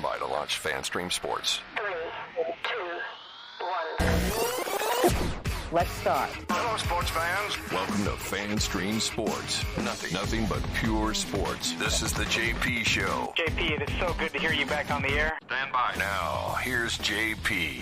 by to launch FanStream Sports. 3, 2, 1. Let's start. Hello, sports fans. Welcome to FanStream Sports. Nothing but pure sports. This is the JP Show. JP, it is so good to hear you back on the air. Stand by. Now, here's JP.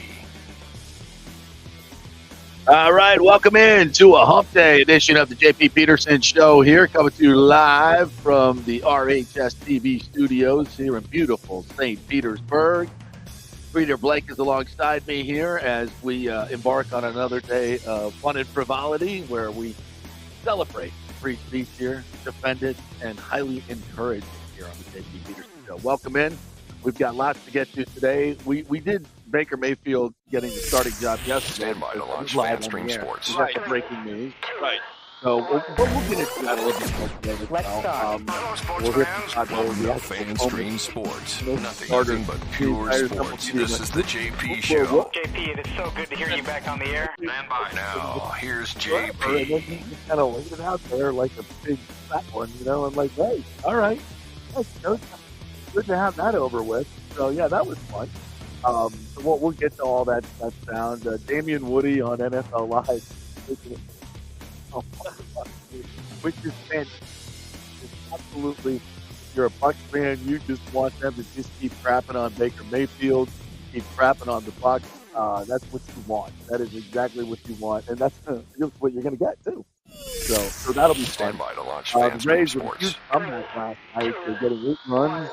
All right, welcome in to a Hump Day edition of the JP Peterson Show here, coming to you live from the RHS TV studios here in beautiful St. Petersburg. Peter Blake is alongside me here as we embark on another day of fun and frivolity where we celebrate free speech here, defend it, and highly encourage it here on the JP Peterson Show. Welcome in. We've got lots to get to today. We did Baker Mayfield getting the starting job yesterday. Stand by to launch FanStream Sports. We got some breaking news. Right. So we'll get into that a little bit more today. Let's start. Hello, sports fans. Welcome to FanStream Sports. Nothing but pure sports. This is the JP Show. JP, it is so good to hear you back on the air. Stand by. Now, here's And then JP. he just kind of laid it out there like a big fat one, you know. I'm like, hey, all right, that's good to have that over with. So yeah, that was fun. So we'll get to all that sound. Damian Woody on NFL Live, which is fantastic. It's absolutely, if you're a Bucs fan, you just want them to just keep crapping on Baker Mayfield, keep crapping on the Bucs. That's what you want. That is exactly what you want, and that's what you're going to get too. So that'll be fun. Stand by to launch The FanStream Rays with a Sports. huge comeback last night. They're getting 8 runs,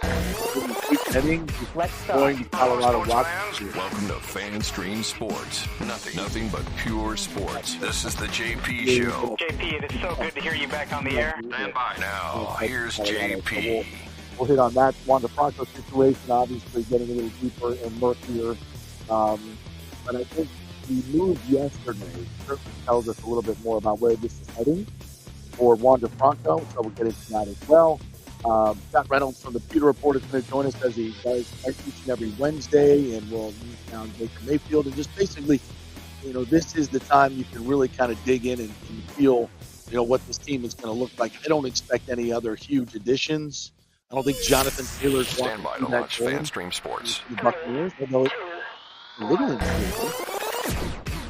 getting 8 innings, Let's going start. to Colorado Sports Rockies. fans, welcome to FanStream Sports. Nothing but pure sports. This is the JP Show. JP, it is so good to hear you back on the air. Stand by now. Here's JP. We'll hit on that Wander Franco situation, obviously getting a little deeper and murkier. But I think the move yesterday certainly tells us a little bit more about where this is heading for Wander Franco, so we'll get into that as well. Scott Reynolds from the Pewter Report is going to join us as he does each and every Wednesday, and we'll move down Baker Mayfield and just basically, you know, this is the time you can really kind of dig in and feel, you know, what this team is going to look like. I don't expect any other huge additions. I don't think Jonathan Taylor's Stand by to launch FanStream Sports. the Buccaneers, although it's a little intriguing.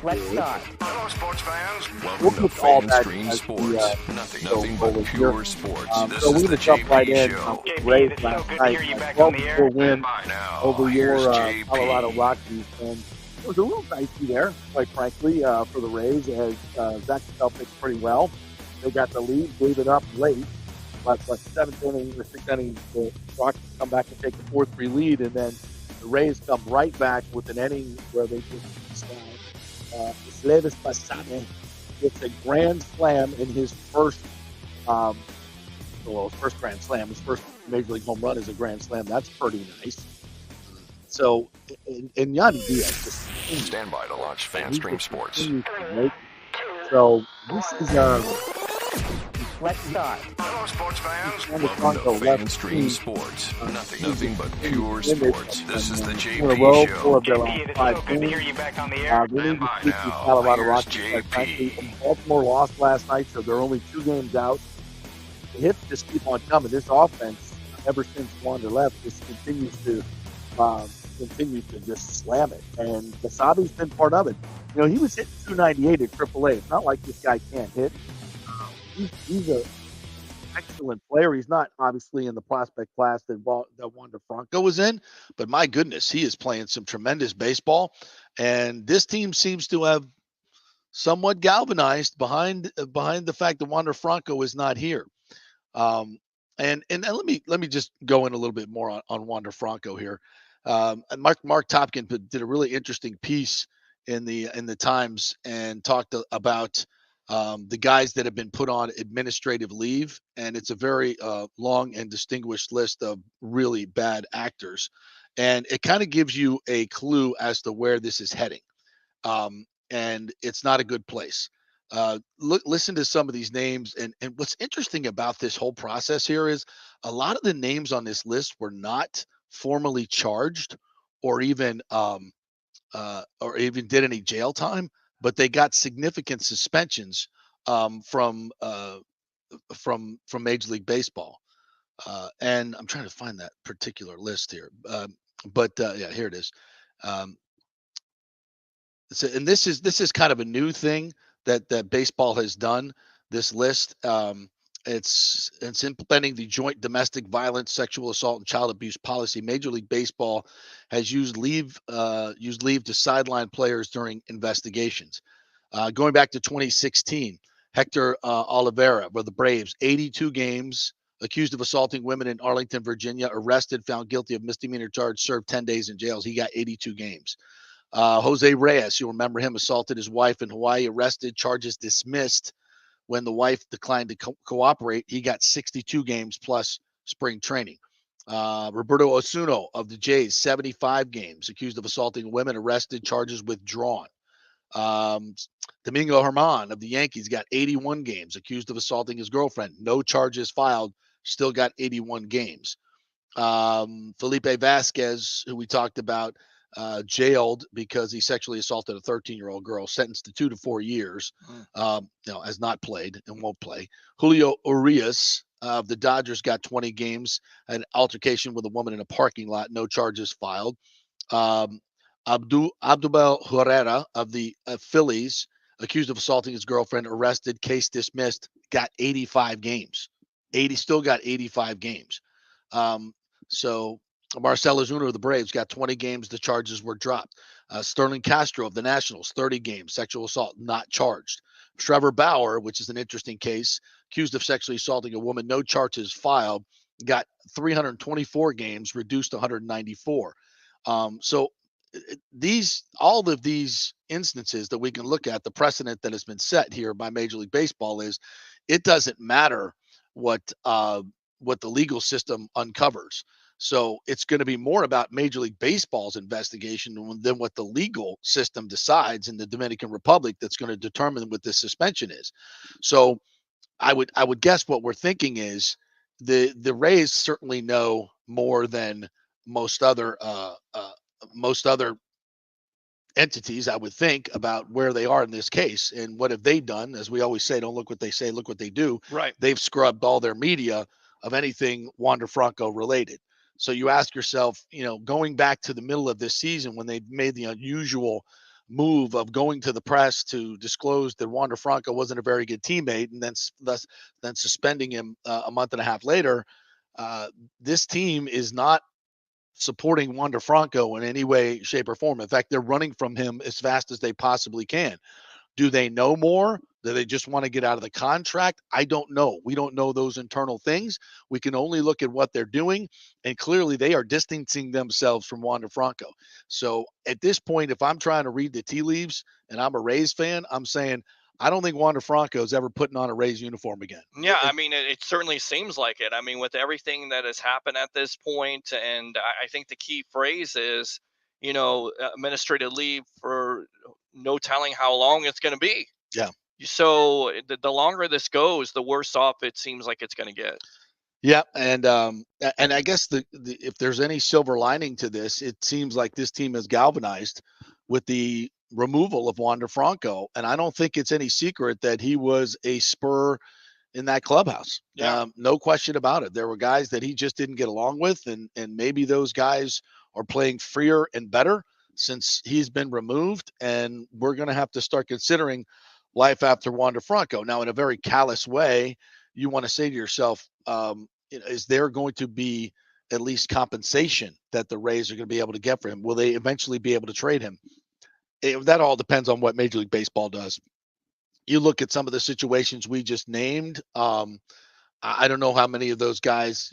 Let's start. Hello, sports fans. We'll Welcome to put all that FanStream as Sports. the, Nothing but forward pure here. sports. This So we're is going the to jump right JP in. Show. JP, Rays it is so last good to hear night, you a back on the 12-4 air. win Stand by now. over Here's your JP. Colorado Rockies, and it was a little dicey there, quite frankly, for the Rays, as Zach felt pitched pretty well. They got the lead, gave it up late, but 7th inning or 6th inning, the Rockies come back and take the 4-3 lead, and then the Rays come right back with an inning where they just Levis Pasane gets a grand slam in his first, his first grand slam, his first Major League home run is a grand slam. That's pretty nice. So, and Yanni Diaz just continues. Stand by to launch He FanStream just Sports. continues to make- So this is Let's start. Hello, sports fans. Wander Welcome to Franco left FanStream team. Sports. Nothing but pure sports. This is the in a JP row, 4 Show. of their JP, last it is 5 so good to hear games. you back on the air. They need Stand to by speak to now. Colorado Here's Rockies. Quite JP. frankly, Baltimore lost last night, so they're only 2 games out. The hits just keep on coming. This offense, ever since Wander left, just continues to just slam it. And Wasabi's been part of it. You know, he was hitting 298 at AAA. It's not like this guy can't hit. He's a excellent player. He's not obviously in the prospect class that Wander Franco was in, but my goodness, he is playing some tremendous baseball. And this team seems to have somewhat galvanized behind the fact that Wander Franco is not here. And let me just go in a little bit more on Wander Franco here. And Mark Topkin did a really interesting piece in the Times and talked about the guys that have been put on administrative leave, and it's a very long and distinguished list of really bad actors, and it kind of gives you a clue as to where this is heading, and it's not a good place. Listen to some of these names, and what's interesting about this whole process here is a lot of the names on this list were not formally charged or even did any jail time, but they got significant suspensions from Major League Baseball. And I'm trying to find that particular list here. But yeah, here it is. Um, and this is kind of a new thing that baseball has done. This list, it's implementing the joint domestic violence, sexual assault, and child abuse policy. Major League Baseball has used leave to sideline players during investigations. Going back to 2016, Hector Oliveira with the Braves, 82 games, accused of assaulting women in Arlington, Virginia, arrested, found guilty of misdemeanor charge, served 10 days in jail. He got 82 games. Jose Reyes, you remember him, assaulted his wife in Hawaii, arrested, charges dismissed when the wife declined to cooperate. He got 62 games plus spring training. Roberto Osuna of the Jays, 75 games, accused of assaulting women, arrested, charges withdrawn. Domingo Germán of the Yankees got 81 games, accused of assaulting his girlfriend. No charges filed, still got 81 games. Felipe Vasquez, who we talked about, jailed because he sexually assaulted a 13-year-old girl, sentenced to 2 to 4 years, has not played and won't play. Julio Urias of the Dodgers got 20 games, an altercation with a woman in a parking lot, no charges filed. Abdubel Herrera of the Phillies, accused of assaulting his girlfriend, arrested, case dismissed, got 85 games. Still got 85 games. So Marcell Ozuna of the Braves got 20 games. The charges were dropped. Sterling Castro of the Nationals, 30 games, sexual assault, not charged. Trevor Bauer, which is an interesting case, accused of sexually assaulting a woman, no charges filed, got 324 games, reduced to 194. So all of these instances that we can look at, the precedent that has been set here by Major League Baseball is it doesn't matter what the legal system uncovers. So it's going to be more about Major League Baseball's investigation than what the legal system decides in the Dominican Republic that's going to determine what this suspension is. So I would guess what we're thinking is the Rays certainly know more than most other entities, I would think, about where they are in this case. And what have they done? As we always say, don't look what they say, look what they do. Right. They've scrubbed all their media of anything Wander Franco related. So you ask yourself, going back to the middle of this season when they made the unusual move of going to the press to disclose that Wander Franco wasn't a very good teammate, and then suspending him a month and a half later, this team is not supporting Wander Franco in any way, shape, or form. In fact, they're running from him as fast as they possibly can. Do they know more? Do they just want to get out of the contract? I don't know. We don't know those internal things. We can only look at what they're doing. And clearly they are distancing themselves from Wander Franco. So at this point, if I'm trying to read the tea leaves and I'm a Rays fan, I'm saying, I don't think Wander Franco is ever putting on a Rays uniform again. Yeah, I mean, it certainly seems like it. I mean, with everything that has happened at this point, and I think the key phrase is, administrative leave for no telling how long it's going to be. Yeah. So the longer this goes, the worse off it seems like it's going to get. Yeah, and I guess the if there's any silver lining to this, it seems like this team is galvanized with the removal of Wander Franco, and I don't think it's any secret that he was a spur in that clubhouse. Yeah. No question about it. There were guys that he just didn't get along with, and maybe those guys are playing freer and better since he's been removed, and we're going to have to start considering life after Wander Franco. Now, in a very callous way, you want to say to yourself, is there going to be at least compensation that the Rays are going to be able to get for him? Will they eventually be able to trade him? That all depends on what Major League Baseball does. You look at some of the situations we just named. I don't know how many of those guys,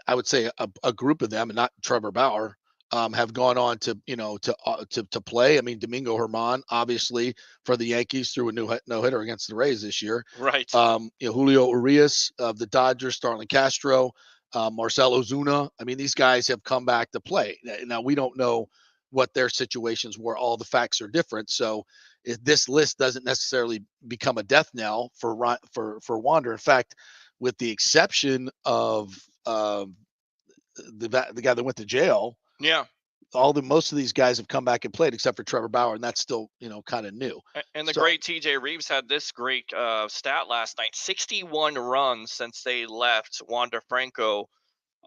I would say a group of them, and not Trevor Bauer, have gone on to play. I mean, Domingo Germán, obviously for the Yankees, threw a no hitter against the Rays this year. Right. Julio Urias of the Dodgers, Sterling Castro, Marcell Ozuna. I mean, these guys have come back to play. Now we don't know what their situations were. All the facts are different. So this list doesn't necessarily become a death knell for Wander. In fact, with the exception of the guy that went to jail. Yeah. Most of these guys have come back and played except for Trevor Bauer, and that's still, kind of new. And the great TJ Reeves had this great stat last night: 61 runs since they left Wander Franco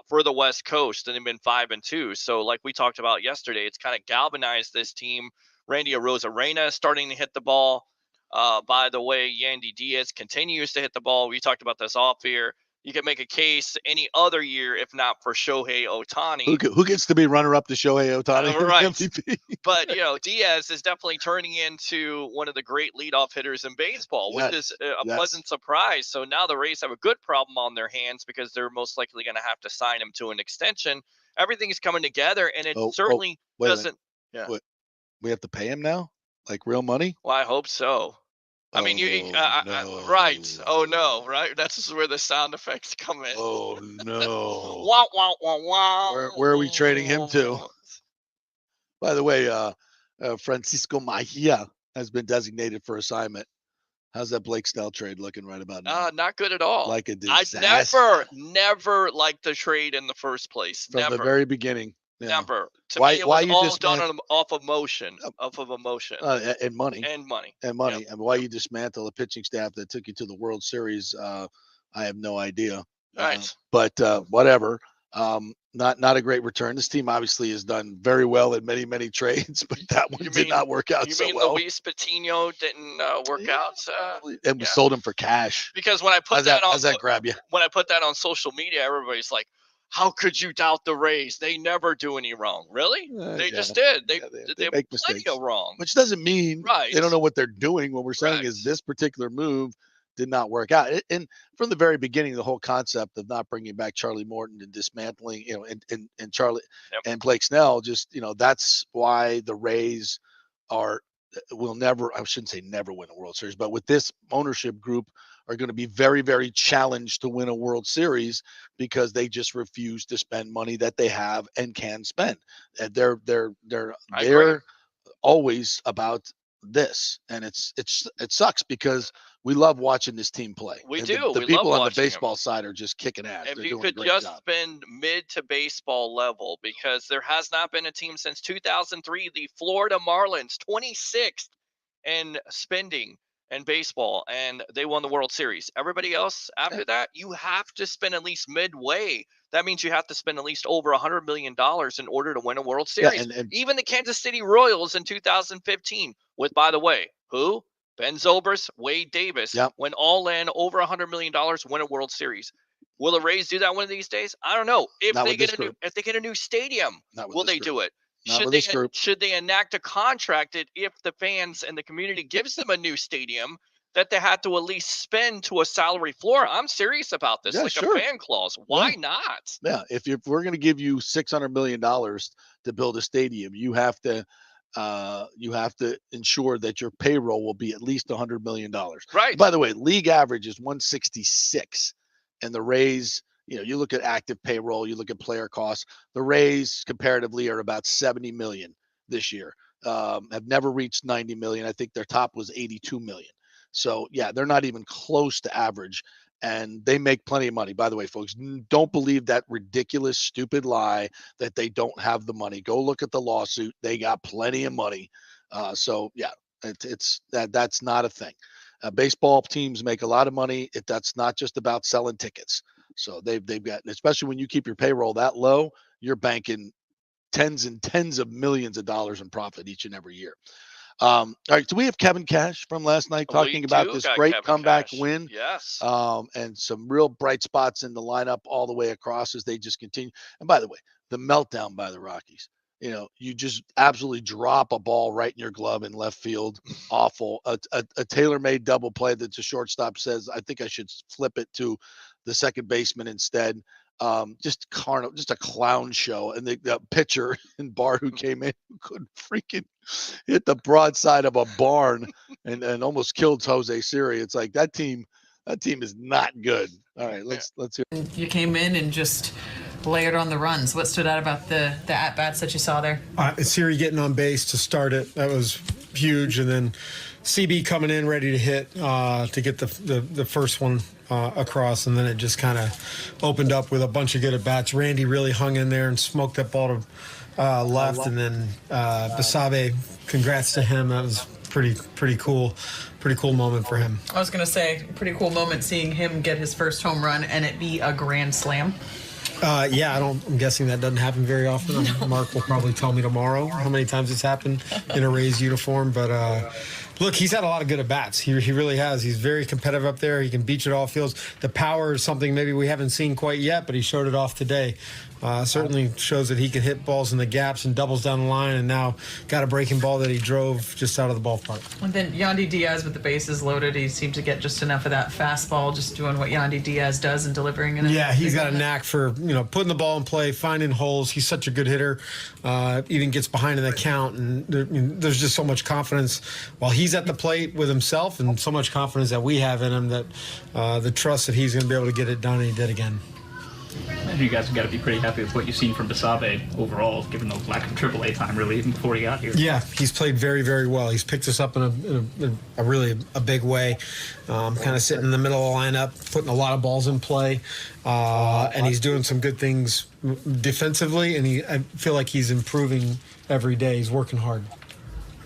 for the West Coast, and they've been 5-2. So like we talked about yesterday, it's kind of galvanized this team. Randy Arozarena is starting to hit the ball. By the way, Yandy Diaz continues to hit the ball. We talked about this off here. You can make a case any other year, if not for Shohei Ohtani. Who gets to be runner-up to Shohei Ohtani? Right. MVP? But, Diaz is definitely turning into one of the great leadoff hitters in baseball, which is a pleasant surprise. So now the Rays have a good problem on their hands because they're most likely going to have to sign him to an extension. Everything is coming together, and it certainly doesn't. Yeah. What, we have to pay him now? Like real money? Well, I hope so. I mean, no. right. Oh, no, right? That's where the sound effects come in. Oh, no. Wah, wah, wah, wah. Where are we trading him to? By the way, Francisco Mejia has been designated for assignment. How's that Blake Snell trade looking right about now? Not good at all. Like a disaster. I never liked the trade in the first place. From the very beginning. Yeah. Never. To me, it was all done off emotion. And money. And money. Yep. And why you dismantle a pitching staff that took you to the World Series, I have no idea. Right. But whatever. Not a great return. This team obviously has done very well in many, many trades, but that one did not work out so well. You mean Luis Patino didn't work out? And we sold him for cash. Because when I put how's that grab you? When I put that on social media, everybody's like, how could you doubt the Rays? They never do any wrong. Really? They just did. They make plenty mistakes. of wrong. Which doesn't mean they don't know what they're doing. What we're saying is this particular move did not work out. And from the very beginning, the whole concept of not bringing back Charlie Morton and dismantling, and Charlie and Blake Snell, just, that's why the Rays will never, I shouldn't say never win a World Series, but with this ownership group are going to be very, very challenged to win a World Series because they just refuse to spend money that they have and can spend. And they're always about this, and it sucks because we love watching this team play. We do. The people on the baseball side are just kicking ass. If you could just spend mid to baseball level, because there has not been a team since 2003, the Florida Marlins, 26th in spending in baseball, and they won the World Series. Everybody else after that, you have to spend at least midway. That means you have to spend at least over $100 million in order to win a World Series. And even the Kansas City Royals in 2015 with, by the way, who? Ben Zobrist, Wade Davis, went all in over $100 million, win a World Series. Will the Rays do that one of these days? I don't know. If they get a new stadium, will they do it? Should they enact a contract that if the fans and the community gives them a new stadium, that they have to at least spend to a salary floor? I'm serious about this, a fan clause. Why not? Yeah, if we're going to give you $600 million to build a stadium, you have to ensure that your payroll will be at least $100 million. Right. By the way, league average is 166, and the Rays, you look at active payroll, you look at player costs. The Rays comparatively are about 70 million this year. Have never reached 90 million. I think their top was 82 million. So yeah, they're not even close to average, and they make plenty of money. By the way, folks, don't believe that ridiculous, stupid lie that they don't have the money. Go look at the lawsuit. They got plenty of money. So yeah, that's not a thing. Baseball teams make a lot of money. That's not just about selling tickets. So they've got, especially when you keep your payroll that low, you're banking tens and tens of millions of dollars in profit each and every year. All right, so we have Kevin Cash from last night talking about this great comeback win. Yes. And some real bright spots in the lineup all the way across as they just continue. And by the way, the meltdown by the Rockies. You just absolutely drop a ball right in your glove in left field. Awful. A tailor-made double play that the shortstop says, I think I should flip it to the second baseman instead. Just a clown show. And the pitcher and Barr who came in who couldn't freaking hit the broadside of a barn and almost killed Jose Siri. It's like that team is not good. All right, let's hear. You came in and just layered on the runs. What stood out about the at-bats that you saw there? Siri getting on base to start it. That was huge. And then CB coming in ready to hit to get the first one across. And then it just kind of opened up with a bunch of good at-bats. Randy really hung in there and smoked that ball to left. And then Basabe, congrats to him. That was pretty cool moment for him. I was going to say, pretty cool moment seeing him get his first home run and it be a grand slam. Yeah, I'm guessing that doesn't happen very often. Mark will probably tell me tomorrow how many times it's happened in a Rays uniform. But look, he's had a lot of good at bats. He really has. He's very competitive up there. He can beat you at all fields. The power is something maybe we haven't seen quite yet, but he showed it off today. Certainly shows that he can hit balls in the gaps and doubles down the line, and now got a breaking ball that he drove just out of the ballpark. And then Yandy Diaz with the bases loaded, he seemed to get just enough of that fastball, just doing what Yandy Diaz does and delivering it. Yeah, he's got a knack for putting the ball in play, finding holes. He's such a good hitter. Even gets behind in the count, and there's just so much confidence while he's at the plate with himself, and so much confidence that we have in him that the trust that he's going to be able to get it done, and he did again. And you guys have got to be pretty happy with what you've seen from Basabe overall, given the lack of AAA time, really, even before he got here. Yeah, he's played very, very well. He's picked us up in a really big way. Kind of sitting in the middle of the lineup, putting a lot of balls in play, and he's doing some good things defensively. And I feel like he's improving every day. He's working hard.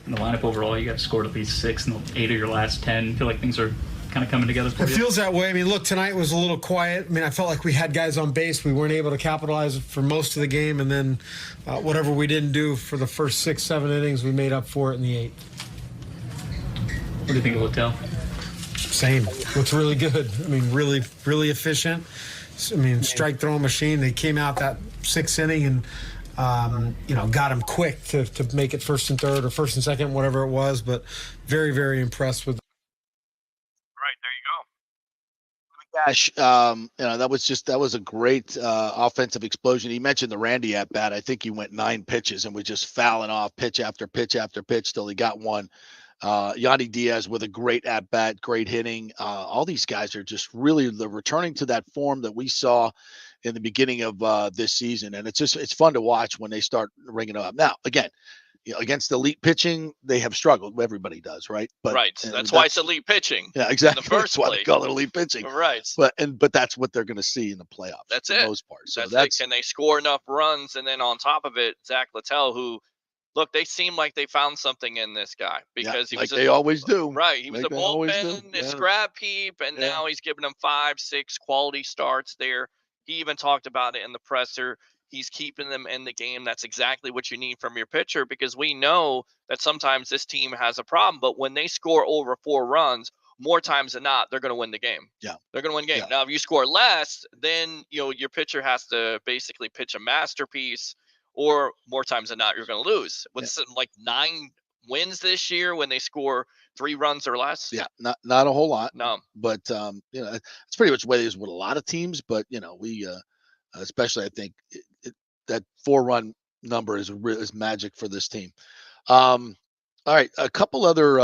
In the lineup overall, you guys scored at least 6 in 8 of your last 10. I feel like things are kind of coming together for you? It feels that way. I mean, look, tonight was a little quiet. I mean, I felt like we had guys on base. We weren't able to capitalize for most of the game, and then whatever we didn't do for the first 6, 7 innings, we made up for it in the 8th. What do you think of Littell? Same. Looks really good. I mean, really, really efficient. I mean, strike throwing machine. They came out that 6th inning and got him quick to make it first and third or first and second, whatever it was. But very, very impressed with. Gosh, that was a great offensive explosion. He mentioned the Randy at bat. I think he went 9 pitches and was just fouling off pitch after pitch after pitch till he got one. Yandy Diaz with a great at bat, great hitting. All these guys are just really returning to that form that we saw in the beginning of this season, and it's fun to watch when they start ringing up. Now, again, against elite pitching, they have struggled. Everybody does, right? But right. That's why it's elite pitching. Yeah, exactly. In the first that's why place. they call it elite pitching. Right. But that's what they're going to see in the playoffs. That's for it. The most part. So that's it. Can they score enough runs? And then on top of it, Zach Littell, who, look, they seem like they found something in this guy because he was they always do. Right. He was a bullpen, a scrap heap, and now he's giving them 5, 6 quality starts there. He even talked about it in the presser. He's keeping them in the game. That's exactly what you need from your pitcher, because we know that sometimes this team has a problem, but when they score over 4 runs, more times than not, they're going to win the game. Yeah. They're going to win the game. Yeah. Now, if you score less, then, your pitcher has to basically pitch a masterpiece, or more times than not, you're going to lose. With something like 9 wins this year when they score 3 runs or less. Yeah, not a whole lot. No. But, it's pretty much the way it is with a lot of teams, but, we especially I think that 4-run number is magic for this team. All right, a couple other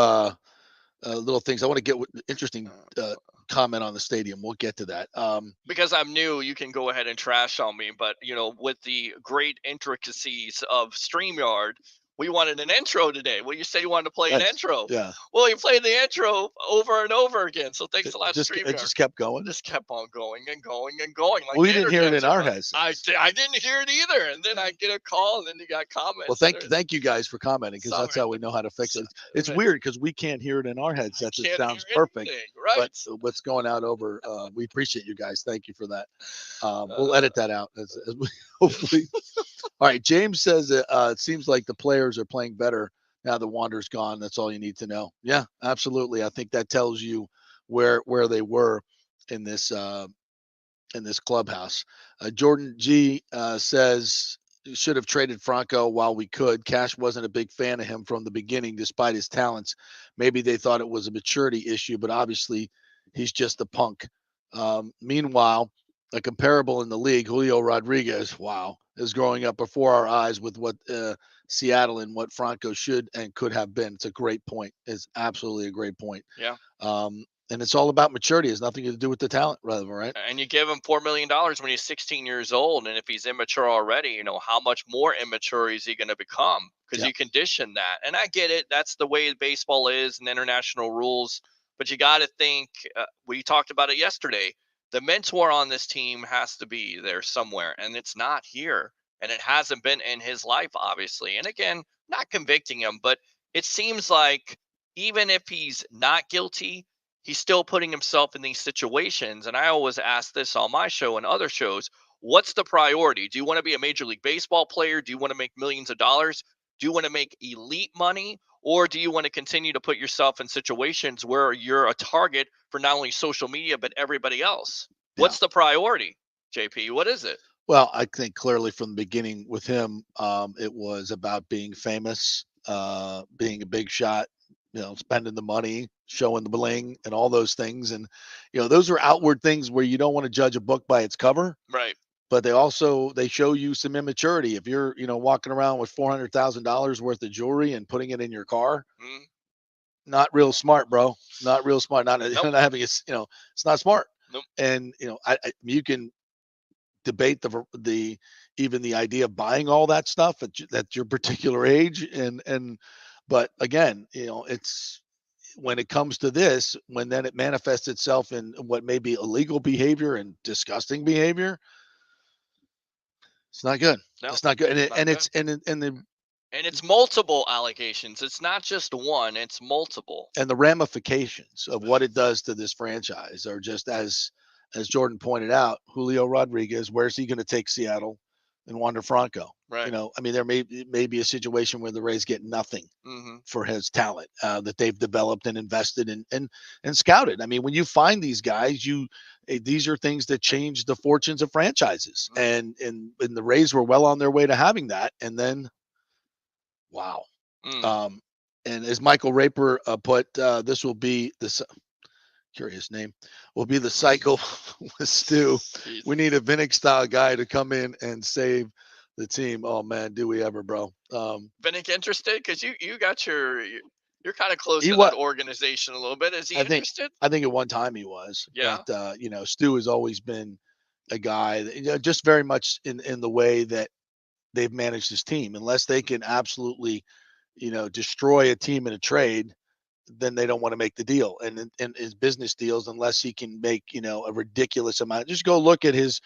little things. I want to get interesting comment on the stadium. We'll get to that. Because I'm new, you can go ahead and trash on me, but with the great intricacies of StreamYard, we wanted an intro today. Well, you said you wanted to play an intro. Yeah. Well, you played the intro over and over again. So thanks a lot, StreamYard. It just kept going. Just kept on going and going and going. Like we didn't hear it in our heads. I didn't hear it either. And then I get a call, and then you got comments. Well, thank you guys for commenting, because that's how we know how to fix it. It's weird because we can't hear it in our headsets. It sounds perfect. Right. But what's going out over, we appreciate you guys. Thank you for that. We'll edit that out as we hopefully. All right. James says it seems like the players are playing better now the Wander's gone. That's all you need to know. Yeah, absolutely. I think that tells you where they were in this clubhouse. Jordan G says should have traded Franco while we could. Cash wasn't a big fan of him from the beginning, despite his talents. Maybe they thought it was a maturity issue, but obviously he's just a punk. Meanwhile, a comparable in the league, Julio Rodriguez, is growing up before our eyes with what Seattle and what Franco should and could have been. It's a great point. It's absolutely a great point. Yeah. And it's all about maturity. It has nothing to do with the talent, rather, right? And you give him $4 million when he's 16 years old. And if he's immature already, how much more immature is he going to become? Because you condition that. And I get it. That's the way baseball is and international rules. But you got to think, we talked about it yesterday, the mentor on this team has to be there somewhere. And it's not here. And it hasn't been in his life, obviously. And again, not convicting him, but it seems like even if he's not guilty, he's still putting himself in these situations. And I always ask this on my show and other shows, what's the priority? Do you want to be a Major League Baseball player? Do you want to make millions of dollars? Do you want to make elite money? Or do you want to continue to put yourself in situations where you're a target for not only social media, but everybody else? What's the priority, JP? What is it? Well, I think clearly from the beginning with him, it was about being famous, being a big shot, spending the money, showing the bling, and all those things. And those are outward things where you don't want to judge a book by its cover. Right. But they show you some immaturity. If you're walking around with $400,000 worth of jewelry and putting it in your car, not real smart, bro. Not real smart. Not not having it's not smart. Nope. And you can debate the even the idea of buying all that stuff at your particular age, but again, it's when it comes to this, when then it manifests itself in what may be illegal behavior and disgusting behavior, it's not good. No, it's not good. And it's multiple allegations. It's not just one, it's multiple. And the ramifications of what it does to this franchise are just as Jordan pointed out. Julio Rodriguez, where's he going to take Seattle? And Wander Franco? Right. There may be a situation where the Rays get nothing for his talent that they've developed and invested in and scouted. I mean, when you find these guys, these are things that change the fortunes of franchises. And the Rays were well on their way to having that. And then, wow. And as Michael Raper put, this will be this curious name will be the cycle with Stu. Jeez. We need a Vinnick style guy to come in and save the team. Oh man, do we ever, bro? Vinnick interested? Because you got you're kind of close to that organization a little bit. Is he interested? I think at one time he was. Yeah. But, Stu has always been a guy that, just very much in the way that they've managed his team. Unless they can absolutely, destroy a team in a trade, then they don't want to make the deal. And in his business deals, unless he can make, a ridiculous amount. Just go look at his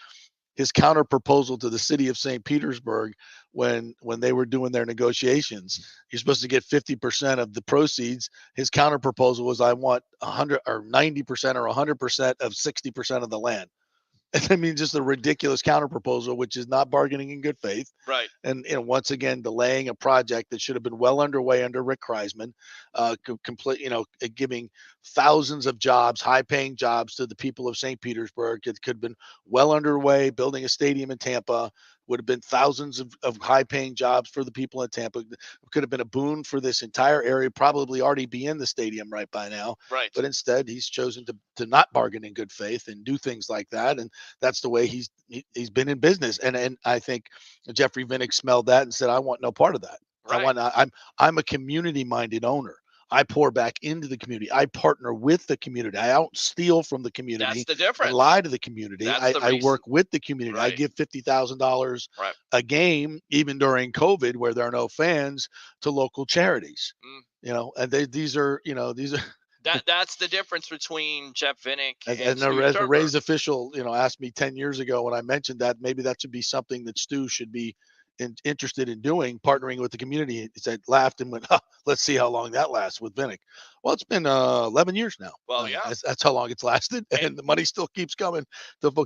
counter proposal to the city of St. Petersburg when they were doing their negotiations. You're supposed to get 50% of the proceeds. His counter proposal was, I want 100 or 90% or 100% of 60% of the land. I mean, just a ridiculous counter proposal, which is not bargaining in good faith. Right. And once again, delaying a project that should have been well underway under Rick Kreisman, giving thousands of jobs, high-paying jobs to the people of St. Petersburg. It could have been well underway. Building a stadium in Tampa would have been thousands of high-paying jobs for the people in Tampa. It could have been a boon for this entire area. Probably already be in the stadium right by now. Right. But instead, he's chosen to not bargain in good faith and do things like that. And that's the way he's been in business. And I think Jeffrey Vinnick smelled that and said, I want no part of that. Right. I'm a community-minded owner. I pour back into the community. I partner with the community. I don't steal from the community. That's the difference. And lie to the community. I work with the community. Right. I give $50,000 right. a game, even during COVID, where there are no fans, to local charities. And these are. That's the difference between Jeff Vinnick and the Rays official, asked me 10 years ago when I mentioned that maybe that should be something that Stu should be interested in doing, partnering with the community. He said, laughed and went, let's see how long that lasts with Vinnick. Well, it's been 11 years now. Well, yeah, that's how long it's lasted, and the money still keeps coming. And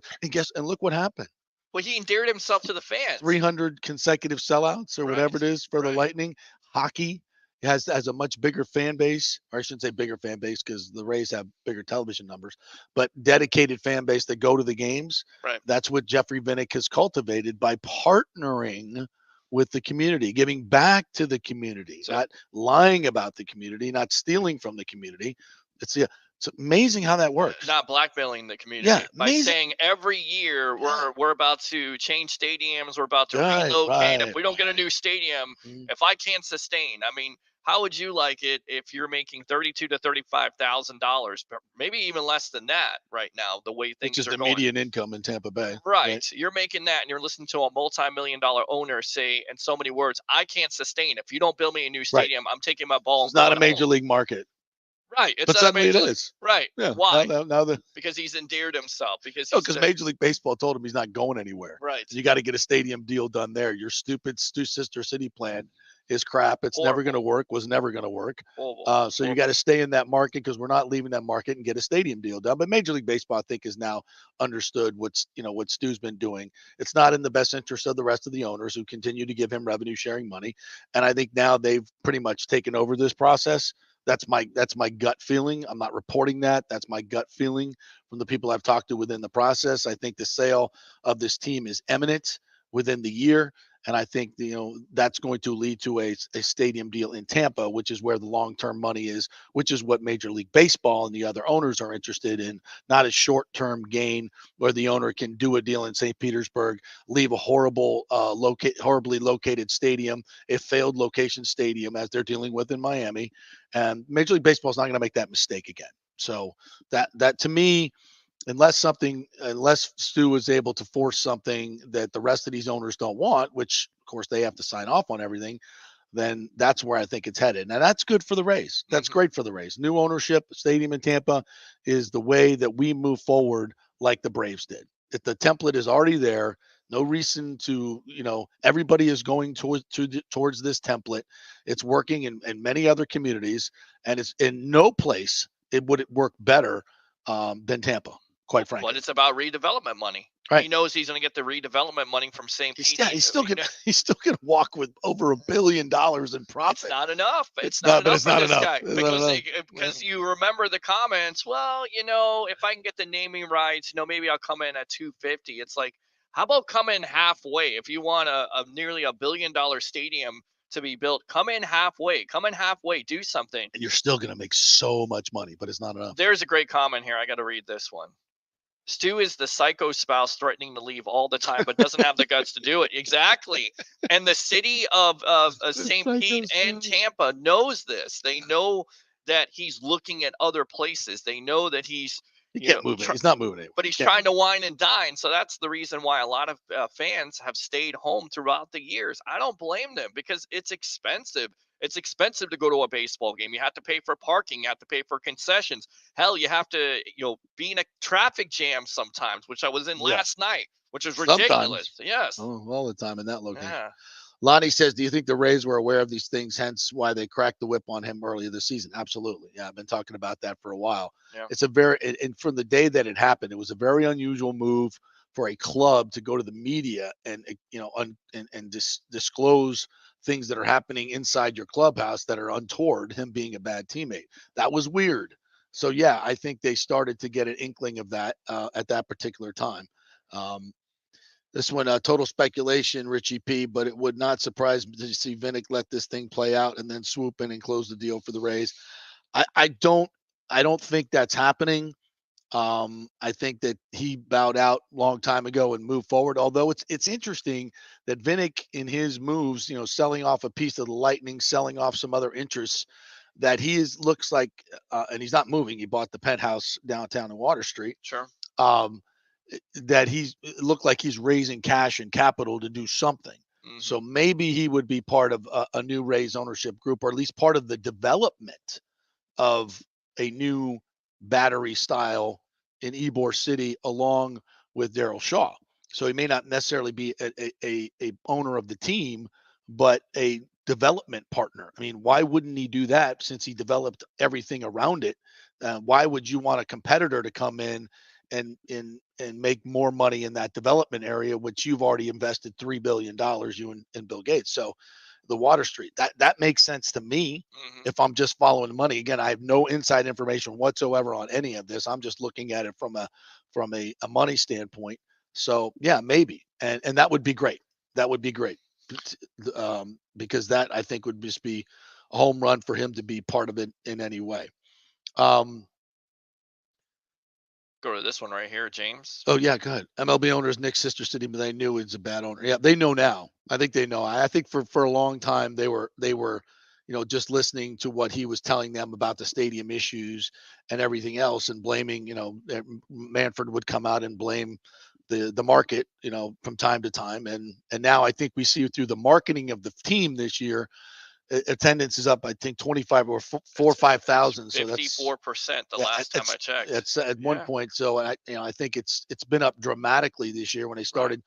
look what happened. Well, he endeared himself to the fans. 300 consecutive sellouts or whatever it is for the Lightning. Hockey has a much bigger fan base, or I shouldn't say bigger fan base because the Rays have bigger television numbers, but dedicated fan base that go to the games. Right. That's what Jeffrey Vinnick has cultivated by partnering with the community, giving back to the community, not lying about the community, not stealing from the community. It's amazing how that works. Not blackmailing the community. Yeah, by saying every year we're about to change stadiums, we're about to relocate. If we don't get a new stadium, if I can't sustain, I mean, how would you like it if you're making $32,000 to $35,000, maybe even less than that right now? The way things are going. Which is the median income in Tampa Bay. Right. You're making that, and you're listening to a multi-million-dollar owner say in so many words, "I can't sustain. If you don't build me a new stadium, I'm taking my ball." It's not a major league market. Right. But suddenly it is. Right. Yeah. Why? Now because he's endeared himself. Because Major League Baseball told him he's not going anywhere. Right. You got to get a stadium deal done there. Your stupid sister city plan is crap. It's never Horrible. going to work. Was never going to work. Horrible. So you got to stay in that market because we're not leaving that market and get a stadium deal done. But Major League Baseball, I think, has now understood what Stu's been doing. It's not in the best interest of the rest of the owners who continue to give him revenue sharing money. And I think now they've pretty much taken over this process. That's my gut feeling. I'm not reporting that. That's my gut feeling from the people I've talked to within the process. I think the sale of this team is imminent within the year. And I think that's going to lead to a stadium deal in Tampa, which is where the long-term money is, which is what Major League Baseball and the other owners are interested in, not a short-term gain where the owner can do a deal in St. Petersburg, leave a horribly located stadium, a failed location stadium as they're dealing with in Miami. And Major League Baseball is not going to make that mistake again. So that to me, unless Stu is able to force something that the rest of these owners don't want, which of course they have to sign off on everything, then that's where I think it's headed. Now that's good for the Rays. That's great for the Rays. New ownership, stadium in Tampa is the way that we move forward like the Braves did. If the template is already there, no reason to, everybody is going towards this template. It's working in many other communities, and it's in no place it would work better than Tampa. Quite frankly. But it's about redevelopment money. Right. He knows he's going to get the redevelopment money from St. Pete. He's still going to walk with over $1 billion in profit. It's not enough. It's not enough for this guy. Because you remember the comments, well, if I can get the naming rights, maybe I'll come in at 250. It's like, how about come in halfway? If you want a nearly $1 billion stadium to be built, come in halfway, do something. And you're still going to make so much money, but it's not enough. There's a great comment here. I got to read this one. Stu is the psycho spouse threatening to leave all the time, but doesn't have the guts to do it. Exactly. And the city of St. Pete and Tampa knows this. They know that he's looking at other places. They know that he's can't move it. He's not moving it. But he's trying to wine and dine. So that's the reason why a lot of fans have stayed home throughout the years. I don't blame them because it's expensive. It's expensive to go to a baseball game. You have to pay for parking. You have to pay for concessions. Hell, you have to, be in a traffic jam sometimes, which I was in last night, which is ridiculous. Yes. Oh, all the time in that location. Yeah. Lonnie says, do you think the Rays were aware of these things, hence why they cracked the whip on him earlier this season? Absolutely. Yeah, I've been talking about that for a while. Yeah. It's and from the day that it happened, it was a very unusual move for a club to go to the media and disclose things that are happening inside your clubhouse that are untoward, him being a bad teammate. That was weird. So yeah, I think they started to get an inkling of that at that particular time. This one, total speculation, Richie P, but it would not surprise me to see Vinnick let this thing play out and then swoop in and close the deal for the Rays. I don't think that's happening. I think that he bowed out a long time ago and moved forward. Although it's interesting that Vinnick in his moves, selling off a piece of the Lightning, selling off some other interests, that looks like, and he's not moving. He bought the penthouse downtown in Water Street. Sure. That it looked like he's raising cash and capital to do something. Mm-hmm. So maybe he would be part of a new Rays ownership group, or at least part of the development of a new battery style in Ybor City along with Darryl Shaw. So he may not necessarily be a owner of the team, but a development partner. I mean, why wouldn't he do that since he developed everything around it? Why would you want a competitor to come in and make more money in that development area, which you've already invested $3 billion, you and Bill Gates? So the Water Street, that makes sense to me. Mm-hmm. If I'm just following the money. Again, I have no inside information whatsoever on any of this. I'm just looking at it from a money standpoint. So yeah, maybe. And that would be great. That would be great. Because that I think would just be a home run for him to be part of it in any way. Go to this one right here, James. Oh yeah, go ahead. MLB owners Nick's sister city, but they knew he's a bad owner. Yeah, they know now. I think they know. I think for a long time they were, just listening to what he was telling them about the stadium issues and everything else, and blaming. Manfred would come out and blame the market, from time to time, and now I think we see through the marketing of the team this year. Attendance is up, I think 25 or 4 or 5,000. So that's 54% the last time I checked. That's at one point. So I think it's been up dramatically this year when they started,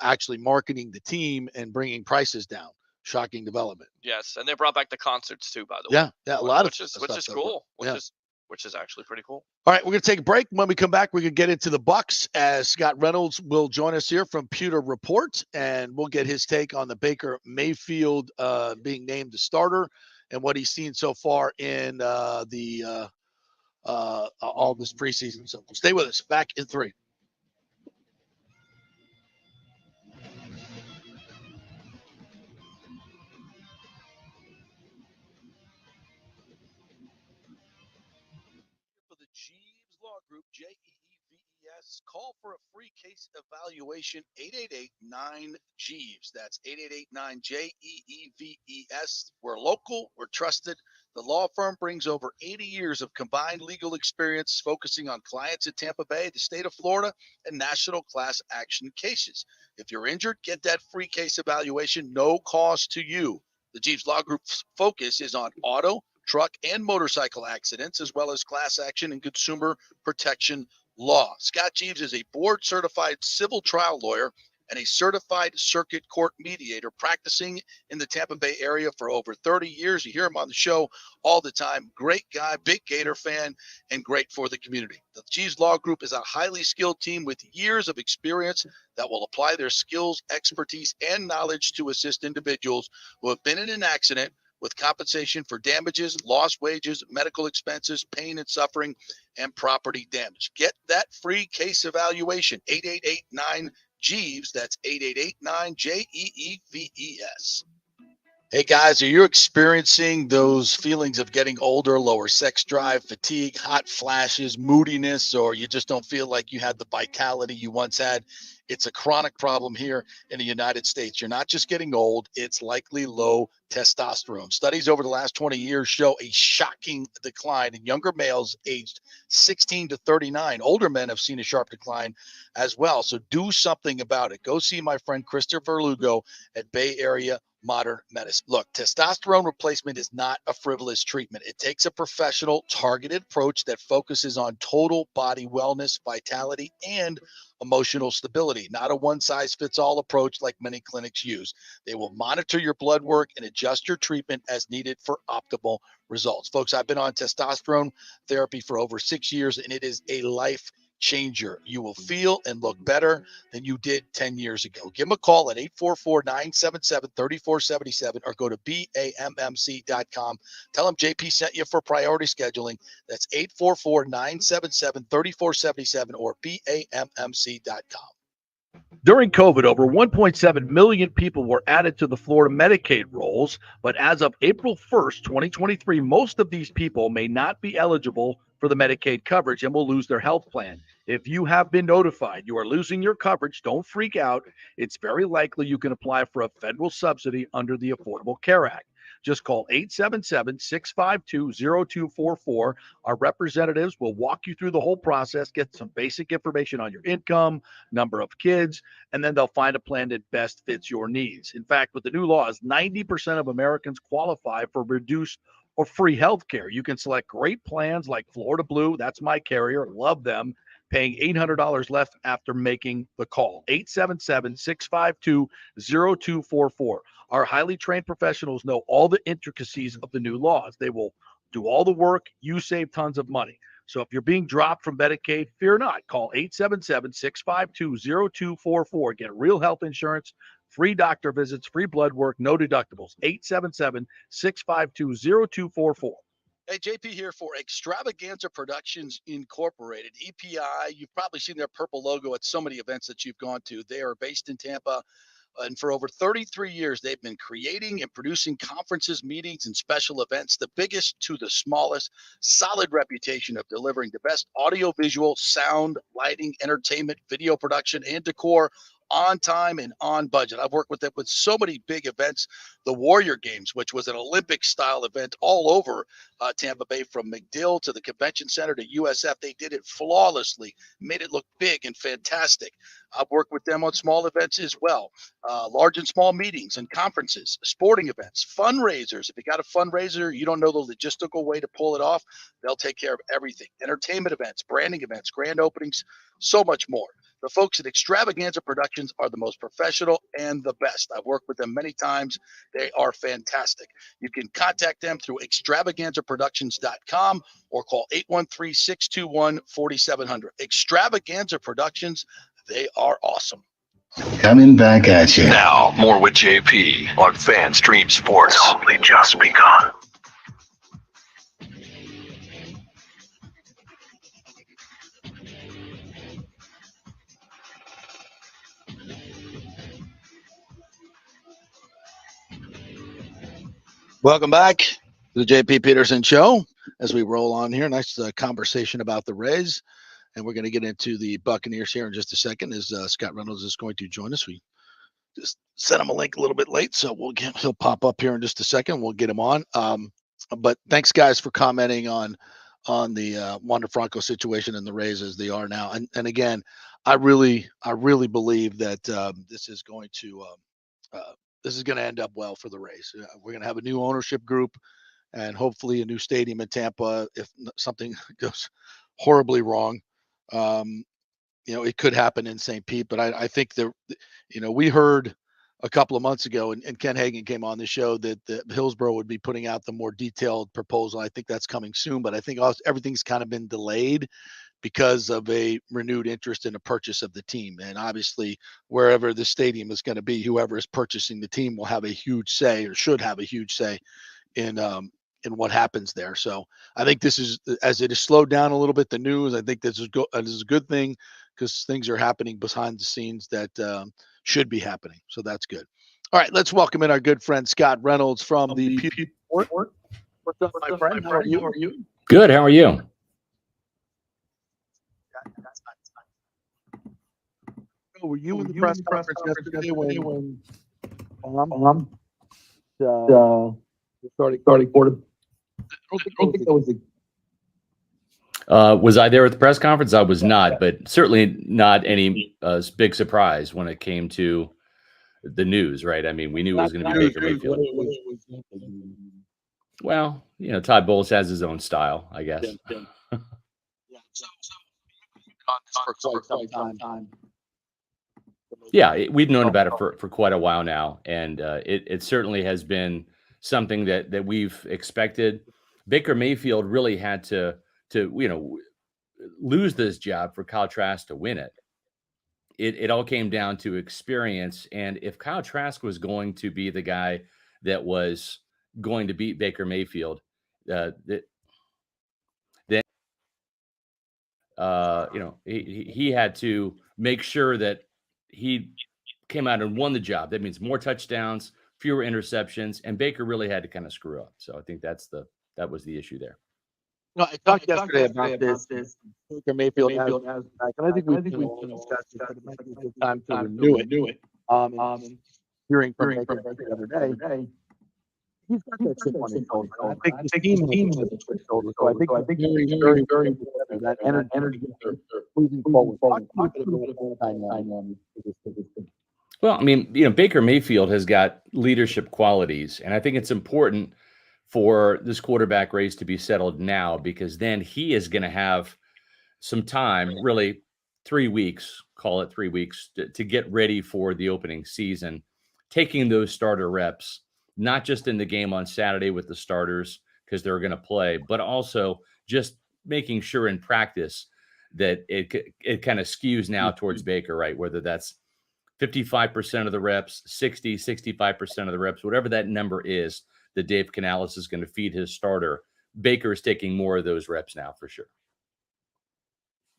actually marketing the team and bringing prices down. shocking development. Yes, and they brought back the concerts too, by the way. Yeah, a lot which of is stuff which is that cool. worked. Which is actually pretty cool. All right, we're going to take a break. When we come back, we're going to get into the Bucs as Scott Reynolds will join us here from Pewter Report, and we'll get his take on the Baker Mayfield being named the starter and what he's seen so far in all this preseason. So stay with us. Back in 3. For the Jeeves Law Group, JEEVES, call for a free case evaluation, 888-9-JEEVES. That's 888-9-JEEVES. We're local, we're trusted. The law firm brings over 80 years of combined legal experience focusing on clients in Tampa Bay, the state of Florida, and national class action cases. If you're injured, get that free case evaluation, no cost to you. The Jeeves Law Group's focus is on auto, truck, and motorcycle accidents, as well as class action and consumer protection law. Scott Jeeves is a board-certified civil trial lawyer and a certified circuit court mediator practicing in the Tampa Bay area for over 30 years. You hear him on the show all the time. Great guy, big Gator fan, and great for the community. The Jeeves Law Group is a highly skilled team with years of experience that will apply their skills, expertise, and knowledge to assist individuals who have been in an accident with compensation for damages, lost wages, medical expenses, pain and suffering, and property damage. Get that free case evaluation, 888-9-JEEVES. That's 888-9-JEEVES. Hey guys, are you experiencing those feelings of getting older, lower sex drive, fatigue, hot flashes, moodiness, or you just don't feel like you had the vitality you once had? It's a chronic problem here in the United States. You're not just getting old, it's likely low testosterone. Studies over the last 20 years show a shocking decline in younger males aged 16 to 39. Older men have seen a sharp decline as well. So do something about it. Go see my friend Christopher Lugo at Bay Area Modern Medicine. Look, testosterone replacement is not a frivolous treatment. It takes a professional, targeted approach that focuses on total body wellness, vitality, and emotional stability, not a one-size-fits-all approach like many clinics use. They will monitor your blood work and adjust your treatment as needed for optimal results. Folks, I've been on testosterone therapy for over 6 years, and it is a life changer. You will feel and look better than you did 10 years ago. Give them a call at 844-977-3477 or go to BAMMC.com. Tell them JP sent you for priority scheduling. That's 844-977-3477 or BAMMC.com. During COVID, over 1.7 million people were added to the Florida Medicaid rolls, but as of April 1st, 2023, most of these people may not be eligible for the Medicaid coverage and will lose their health plan. If you have been notified you are losing your coverage, don't freak out. It's very likely you can apply for a federal subsidy under the Affordable Care Act. Just call 877-652-0244. Our representatives will walk you through the whole process, get some basic information on your income, number of kids, and then they'll find a plan that best fits your needs. In fact, with the new laws, 90% of Americans qualify for reduced or free health care. You can select great plans like Florida Blue. That's my carrier. Love them. Paying $800 less after making the call. 877-652-0244. Our highly trained professionals know all the intricacies of the new laws. They will do all the work. You save tons of money. So if you're being dropped from Medicaid, fear not. Call 877-652-0244. Get real health insurance, free doctor visits, free blood work, no deductibles. 877-652-0244. Hey, JP here for Extravaganza Productions Incorporated, EPI. You've probably seen their purple logo at so many events that you've gone to. They are based in Tampa. And for over 33 years, they've been creating and producing conferences, meetings, and special events, the biggest to the smallest. Solid reputation of delivering the best audio-visual, sound, lighting, entertainment, video production, and decor on time and on budget. I've worked with them with so many big events. The Warrior Games, which was an Olympic-style event all over Tampa Bay, from McDill to the Convention Center to USF. They did it flawlessly, made it look big and fantastic. I've worked with them on small events as well, large and small meetings and conferences, sporting events, fundraisers. If you got a fundraiser, you don't know the logistical way to pull it off, they'll take care of everything. Entertainment events, branding events, grand openings, so much more. The folks at Extravaganza Productions are the most professional and the best. I've worked with them many times. They are fantastic. You can contact them through extravaganzaproductions.com or call 813-621-4700. Extravaganza Productions, they are awesome. Coming back at you. Now, more with JP on Fan Stream Sports. It's only just begun. Welcome back to the JP Peterson Show. As we roll on here, nice conversation about the Rays. And we're going to get into the Buccaneers here in just a second as Scott Reynolds is going to join us. We just sent him a link a little bit late, so he'll pop up here in just a second. We'll get him on. But thanks, guys, for commenting on the Wander Franco situation and the Rays as they are now. And again, I really believe that this is going to end up well for the Rays. We're going to have a new ownership group and hopefully a new stadium in Tampa. If something goes horribly wrong, it could happen in St. Pete. But I think we heard a couple of months ago, and Ken Hagan came on the show that Hillsborough would be putting out the more detailed proposal. I think that's coming soon, but I think everything's kind of been delayed because of a renewed interest in the purchase of the team. And obviously, wherever the stadium is going to be, whoever is purchasing the team will have a huge say, or should have a huge say in what happens there. So I think this is, as it has slowed down a little bit, the news, I think this is a good thing because things are happening behind the scenes that should be happening. So that's good. All right, let's welcome in our good friend Scott Reynolds from the What's up, my friend? How are you? Good. How are you? Were you in the press conference yesterday when starting quarter? I don't think that was Was I there at the press conference? I was not, but certainly not any big surprise when it came to the news, right? I mean, we knew it was going to be Baker Mayfield. Well, Todd Bowles has his own style, I guess. Yeah, we've known about it for quite a while now, and it certainly has been something that we've expected. Baker Mayfield really had to lose this job for Kyle Trask to win it. It all came down to experience, and if Kyle Trask was going to be the guy that was going to beat Baker Mayfield, then he had to make sure that he came out and won the job. That means more touchdowns, fewer interceptions, and Baker really had to kind of screw up. So I think that was the issue there. No, I talked yesterday about this. Baker Mayfield has back, and I think we discussed it. But it might be a good time to renew it. Hearing from Baker the other day, he's got that chip on his shoulder. I think the team has a chip on his shoulder. So I think very, very important that energy moving forward. Well, I mean, Baker Mayfield has got leadership qualities, and I think it's important for this quarterback race to be settled now, because then he is going to have some time, really 3 weeks, call it 3 weeks, to get ready for the opening season, taking those starter reps, not just in the game on Saturday with the starters because they're going to play, but also just making sure in practice that it kind of skews now towards Baker, right? Whether that's 55% of the reps, 65% of the reps, whatever that number is that Dave Canales is going to feed his starter. Baker is taking more of those reps now for sure.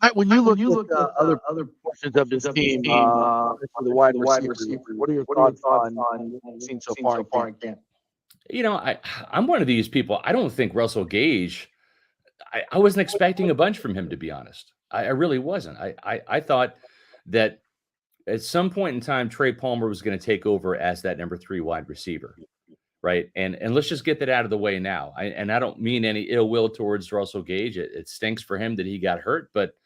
All right, when you look at other portions of this team, the wide receivers, what are your thoughts on what you've seen so far in camp? I'm one of these people. I don't think Russell Gage, I wasn't expecting a bunch from him, to be honest. I really wasn't. I thought that at some point in time, Trey Palmer was going to take over as that number 3 wide receiver. Right. And let's just get that out of the way now. I don't mean any ill will towards Russell Gage. It stinks for him that he got hurt, but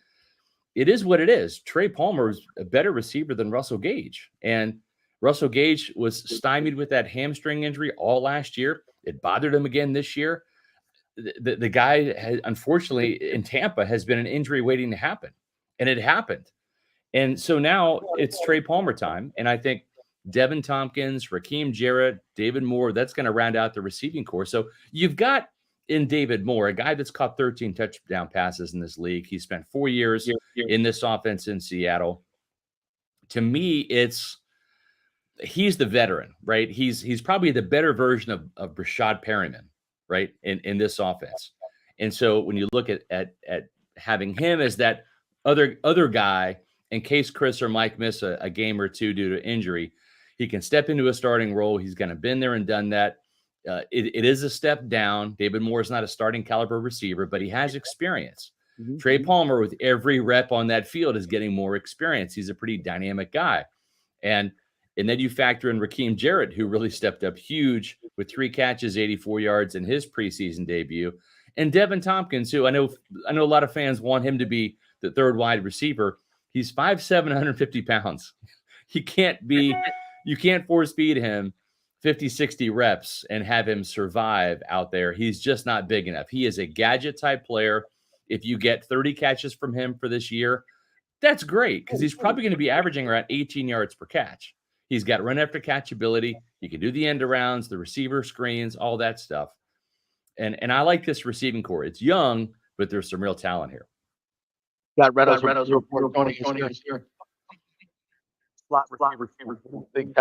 it is what it is. Trey Palmer is a better receiver than Russell Gage. And Russell Gage was stymied with that hamstring injury all last year. It bothered him again this year. The guy, unfortunately, in Tampa has been an injury waiting to happen. And it happened. And so now it's Trey Palmer time. And I think Devin Tompkins, Raheem Jarrett, David Moore, that's going to round out the receiving core. So you've got in David Moore, a guy that's caught 13 touchdown passes in this league. He spent 4 years in this offense in Seattle. To me, he's the veteran, right? He's probably the better version of Rashad Perryman, right? In this offense. And so when you look at having him as that other guy, in case Chris or Mike miss a game or two due to injury, he can step into a starting role. He's going to been there and done that. It is a step down. David Moore is not a starting caliber receiver, but he has experience. Mhm. Trey Palmer, with every rep on that field, is getting more experience. He's a pretty dynamic guy. And then you factor in Raheem Jarrett, who really stepped up huge with 3 catches, 84 yards in his preseason debut. And Devin Tompkins, who I know a lot of fans want him to be the third wide receiver. He's 5'7", 150 pounds. You can't force feed him 50, 60 reps and have him survive out there. He's just not big enough. He is a gadget type player. If you get 30 catches from him for this year, that's great, because he's probably going to be averaging around 18 yards per catch. He's got run after catch ability. He can do the end arounds, the receiver screens, all that stuff. And I like this receiving core. It's young, but there's some real talent here. Got Reynolds report going this year. Slot receiver. Big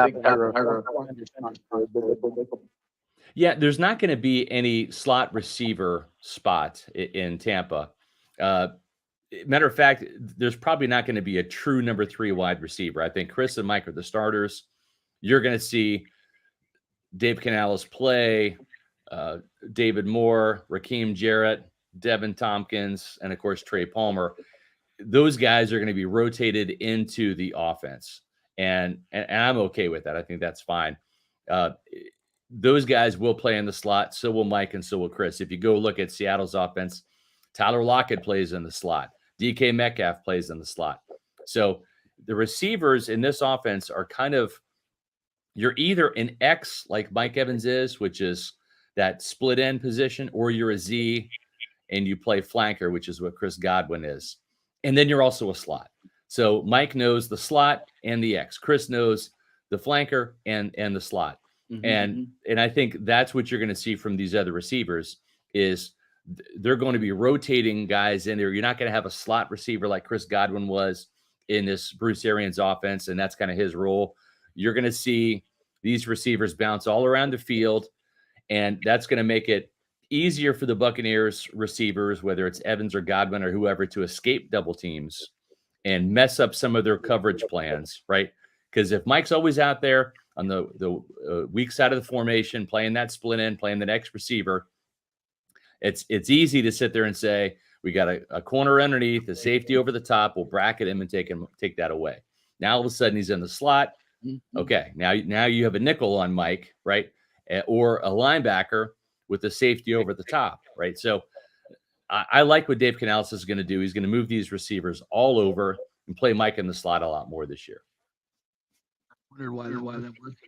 Yeah, there's not going to be any slot receiver spot in Tampa. Matter of fact, there's probably not going to be a true number 3 wide receiver. I think Chris and Mike are the starters. You're going to see Dave Canales play, David Moore, Raheem Jarrett, Devin Tompkins, and of course Trey Palmer. Those guys are going to be rotated into the offense, and I'm okay with that. I think that's fine. Those guys will play in the slot. So will Mike, and so will Chris. If you go look at Seattle's offense, Tyler Lockett plays in the slot. DK Metcalf plays in the slot. So the receivers in this offense are kind of, you're either an X like Mike Evans is, which is that split end position, or you're a Z and you play flanker, which is what Chris Godwin is. And then you're also a slot. So Mike knows the slot and the X. Chris knows the flanker and the slot. And I think that's what you're going to see from these other receivers is they're going to be rotating guys in there. You're not going to have a slot receiver like Chris Godwin was in this Bruce Arians offense, and that's kind of his role. You're going to see these receivers bounce all around the field, and that's going to make it easier for the Buccaneers receivers, whether it's Evans or Godwin or whoever, to escape double teams and mess up some of their coverage plans, right? Because if Mike's always out there on the weak side of the formation, playing that split end, playing the next receiver, it's easy to sit there and say, we got a corner underneath, a safety over the top, we'll bracket him and take that away. Now all of a sudden he's in the slot. Okay, now you have a nickel on Mike, right? Or a linebacker with the safety over the top, right? So I like what Dave Canales is going to do. He's going to move these receivers all over and play Mike in the slot a lot more this year. Why that works.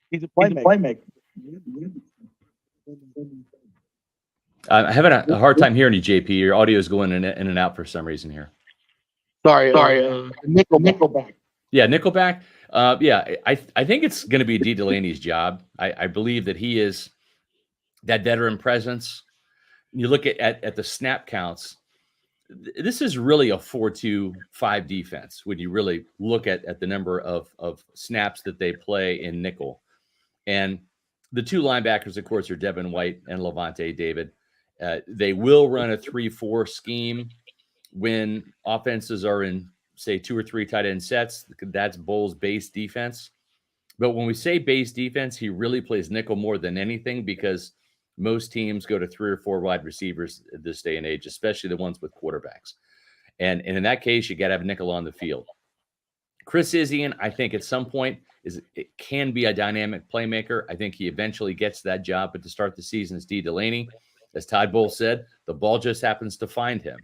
He's a playmaker. I'm having a hard time hearing you, JP. Your audio is going in and out for some reason here. Sorry. Nickelback. Yeah, Nickelback. I think it's going to be D. Delaney's job. I believe that he is that veteran presence. You look at the snap counts. This is really a 4-2-5 defense when you really look at the number of snaps that they play in nickel. And the 2 linebackers, of course, are Devin White and Levante David. They will run a 3-4 scheme when offenses are in, say, 2 or 3 tight end sets. That's Bowles' base defense. But when we say base defense, he really plays nickel more than anything because most teams go to 3 or 4 wide receivers at this day and age, especially the ones with quarterbacks. And in that case, you got to have nickel on the field. Chris Isian, I think at some point, it can be a dynamic playmaker. I think he eventually gets that job, but to start the season is D. Delaney. As Todd Bowles said, the ball just happens to find him.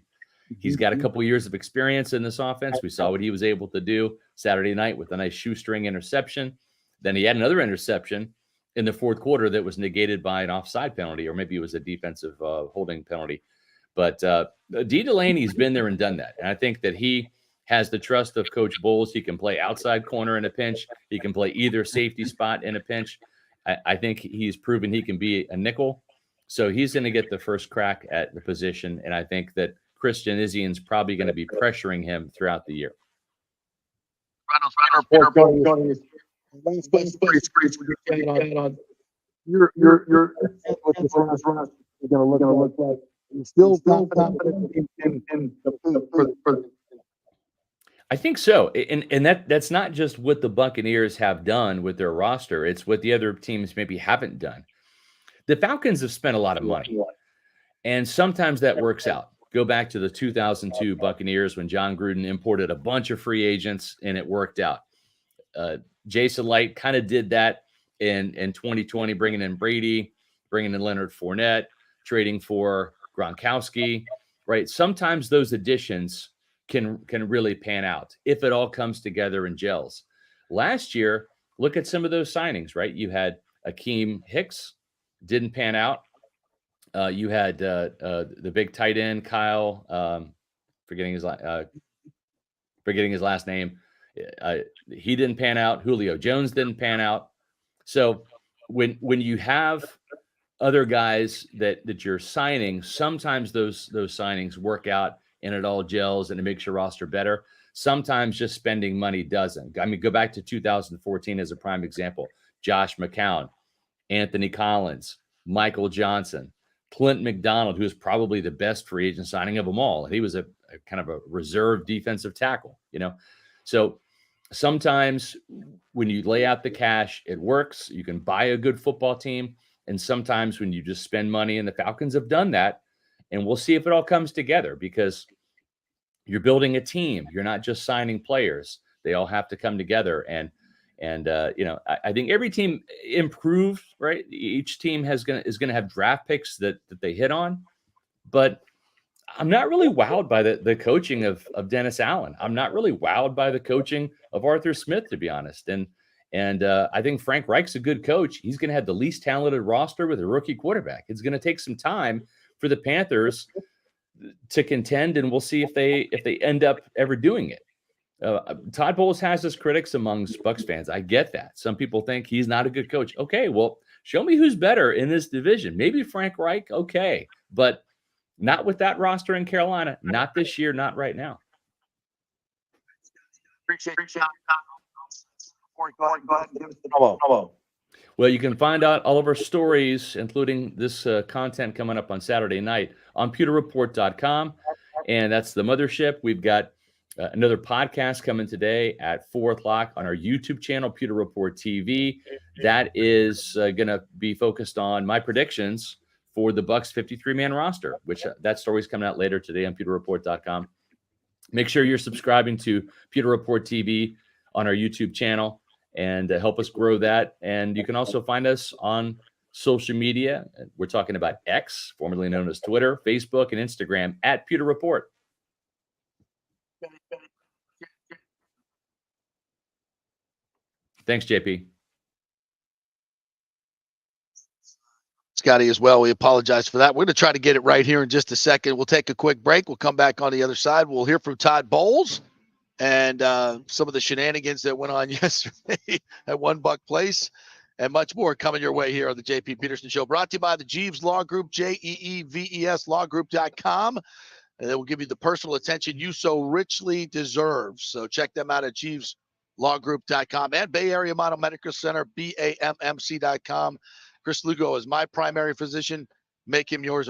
He's got a couple years of experience in this offense. We saw what he was able to do Saturday night with a nice shoestring interception. Then he had another interception in the fourth quarter that was negated by an offside penalty, or maybe it was a defensive holding penalty. But D. Delaney's been there and done that. And I think that he has the trust of Coach Bowles. He can play outside corner in a pinch. He can play either safety spot in a pinch. I think he's proven he can be a nickel. So he's going to get the first crack at the position. And I think that Christian Izzian's probably going to be pressuring him throughout the year. You're what this roster is going to look like. You're still confident in for I think so. And that's not just what the Buccaneers have done with their roster. It's what the other teams maybe haven't done. The Falcons have spent a lot of money, and sometimes that works out. Go back to the 2002 Buccaneers when John Gruden imported a bunch of free agents, and it worked out. Jason Light kind of did that in 2020, bringing in Brady, bringing in Leonard Fournette, trading for Gronkowski, right? Sometimes those additions can really pan out if it all comes together and gels. Last year, look at some of those signings, right? You had Akeem Hicks, didn't pan out. You had the big tight end, Kyle, forgetting his last name. He didn't pan out. Julio Jones didn't pan out. So when you have other guys that you're signing, sometimes those signings work out and it all gels and it makes your roster better. Sometimes just spending money doesn't. I mean, go back to 2014 as a prime example. Josh McCown, Anthony Collins, Michael Johnson, Clint McDonald, who is probably the best free agent signing of them all. And he was a kind of a reserve defensive tackle, So sometimes when you lay out the cash, it works. You can buy a good football team. And sometimes when you just spend money, and the Falcons have done that, and we'll see if it all comes together because you're building a team. You're not just signing players. They all have to come together. And I think every team improved, right? Each team is going to have draft picks that they hit on. But I'm not really wowed by the coaching of Dennis Allen. I'm not really wowed by the coaching of Arthur Smith, to be honest. And I think Frank Reich's a good coach. He's going to have the least talented roster with a rookie quarterback. It's going to take some time for the Panthers to contend, and we'll see if they end up ever doing it. Todd Bowles has his critics amongst Bucs fans. I get that. Some people think he's not a good coach. Okay, well, show me who's better in this division. Maybe Frank Reich, okay, but not with that roster in Carolina. Not this year, not right now. Appreciate it. Well, you can find out all of our stories, including this content coming up on Saturday night on pewterreport.com. And that's the mothership. We've got another podcast coming today at 4 o'clock on our YouTube channel, Pewter Report TV. That is going to be focused on my predictions for the Bucs 53-man roster, which that story is coming out later today on pewterreport.com. Make sure you're subscribing to Pewter Report TV on our YouTube channel and help us grow that. And you can also find us on social media. We're talking about X, formerly known as Twitter, Facebook, and Instagram at Pewter Report. Thanks, JP. Scotty as well. We apologize for that. We're going to try to get it right here in just a second. We'll take a quick break. We'll come back on the other side. We'll hear from Todd Bowles and some of the shenanigans that went on yesterday at One Buck Place and much more coming your way here on the JP Peterson Show, brought to you by the Jeeves Law Group, JEEVES lawgroup.com. And they will give you the personal attention you so richly deserve. So check them out at jeeveslawgroup.com and Bay Area Model Medical Center, BAMMC.com. Chris Lugo is my primary physician. Make him yours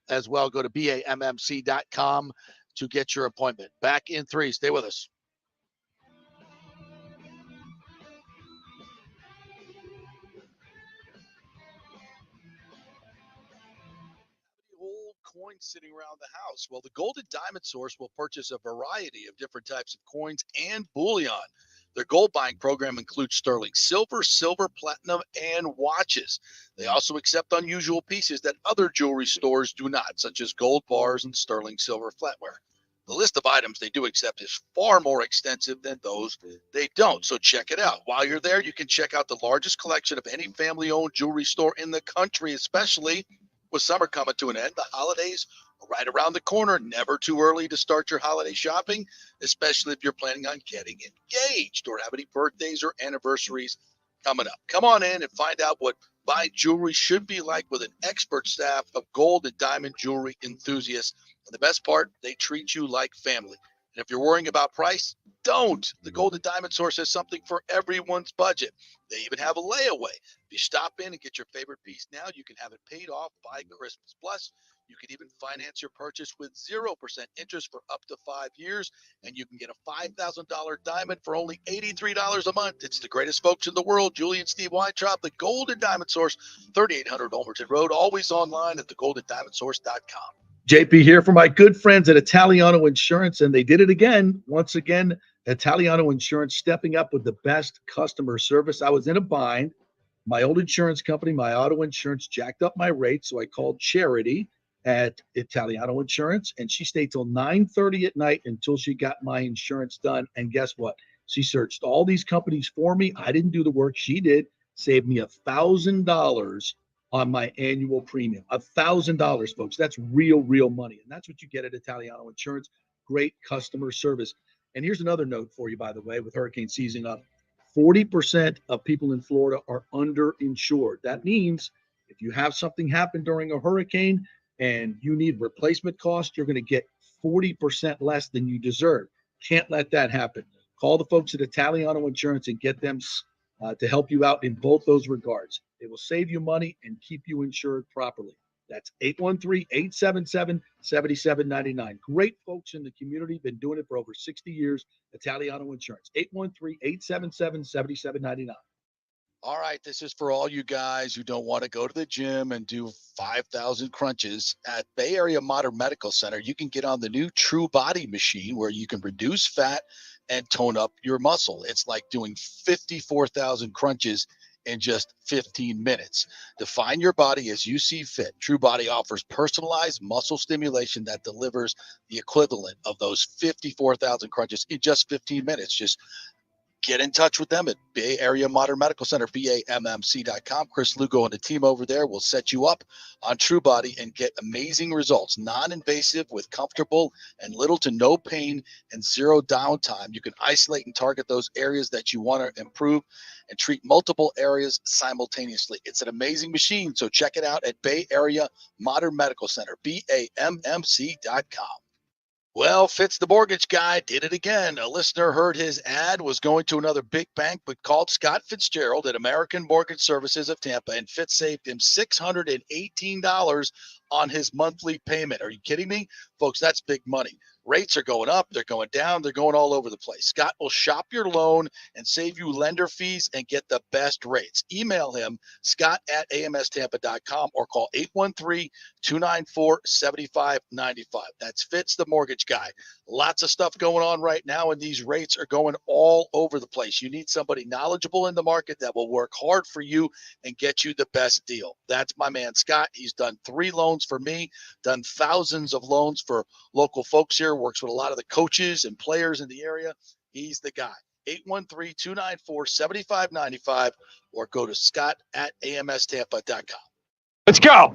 as well. Go to BAMMC.com to get your appointment. Back in 3. Stay with us. Old coins sitting around the house. Well, the Golden Diamond Source will purchase a variety of different types of coins and bullion. Their gold buying program includes sterling silver, platinum, and watches. They also accept unusual pieces that other jewelry stores do not, such as gold bars and sterling silver flatware. The list of items they do accept is far more extensive than those they don't. So check it out. While you're there, you can check out the largest collection of any family-owned jewelry store in the country, especially with summer coming to an end. The holidays are right around the corner. Never too early to start your holiday shopping, especially if you're planning on getting engaged or have any birthdays or anniversaries coming up. Come on in and find out what buying jewelry should be like with an expert staff of gold and diamond jewelry enthusiasts. And the best part, they treat you like family. And if you're worrying about price, don't. The Gold and Diamond Source has something for everyone's budget. They even have a layaway. If you stop in and get your favorite piece now, you can have it paid off by Christmas. Plus, you can even finance your purchase with 0% interest for up to 5 years, and you can get a $5,000 diamond for only $83 a month. It's the greatest folks in the world, Julie and Steve Weintraub, the Gold and Diamond Source, 3800 Ulmerton Road, always online at thegoldendiamondsource.com. JP here for my good friends at Italiano Insurance, and they did it again. Once again, Italiano Insurance stepping up with the best customer service. I was in a bind. My old insurance company, my auto insurance, jacked up my rate, so I called Charity at Italiano Insurance, and she stayed till 9:30 at night until she got my insurance done. And guess what? She searched all these companies for me. I didn't do the work. She did. Saved me $1,000 on my annual premium. $1,000, folks. That's real money. And that's what you get at Italiano Insurance. Great customer service. And here's another note for you, by the way, with hurricane season up. 40% of people in Florida are underinsured. That means if you have something happen during a hurricane and you need replacement cost, you're going to get 40% less than you deserve. Can't let that happen. Call the folks at Italiano Insurance and get them to help you out in both those regards. They will save you money and keep you insured properly. That's 813-877-7799. Great folks in the community, been doing it for over 60 years. Italiano Insurance, 813-877-7799. All right, this is for all you guys who don't want to go to the gym and do 5,000 crunches. At Bay Area Modern Medical Center, you can get on the new True Body machine where you can reduce fat and tone up your muscle. It's like doing 54,000 crunches in just 15 minutes. Define your body as you see fit. True Body offers personalized muscle stimulation that delivers the equivalent of those 54,000 crunches in just 15 minutes. Just get in touch with them at Bay Area Modern Medical Center, BAMMC.com. Chris Lugo and the team over there will set you up on True Body and get amazing results. Non-invasive with comfortable and little to no pain and zero downtime. You can isolate and target those areas that you want to improve and treat multiple areas simultaneously. It's an amazing machine, so check it out at Bay Area Modern Medical Center, BAMMC.com. Well, Fitz the mortgage guy did it again. A listener heard his ad, was going to another big bank, but called Scott Fitzgerald at American Mortgage Services of Tampa, and Fitz saved him $618 on his monthly payment. Are you kidding me? Folks, that's big money. Rates are going up, they're going down, they're going all over the place. Scott will shop your loan and save you lender fees and get the best rates. Email him, scott@amstampa.com, or call 813-294-7595. That's Fitz the mortgage guy. Lots of stuff going on right now, and these rates are going all over the place. You need somebody knowledgeable in the market that will work hard for you and get you the best deal. That's my man, Scott. He's done 3 loans for me, done thousands of loans for local folks here, works with a lot of the coaches and players in the area. He's the guy. 813-294-7595, or go to scott@amstampa.com. Let's go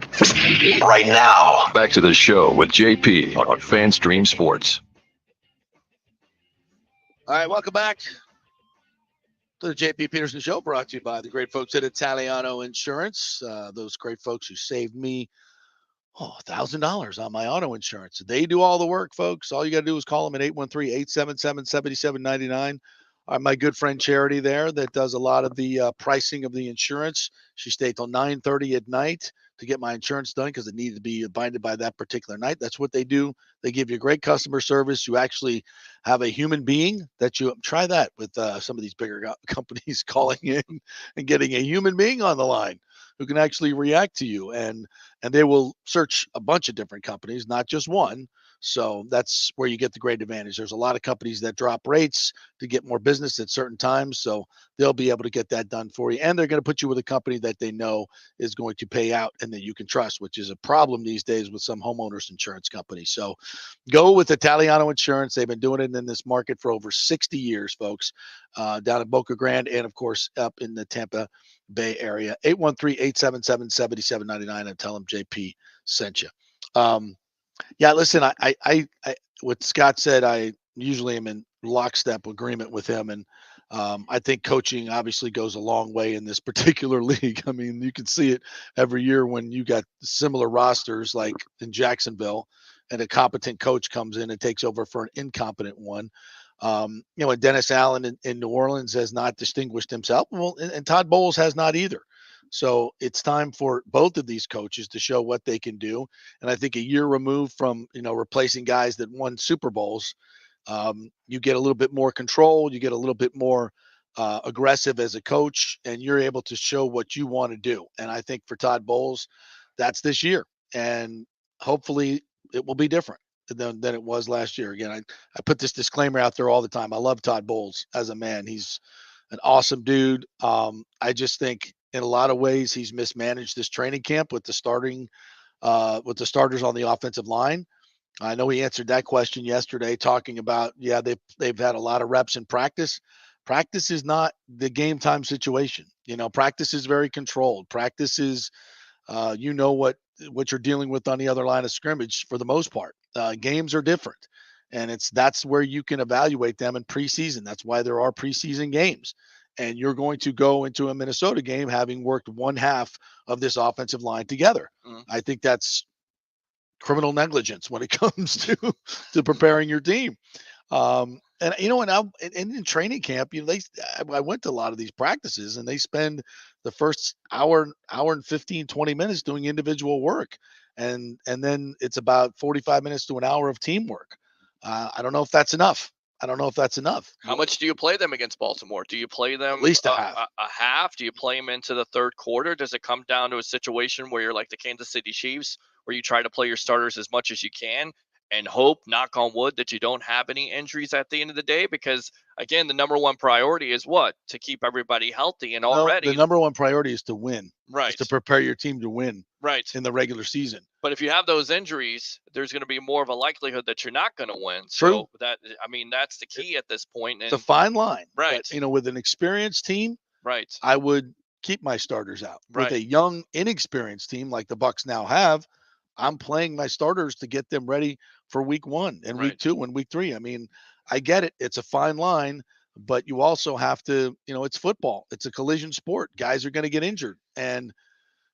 right now. Back to the show with JP on FanStream Sports. All right, welcome back to the JP Peterson Show, brought to you by the great folks at Italiano Insurance. Those great folks who saved me $1,000 on my auto insurance. They do all the work, folks. All you got to do is call them at 813-877-7799. My good friend Charity there that does a lot of the pricing of the insurance. She stayed till 9:30 at night to get my insurance done because it needed to be binded by that particular night. That's what they do. They give you great customer service. You actually have a human being that you try that with some of these bigger companies calling in and getting a human being on the line who can actually react to you. And they will search a bunch of different companies, not just one. So that's where you get the great advantage. There's a lot of companies that drop rates to get more business at certain times. So they'll be able to get that done for you. And they're going to put you with a company that they know is going to pay out and that you can trust, which is a problem these days with some homeowners insurance companies. So go with Italiano Insurance. They've been doing it in this market for over 60 years, folks, down in Boca Grande and, of course, up in the Tampa Bay area. 813-877-7799 and tell them JP sent you. Yeah, listen, I what Scott said, I usually am in lockstep agreement with him. And I think coaching obviously goes a long way in this particular league. I mean, you can see it every year when you got similar rosters like in Jacksonville and a competent coach comes in and takes over for an incompetent one. And Dennis Allen in New Orleans has not distinguished himself. Well, and Todd Bowles has not either. So it's time for both of these coaches to show what they can do. And I think a year removed from, replacing guys that won Super Bowls, you get a little bit more control. You get a little bit more aggressive as a coach, and you're able to show what you want to do. And I think for Todd Bowles, that's this year. And hopefully it will be different than it was last year. Again, I put this disclaimer out there all the time. I love Todd Bowles as a man. He's an awesome dude. I just think in a lot of ways he's mismanaged this training camp with the starters on the offensive line. I know he answered that question yesterday talking about, they've had a lot of reps in practice. Practice is not the game time situation. Practice is very controlled. Practice is, what you're dealing with on the other line of scrimmage for the most part. Games are different. And that's where you can evaluate them in preseason. That's why there are preseason games. And you're going to go into a Minnesota game having worked one half of this offensive line together. I think that's criminal negligence when it comes to preparing your team. And in training camp, I went to a lot of these practices and they spend the first hour and 15, 20 minutes doing individual work. And then it's about 45 minutes to an hour of teamwork. I don't know if that's enough. How much do you play them against Baltimore? Do you play them at least a half? A half? Do you play them into the third quarter? Does it come down to a situation where you're like the Kansas City Chiefs, where you try to play your starters as much as you can and hope, knock on wood, that you don't have any injuries at the end of the day? Because again, the number one priority is what? To keep everybody healthy. And already the number one priority is to win. Right. Is to prepare your team to win. Right. In the regular season. But if you have those injuries, there's going to be more of a likelihood that you're not going to win. True. So that's the key at this point. And it's a fine line. Right. But, with an experienced team, right, I would keep my starters out. Right. With a young, inexperienced team like the Bucs now have, I'm playing my starters to get them ready for week 1 and week 2 and week 3. I mean, I get it. It's a fine line, but you also have to, it's football. It's a collision sport. Guys are going to get injured, and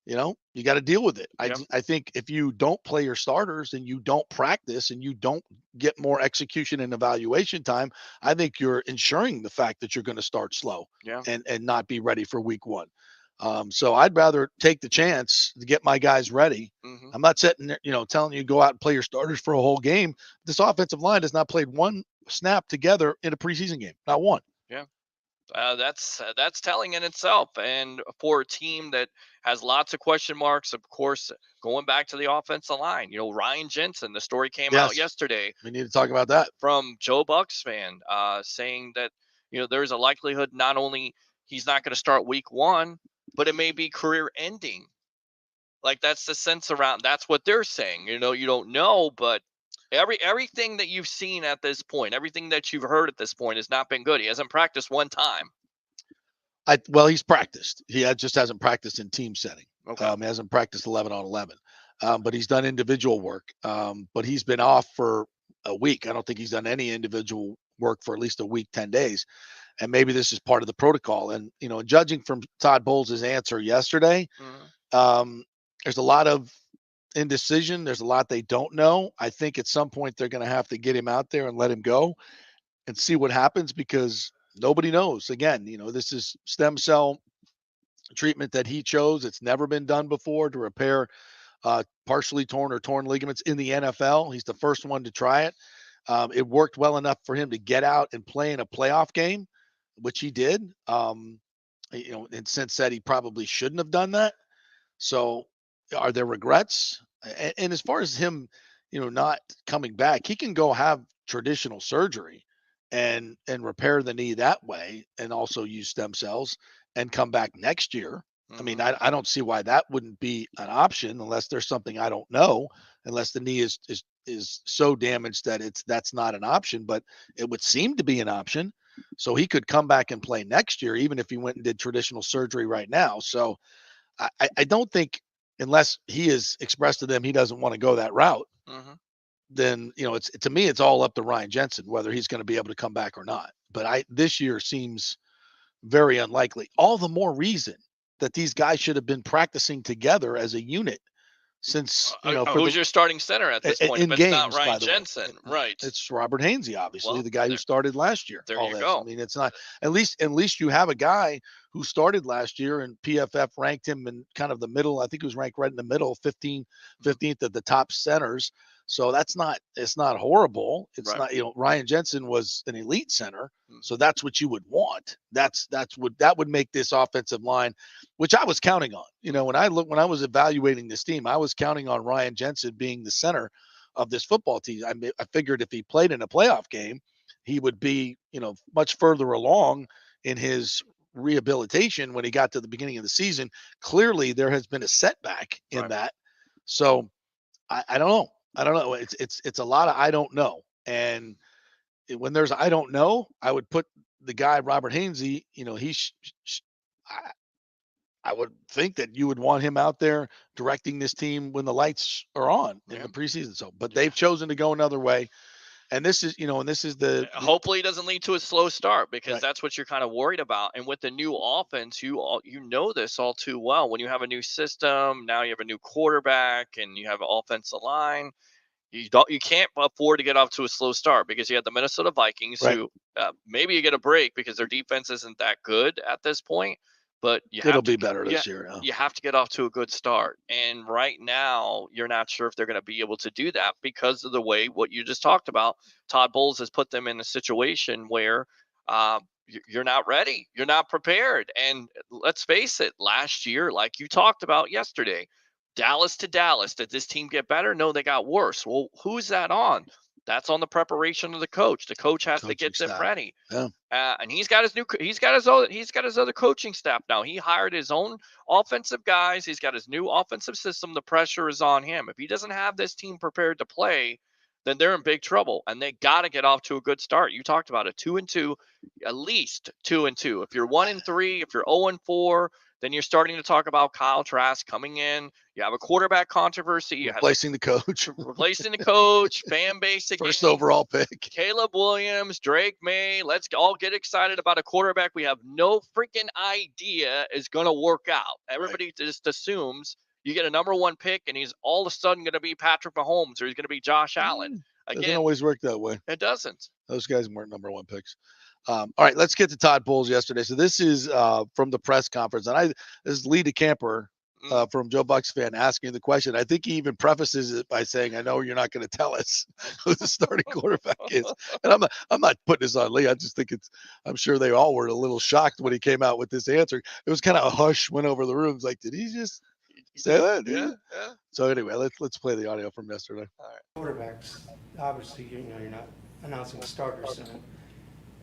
you got to deal with it. I think if you don't play your starters and you don't practice and you don't get more execution and evaluation time, I think you're ensuring the fact that you're going to start slow and not be ready for week 1. So I'd rather take the chance to get my guys ready. Mm-hmm. I'm not sitting there, telling you go out and play your starters for a whole game. This offensive line has not played one snap together in a preseason game. Not one. Yeah. That's telling in itself. And for a team that has lots of question marks, of course, going back to the offensive line, Ryan Jensen, the story came out yesterday. We need to talk about that. From Joe Bucs fan, saying that, there's a likelihood not only he's not going to start week 1, but it may be career ending. Like that's the sense around, that's what they're saying. You don't know, but everything that you've seen at this point, everything that you've heard at this point has not been good. He hasn't practiced one time. He's practiced. He just hasn't practiced in team setting. Okay. He hasn't practiced 11 on 11, but he's done individual work. But he's been off for a week. I don't think he's done any individual work for at least a week, 10 days. And maybe this is part of the protocol. And, judging from Todd Bowles' answer yesterday, there's a lot of indecision. There's a lot they don't know. I think at some point they're going to have to get him out there and let him go and see what happens, because nobody knows. Again, this is stem cell treatment that he chose. It's never been done before to repair partially torn or torn ligaments in the NFL. He's the first one to try it. It worked well enough for him to get out and play in a playoff game, which he did. And since said he probably shouldn't have done that. So are there regrets? And as far as him, not coming back, he can go have traditional surgery and repair the knee that way, and also use stem cells and come back next year. I mean, I don't see why that wouldn't be an option, unless there's something I don't know, unless the knee is so damaged that that's not an option, but it would seem to be an option. So he could come back and play next year, even if he went and did traditional surgery right now. So I don't think, unless he has expressed to them he doesn't want to go that route, then it's, to me, it's all up to Ryan Jensen whether he's going to be able to come back or not. But this year seems very unlikely. All the more reason that these guys should have been practicing together as a unit since who's your starting center at this point? In If games, it's not Ryan by the way. Jensen, right? It's Robert Hainsey, obviously, Well, the guy who started last year. There all you this. go. I mean, it's not, at least you have a guy who started last year, and PFF ranked him in kind of the middle. I think he was ranked right in the middle, 15th at the top centers. So it's not horrible. It's Right. not, Ryan Jensen was an elite center. So that's what you would want. That would make this offensive line, which I was counting on. When I was evaluating this team, I was counting on Ryan Jensen being the center of this football team. I figured if he played in a playoff game, he would be, much further along in his rehabilitation when he got to the beginning of the season. Clearly, there has been a setback in that. So I don't know. I don't know. It's a lot of I don't know. And when there's I don't know, I would put the guy Robert Hainsey. I would think that you would want him out there directing this team when the lights are on in the preseason. So, but they've chosen to go another way. And this is, the hopefully it doesn't lead to a slow start, because that's what you're kind of worried about. And with the new offense, you know this all too well. When you have a new system, now you have a new quarterback and you have an offensive line, you can't afford to get off to a slow start, because you have the Minnesota Vikings who maybe you get a break because their defense isn't that good at this point. But it'll be better this year. You have to get off to a good start. And right now, you're not sure if they're going to be able to do that because of the way what you just talked about. Todd Bowles has put them in a situation where you're not ready. You're not prepared. And let's face it, last year, like you talked about yesterday, Dallas to Dallas, did this team get better? No, they got worse. Well, who's that on? That's on the preparation of the coach. The coach has to get them ready. Yeah. And he's got his other coaching staff now. He hired his own offensive guys. He's got his new offensive system. The pressure is on him. If he doesn't have this team prepared to play, then they're in big trouble. And they got to get off to a good start. You talked about it, 2-2, at least 2-2. If you're 1-3, if you're 0-4, then you're starting to talk about Kyle Trask coming in. You have a quarterback controversy. Replacing the coach, fan base again. First overall pick. Caleb Williams, Drake May. Let's all get excited about a quarterback we have no freaking idea is going to work out. Everybody just assumes you get a number one pick and he's all of a sudden going to be Patrick Mahomes or he's going to be Josh Allen. Again, doesn't always work that way. It doesn't. Those guys weren't number one picks. All right, let's get to Todd Bowles yesterday. So this is from the press conference, and this is Lee DeCamper from Joe Bucs fan asking the question. I think he even prefaces it by saying, "I know you're not going to tell us who the starting quarterback is." And I'm not putting this on Lee. I just think I'm sure they all were a little shocked when he came out with this answer. It was kind of a hush went over the room. It's like, did he just say that? Yeah. So anyway, let's play the audio from yesterday. All right. Quarterbacks, obviously, you're not announcing starters soon.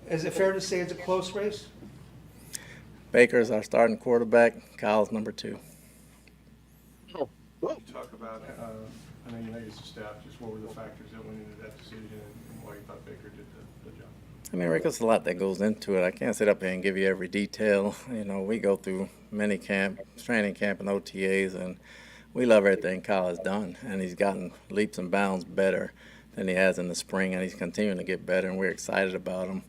Is it fair to say it's a close race? Baker's our starting quarterback. Kyle's number 2. Talk about, I know you know your staff, just what were the factors that went into that decision and why you thought Baker did the job? I mean, Rick, there's a lot that goes into it. I can't sit up here and give you every detail. We go through mini camp, training camp, and OTAs, and we love everything Kyle has done. And he's gotten leaps and bounds better than he has in the spring, and he's continuing to get better, and we're excited about him.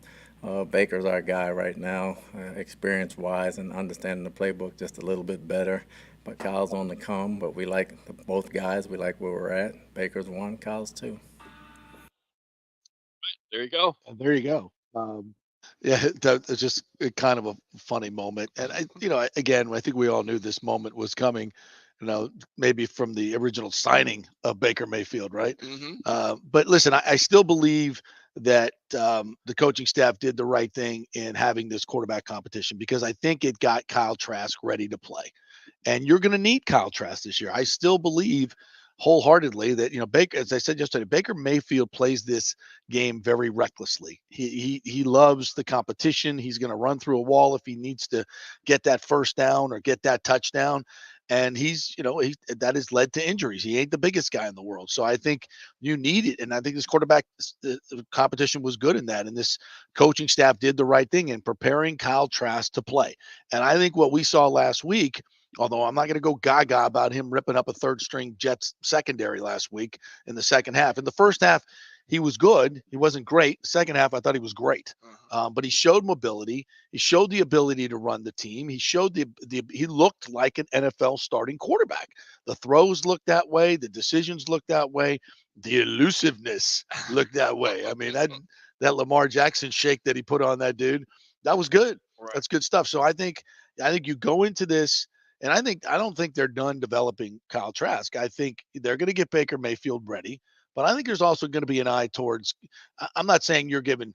Baker's our guy right now, experience-wise and understanding the playbook just a little bit better. But Kyle's on the come, but we like both guys. We like where we're at. Baker's 1, Kyle's 2. There you go. There you go. Yeah, that's just kind of a funny moment. And, again, I think we all knew this moment was coming, maybe from the original signing of Baker Mayfield, right? Mm-hmm. But listen, I still believe that the coaching staff did the right thing in having this quarterback competition, because I think it got Kyle Trask ready to play. And you're going to need Kyle Trask this year. I still believe wholeheartedly that, Baker, as I said yesterday, Baker Mayfield plays this game very recklessly. He loves the competition. He's going to run through a wall if he needs to get that first down or get that touchdown. And that has led to injuries. He ain't the biggest guy in the world. So I think you need it. And I think this quarterback the competition was good in that. And this coaching staff did the right thing in preparing Kyle Trask to play. And I think what we saw last week, although I'm not going to go gaga about him ripping up a third string Jets secondary last week in the second half. In the first half, he was good. He wasn't great. Second half, I thought he was great. But he showed mobility. He showed the ability to run the team. He showed he looked like an NFL starting quarterback. The throws looked that way. The decisions looked that way. The elusiveness looked that way. I mean, that Lamar Jackson shake that he put on that dude, that was good. Right. That's good stuff. So I think you go into this, and I don't think they're done developing Kyle Trask. I think they're going to get Baker Mayfield ready. But I think there's also going to be an eye towards, I'm not saying you're giving,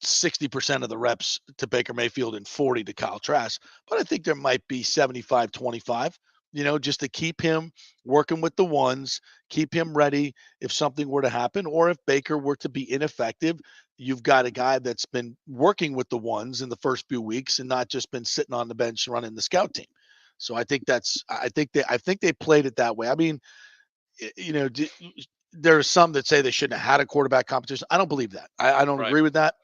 60% of the reps to Baker Mayfield and 40 to Kyle Trask, but I think there might be 75-25, just to keep him working with the ones, keep him ready if something were to happen, or if Baker were to be ineffective, you've got a guy that's been working with the ones in the first few weeks and not just been sitting on the bench running the scout team. So I think they played it that way. I mean, there are some that say they shouldn't have had a quarterback competition. I don't believe that. I don't agree with that.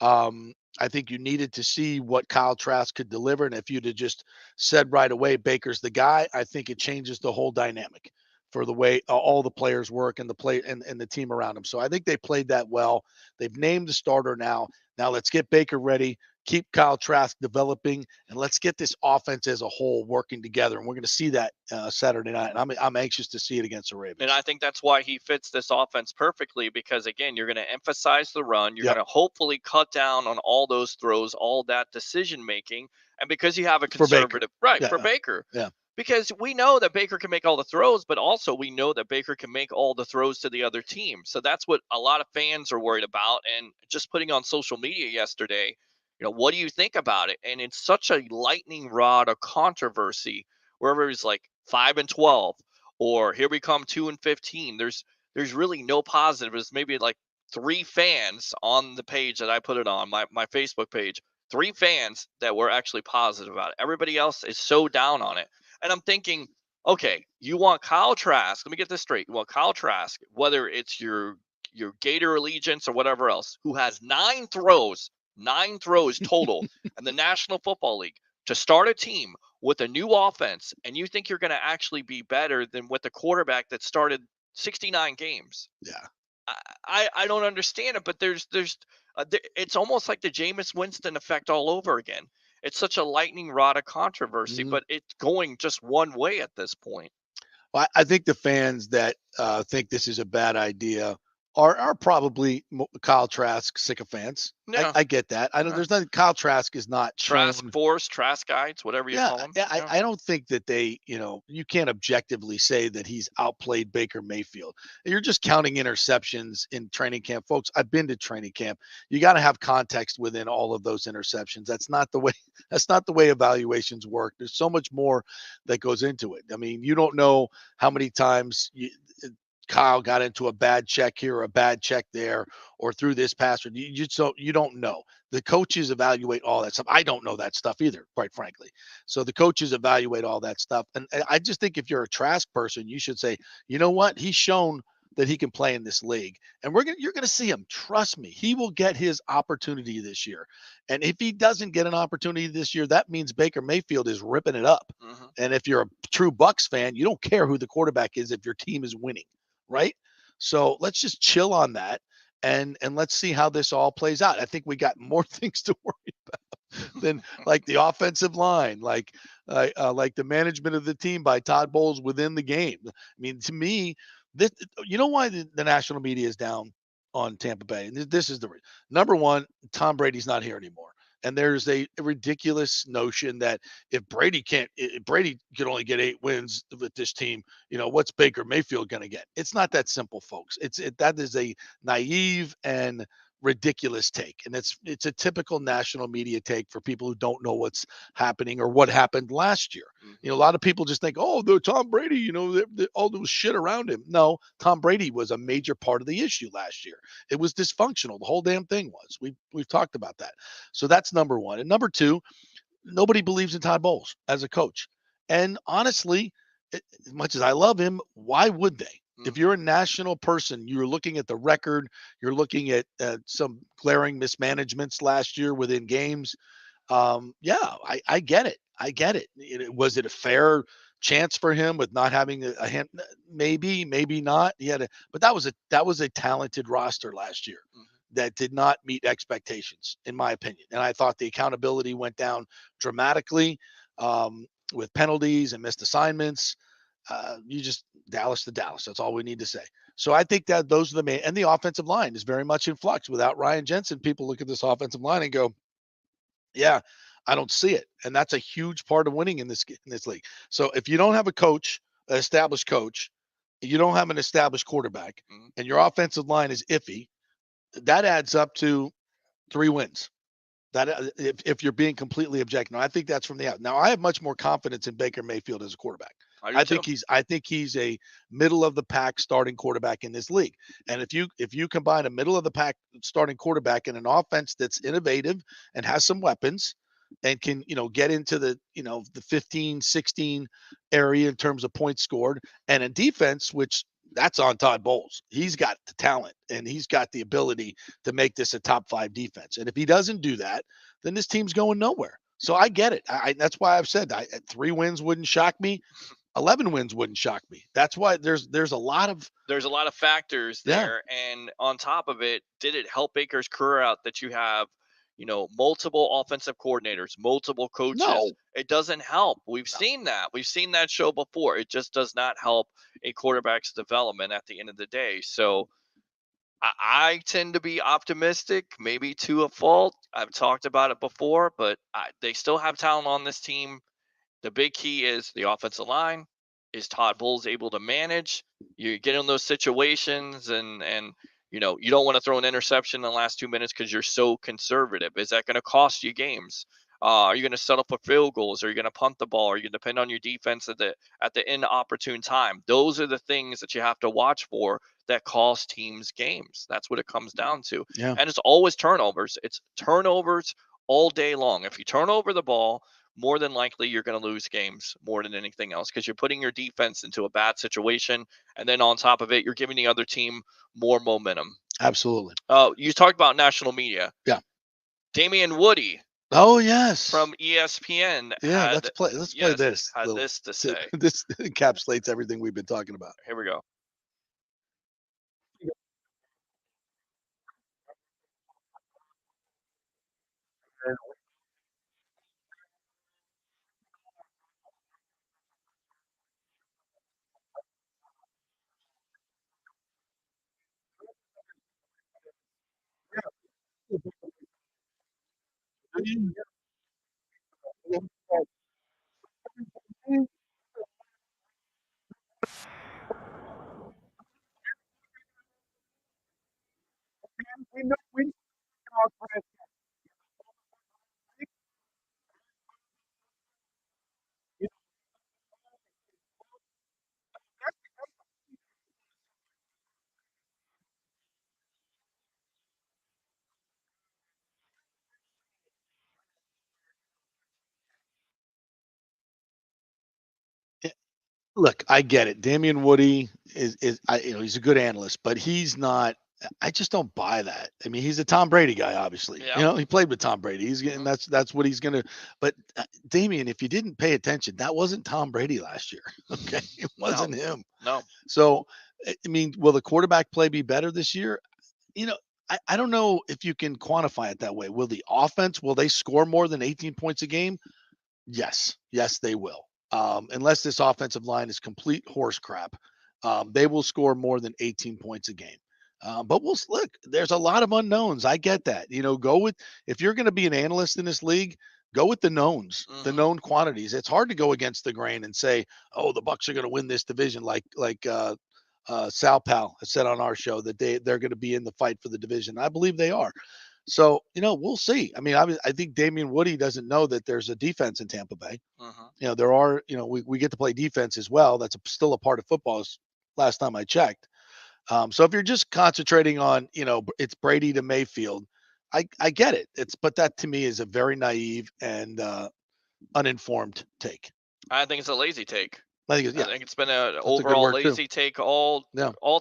I think you needed to see what Kyle Trask could deliver. And if you'd have just said right away, Baker's the guy, I think it changes the whole dynamic for the way all the players work and the team around them. So I think they played that well. They've named the starter now. Now let's get Baker ready. Keep Kyle Trask developing, and let's get this offense as a whole working together. And we're going to see that Saturday night. And I'm anxious to see it against the Ravens. And I think that's why he fits this offense perfectly, because, again, you're going to emphasize the run. You're going to hopefully cut down on all those throws, all that decision-making. And because you have a conservative – right, for Baker. Yeah. Because we know that Baker can make all the throws, but also we know that Baker can make all the throws to the other team. So that's what a lot of fans are worried about. And just putting on social media yesterday – what do you think about it? And it's such a lightning rod of controversy where everybody's like 5-12, or here we come 2-15. There's really no positive. There's maybe like 3 fans on the page that I put it on, my Facebook page, 3 fans that were actually positive about it. Everybody else is so down on it. And I'm thinking, okay, you want Kyle Trask. Let me get this straight. You want Kyle Trask, whether it's your Gator allegiance or whatever else, who has 9 throws total in the National Football League, to start a team with a new offense, and you think you're going to actually be better than with the quarterback that started 69 games. Yeah. I don't understand it, but it's almost like the Jameis Winston effect all over again. It's such a lightning rod of controversy, but it's going just one way at this point. Well, I think the fans that think this is a bad idea are probably Kyle Trask sycophants. Yeah. I get that. I don't. There's nothing. Kyle Trask is not Trask Force, Trask Guides, whatever you call them. Yeah, I don't think that they. You can't objectively say that he's outplayed Baker Mayfield. You're just counting interceptions in training camp, folks. I've been to training camp. You got to have context within all of those interceptions. That's not the way. That's not the way evaluations work. There's so much more that goes into it. I mean, you don't know how many times Kyle got into a bad check here or a bad check there or through this pass. You don't know. The coaches evaluate all that stuff. I don't know that stuff either, quite frankly. So the coaches evaluate all that stuff. And I just think if you're a Trask person, you should say, you know what? He's shown that he can play in this league. And you're going to see him. Trust me. He will get his opportunity this year. And if he doesn't get an opportunity this year, that means Baker Mayfield is ripping it up. Mm-hmm. And if you're a true Bucs fan, you don't care who the quarterback is if your team is winning. Right. So let's just chill on that and let's see how this all plays out. I think we got more things to worry about than like the offensive line, like the management of the team by Todd Bowles within the game. I mean, to me, this, why the national media is down on Tampa Bay. And this is the number one, Tom Brady's not here anymore. And there's a ridiculous notion that if Brady can only get 8 wins with this team, what's Baker Mayfield going to get? It's not that simple, folks. That is a naive and ridiculous take, and it's a typical national media take for people who don't know what's happening or what happened last year. A lot of people just think, oh, the Tom Brady, all those shit around him. No, Tom Brady was a major part of the issue last year. It was dysfunctional. The whole damn thing was. We've talked about that. So that's number one. And number two, nobody believes in Todd Bowles as a coach. And honestly, as much as I love him, why would they? If you're a national person, you're looking at the record, you're looking at some glaring mismanagements last year within games. I get it. I get it. Was it a fair chance for him with not having a hand? Maybe, maybe not. But that was a talented roster last year that did not meet expectations, in my opinion. And I thought the accountability went down dramatically with penalties and missed assignments. Dallas to Dallas. That's all we need to say. So I think that those are the main, and the offensive line is very much in flux. Without Ryan Jensen, people look at this offensive line and go, yeah, I don't see it. And that's a huge part of winning in this league. So if you don't have a coach, an established coach, you don't have an established quarterback, and your offensive line is iffy, that adds up to 3 wins. That if you're being completely objective. Now, I think that's from the out. Now, I have much more confidence in Baker Mayfield as a quarterback. I think he's a middle of the pack starting quarterback in this league. And if you combine a middle of the pack starting quarterback and an offense that's innovative and has some weapons and can, get into the 15, 16 area in terms of points scored, and a defense, which that's on Todd Bowles. He's got the talent and he's got the ability to make this a top 5 defense. And if he doesn't do that, then this team's going nowhere. So I get it. That's why I've said 3 wins wouldn't shock me. 11 wins wouldn't shock me. That's why there's a lot of factors there. Yeah. And on top of it, did it help Baker's career out that you have, multiple offensive coordinators, multiple coaches? No. It doesn't help. We've seen that. We've seen that show before. It just does not help a quarterback's development at the end of the day. So I tend to be optimistic, maybe to a fault. I've talked about it before, but they still have talent on this team. The big key is the offensive line. Is Todd Bowles able to manage? You get in those situations and you don't want to throw an interception in the last 2 minutes because you're so conservative. Is that going to cost you games? Are you going to settle for field goals? Are you going to punt the ball? Are you going to depend on your defense at the inopportune time? Those are the things that you have to watch for that cost teams games. That's what it comes down to. Yeah. And it's always turnovers. It's turnovers all day long. If you turn over the ball, more than likely you're going to lose games more than anything else because you're putting your defense into a bad situation. And then on top of it, you're giving the other team more momentum. Absolutely. You talked about national media. Yeah. Damian Woody. Oh, yes. From ESPN. Yeah, let's play this. Had this to say. This encapsulates everything we've been talking about. Here we go. Look, I get it. Damian Woody is he's a good analyst, but he's not. I just don't buy that. I mean, he's a Tom Brady guy, obviously. Yeah. He played with Tom Brady. He's getting that's what he's gonna. But Damian, if you didn't pay attention, that wasn't Tom Brady last year. Okay, it wasn't him. No. So, I mean, will the quarterback play be better this year? I don't know if you can quantify it that way. Will they score more than 18 points a game? Yes, they will. Unless this offensive line is complete horse crap, they will score more than 18 points a game. But we'll look. There's a lot of unknowns. I get that. If you're going to be an analyst in this league, go with the knowns, the known quantities. It's hard to go against the grain and say, "Oh, the Bucs are going to win this division," like Sal Pal has said on our show that they're going to be in the fight for the division. I believe they are. So, we'll see. I mean, I think Damian Woody doesn't know that there's a defense in Tampa Bay. There are, we get to play defense as well. That's still a part of football last time I checked. So if you're just concentrating on, it's Brady to Mayfield, I get it. But that to me is a very naive and uninformed take. I think it's a lazy take. I think it's been an overall lazy take all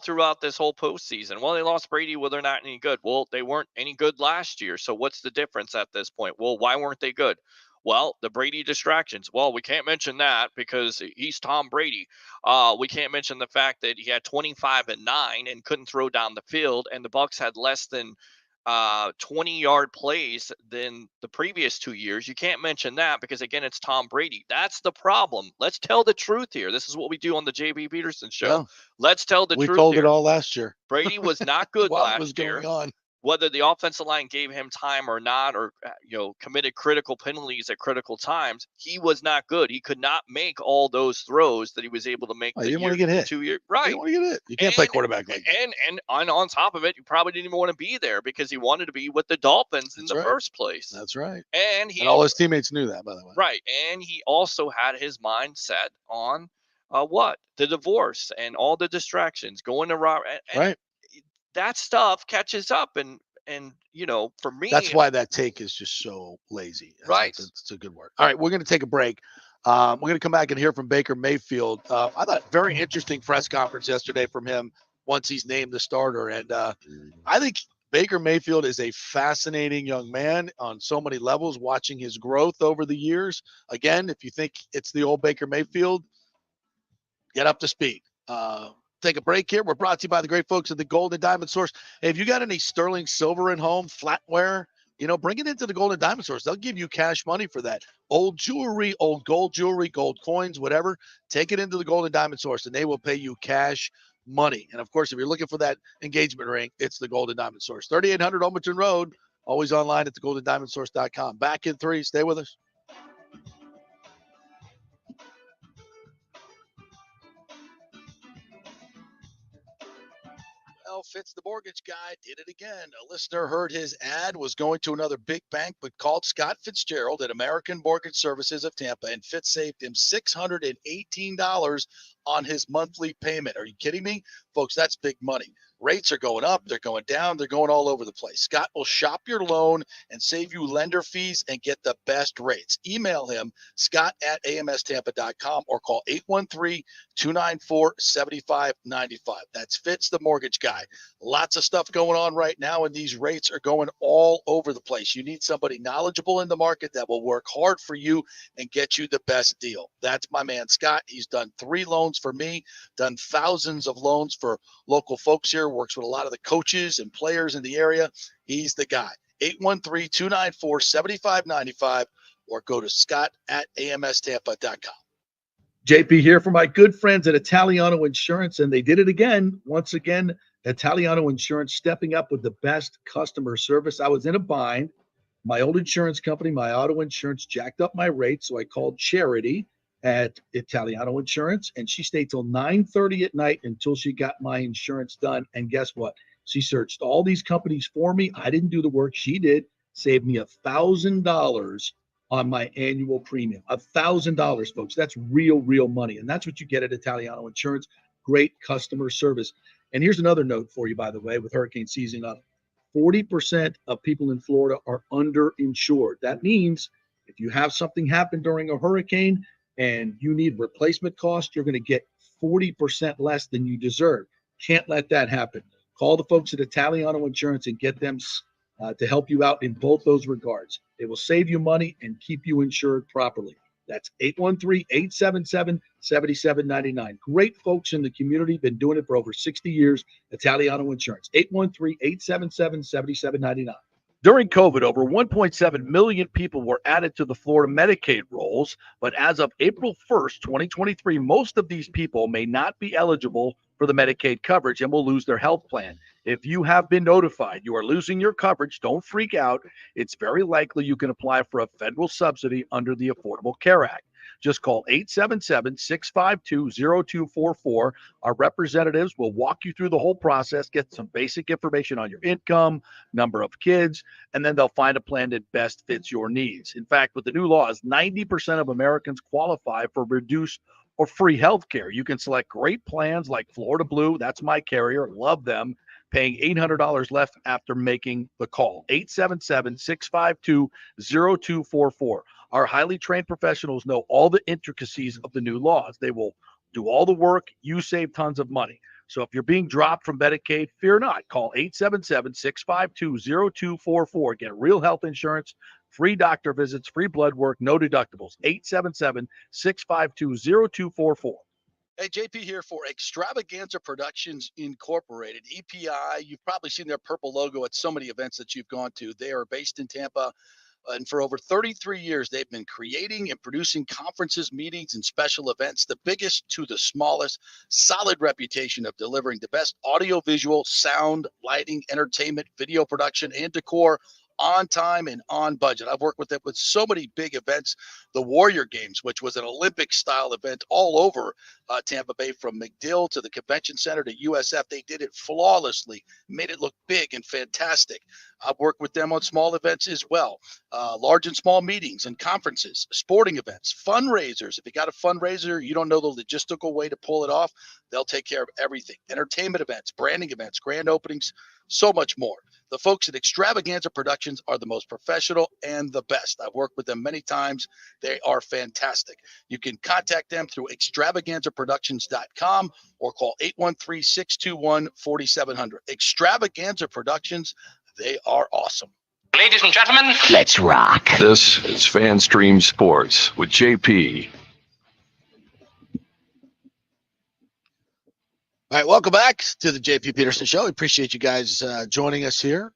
throughout this whole postseason. Well, they lost Brady. Well, they're not any good. Well, they weren't any good last year. So what's the difference at this point? Well, why weren't they good? Well, the Brady distractions. Well, we can't mention that because he's Tom Brady. We can't mention the fact that he had 25 and 9 and couldn't throw down the field, and the Bucs had less than 20-yard plays than the previous 2 years. You can't mention that because, again, it's Tom Brady. That's the problem. Let's tell the truth here. This is what we do on the JP Peterson show. Yeah. Let's tell the truth. We told here. it all last year. Brady was not good last was year. Going on? Whether the offensive line gave him time or not, or committed critical penalties at critical times, he was not good. He could not make all those throws that he was able to make. He didn't want to get hit. 2 years, right? He didn't want to get hit. You can't play quarterback like that. And on top of it, you probably didn't even want to be there because he wanted to be with the Dolphins in the first place. That's right. And all his teammates knew that, by the way. Right, and he also had his mind set on the divorce and all the distractions going to right. That stuff catches up, and for me, that's why that take is just so lazy. Right, it's a good word. All right, we're going to take a break. We're going to come back and hear from Baker Mayfield. I thought very interesting press conference yesterday from him once he's named the starter, and I think Baker Mayfield is a fascinating young man on so many levels. Watching his growth over the years. Again, if you think it's the old Baker Mayfield, get up to speed. Take a break here. We're brought to you by the great folks at the Gold and Diamond Source. Hey, if you got any sterling silver at home, flatware, bring it into the Gold and Diamond Source. They'll give you cash money for that. Old jewelry, old gold jewelry, gold coins, whatever. Take it into the Gold and Diamond Source, and they will pay you cash money. And, of course, if you're looking for that engagement ring, it's the Gold and Diamond Source. 3800 Almerton Road, always online at thegoldendiamondsource.com. Back in 3. Stay with us. Fitz the mortgage guy did it again. A listener heard his ad, was going to another big bank, but called Scott Fitzgerald at American Mortgage Services of Tampa, and Fitz saved him $618 on his monthly payment. Are you kidding me? Folks, that's big money. Rates are going up. They're going down. They're going all over the place. Scott will shop your loan and save you lender fees and get the best rates. Email him, scott@amstampa.com, or call 813-294-7595. That's Fitz the mortgage guy. Lots of stuff going on right now, and these rates are going all over the place. You need somebody knowledgeable in the market that will work hard for you and get you the best deal. That's my man, Scott. He's done 3 loans for me, done thousands of loans for local folks here, works with a lot of the coaches and players in the area. He's the guy. 813-294-7595, or go to scott@amstampa.com. JP here for my good friends at Italiano Insurance, and they did it again. Once again, Italiano Insurance stepping up with the best customer service. I was in a bind. My old insurance company, my auto insurance, jacked up my rates, so I called Charity at Italiano Insurance, and she stayed till 9:30 at night until she got my insurance done. And guess what? She searched all these companies for me. I didn't do the work. She did. Saved me $1,000 on my annual premium. $1,000, folks. That's real money. And that's what you get at Italiano Insurance. Great customer service. And here's another note for you, by the way, with hurricane season up. 40% of people in Florida are underinsured. That means if you have something happen during a hurricane and you need replacement cost, you're going to get 40% less than you deserve. Can't let that happen. Call the folks at Italiano Insurance and get them to help you out in both those regards. They will save you money and keep you insured properly. That's 813-877-7799. Great folks in the community, been doing it for over 60 years. Italiano Insurance, 813-877-7799. During COVID, over 1.7 million people were added to the Florida Medicaid rolls, but as of April 1st, 2023, most of these people may not be eligible for the Medicaid coverage and will lose their health plan. If you have been notified you are losing your coverage, don't freak out. It's very likely you can apply for a federal subsidy under the Affordable Care Act. Just call 877-652-0244. Our representatives will walk you through the whole process, get some basic information on your income, number of kids, and then they'll find a plan that best fits your needs. In fact, with the new laws, 90% of Americans qualify for reduced or free health care. You can select great plans like Florida Blue. That's my carrier. Love them. Paying $800 left after making the call. 877-652-0244. Our highly trained professionals know all the intricacies of the new laws. They will do all the work. You save tons of money. So if you're being dropped from Medicaid, fear not. Call 877-652-0244. Get real health insurance, free doctor visits, free blood work, no deductibles. 877-652-0244. Hey, JP here for Extravaganza Productions Incorporated, EPI. You've probably seen their purple logo at so many events that you've gone to. They are based in Tampa. And for over 33 years, they've been creating and producing conferences, meetings, and special events, the biggest to the smallest. Solid reputation of delivering the best audio-visual, sound, lighting, entertainment, video production, and decor on time and on budget. I've worked with them with so many big events. The Warrior Games, which was an Olympic-style event all over Tampa Bay, from McDill to the Convention Center to USF. They did it flawlessly, made it look big and fantastic. I've worked with them on small events as well, large and small meetings and conferences, sporting events, fundraisers. If you got a fundraiser, you don't know the logistical way to pull it off, they'll take care of everything. Entertainment events, branding events, grand openings, so much more. The folks at Extravaganza Productions are the most professional and the best. I've worked with them many times. They are fantastic. You can contact them through extravaganzaproductions.com or call 813-621-4700. Extravaganza Productions, they are awesome. Ladies and gentlemen, let's rock. This is FanStream Sports with JP. All right, welcome back to the JP Peterson Show. We appreciate you guys joining us here.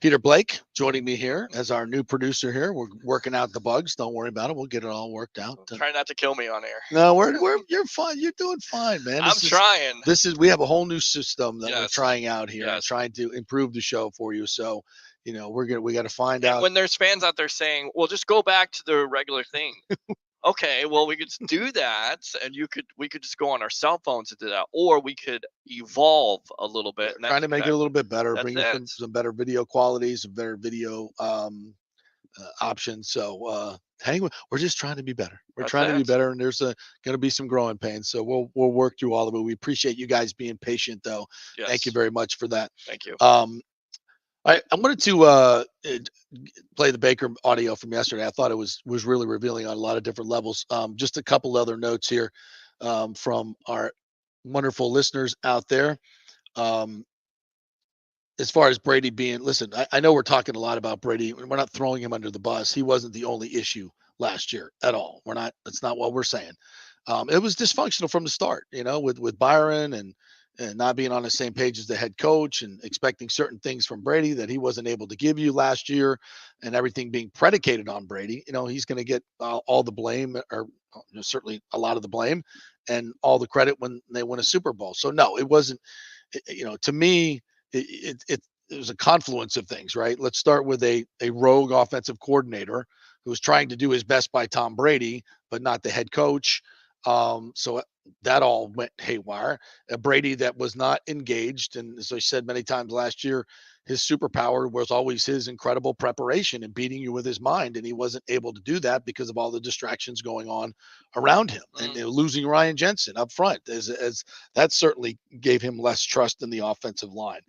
Peter Blake joining me here as our new producer here. We're working out the bugs. Don't worry about it. We'll get it all worked out. Try not to kill me on air. No, you're fine. You're doing fine, man. I'm trying. We have a whole new system that we're Yes. trying out here, Yes. trying to improve the show for you. So, we got to find out. When there's fans out there saying, "Well, just go back to the regular thing." Okay, well, we could do that, and we could just go on our cell phones and do that, or we could evolve a little bit. And Trying to make it a little bit better, that's bring it. some better video quality, some better video options. So hang with, we're just trying to be better. We're That's trying to be it. better, and there's going to be some growing pains. So we'll work through all of it. We appreciate you guys being patient, though. Yes. Thank you very much for that. Thank you. I wanted to play the Baker audio from yesterday. I thought it was really revealing on a lot of different levels. Just a couple other notes here from our wonderful listeners out there. As far as Brady being, listen, I know we're talking a lot about Brady. We're not throwing him under the bus. He wasn't the only issue last year at all. That's not what we're saying. It was dysfunctional from the start, with Byron and not being on the same page as the head coach and expecting certain things from Brady that he wasn't able to give you last year, and everything being predicated on Brady. He's going to get all the blame, or certainly a lot of the blame and all the credit when they win a Super Bowl. So no, it wasn't, to me, it was a confluence of things, right? Let's start with a rogue offensive coordinator who was trying to do his best by Tom Brady, but not the head coach. So that all went haywire. Brady that was not engaged. And as I said many times last year, his superpower was always his incredible preparation and beating you with his mind. And he wasn't able to do that because of all the distractions going on around him. And losing Ryan Jensen up front, as that certainly gave him less trust in the offensive line.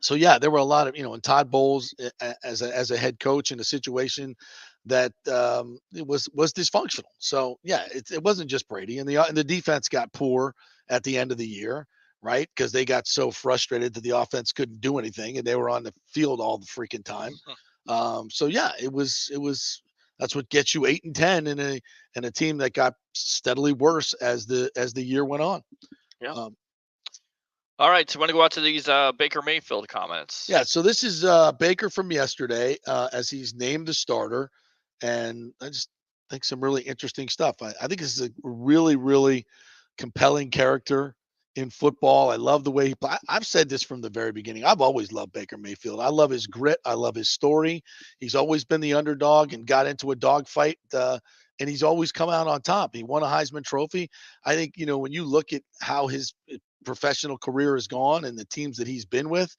So yeah, there were a lot of, and Todd Bowles as a head coach in a situation that it was dysfunctional. So yeah, it wasn't just Brady, and the defense got poor at the end of the year, right? Because they got so frustrated that the offense couldn't do anything, and they were on the field all the freaking time. So yeah, it was that's what gets you 8-10 in a team that got steadily worse as the year went on. Yeah. All right, so I want to go out to these Baker Mayfield comments. Yeah, so this is Baker from yesterday as he's named the starter, and I just think some really interesting stuff. I think this is a really, really compelling character in football. I love the way he plays. I've said this from the very beginning. I've always loved Baker Mayfield. I love his grit. I love his story. He's always been the underdog and got into a dogfight, and he's always come out on top. He won a Heisman Trophy. I think, when you look at how his professional career has gone and the teams that he's been with,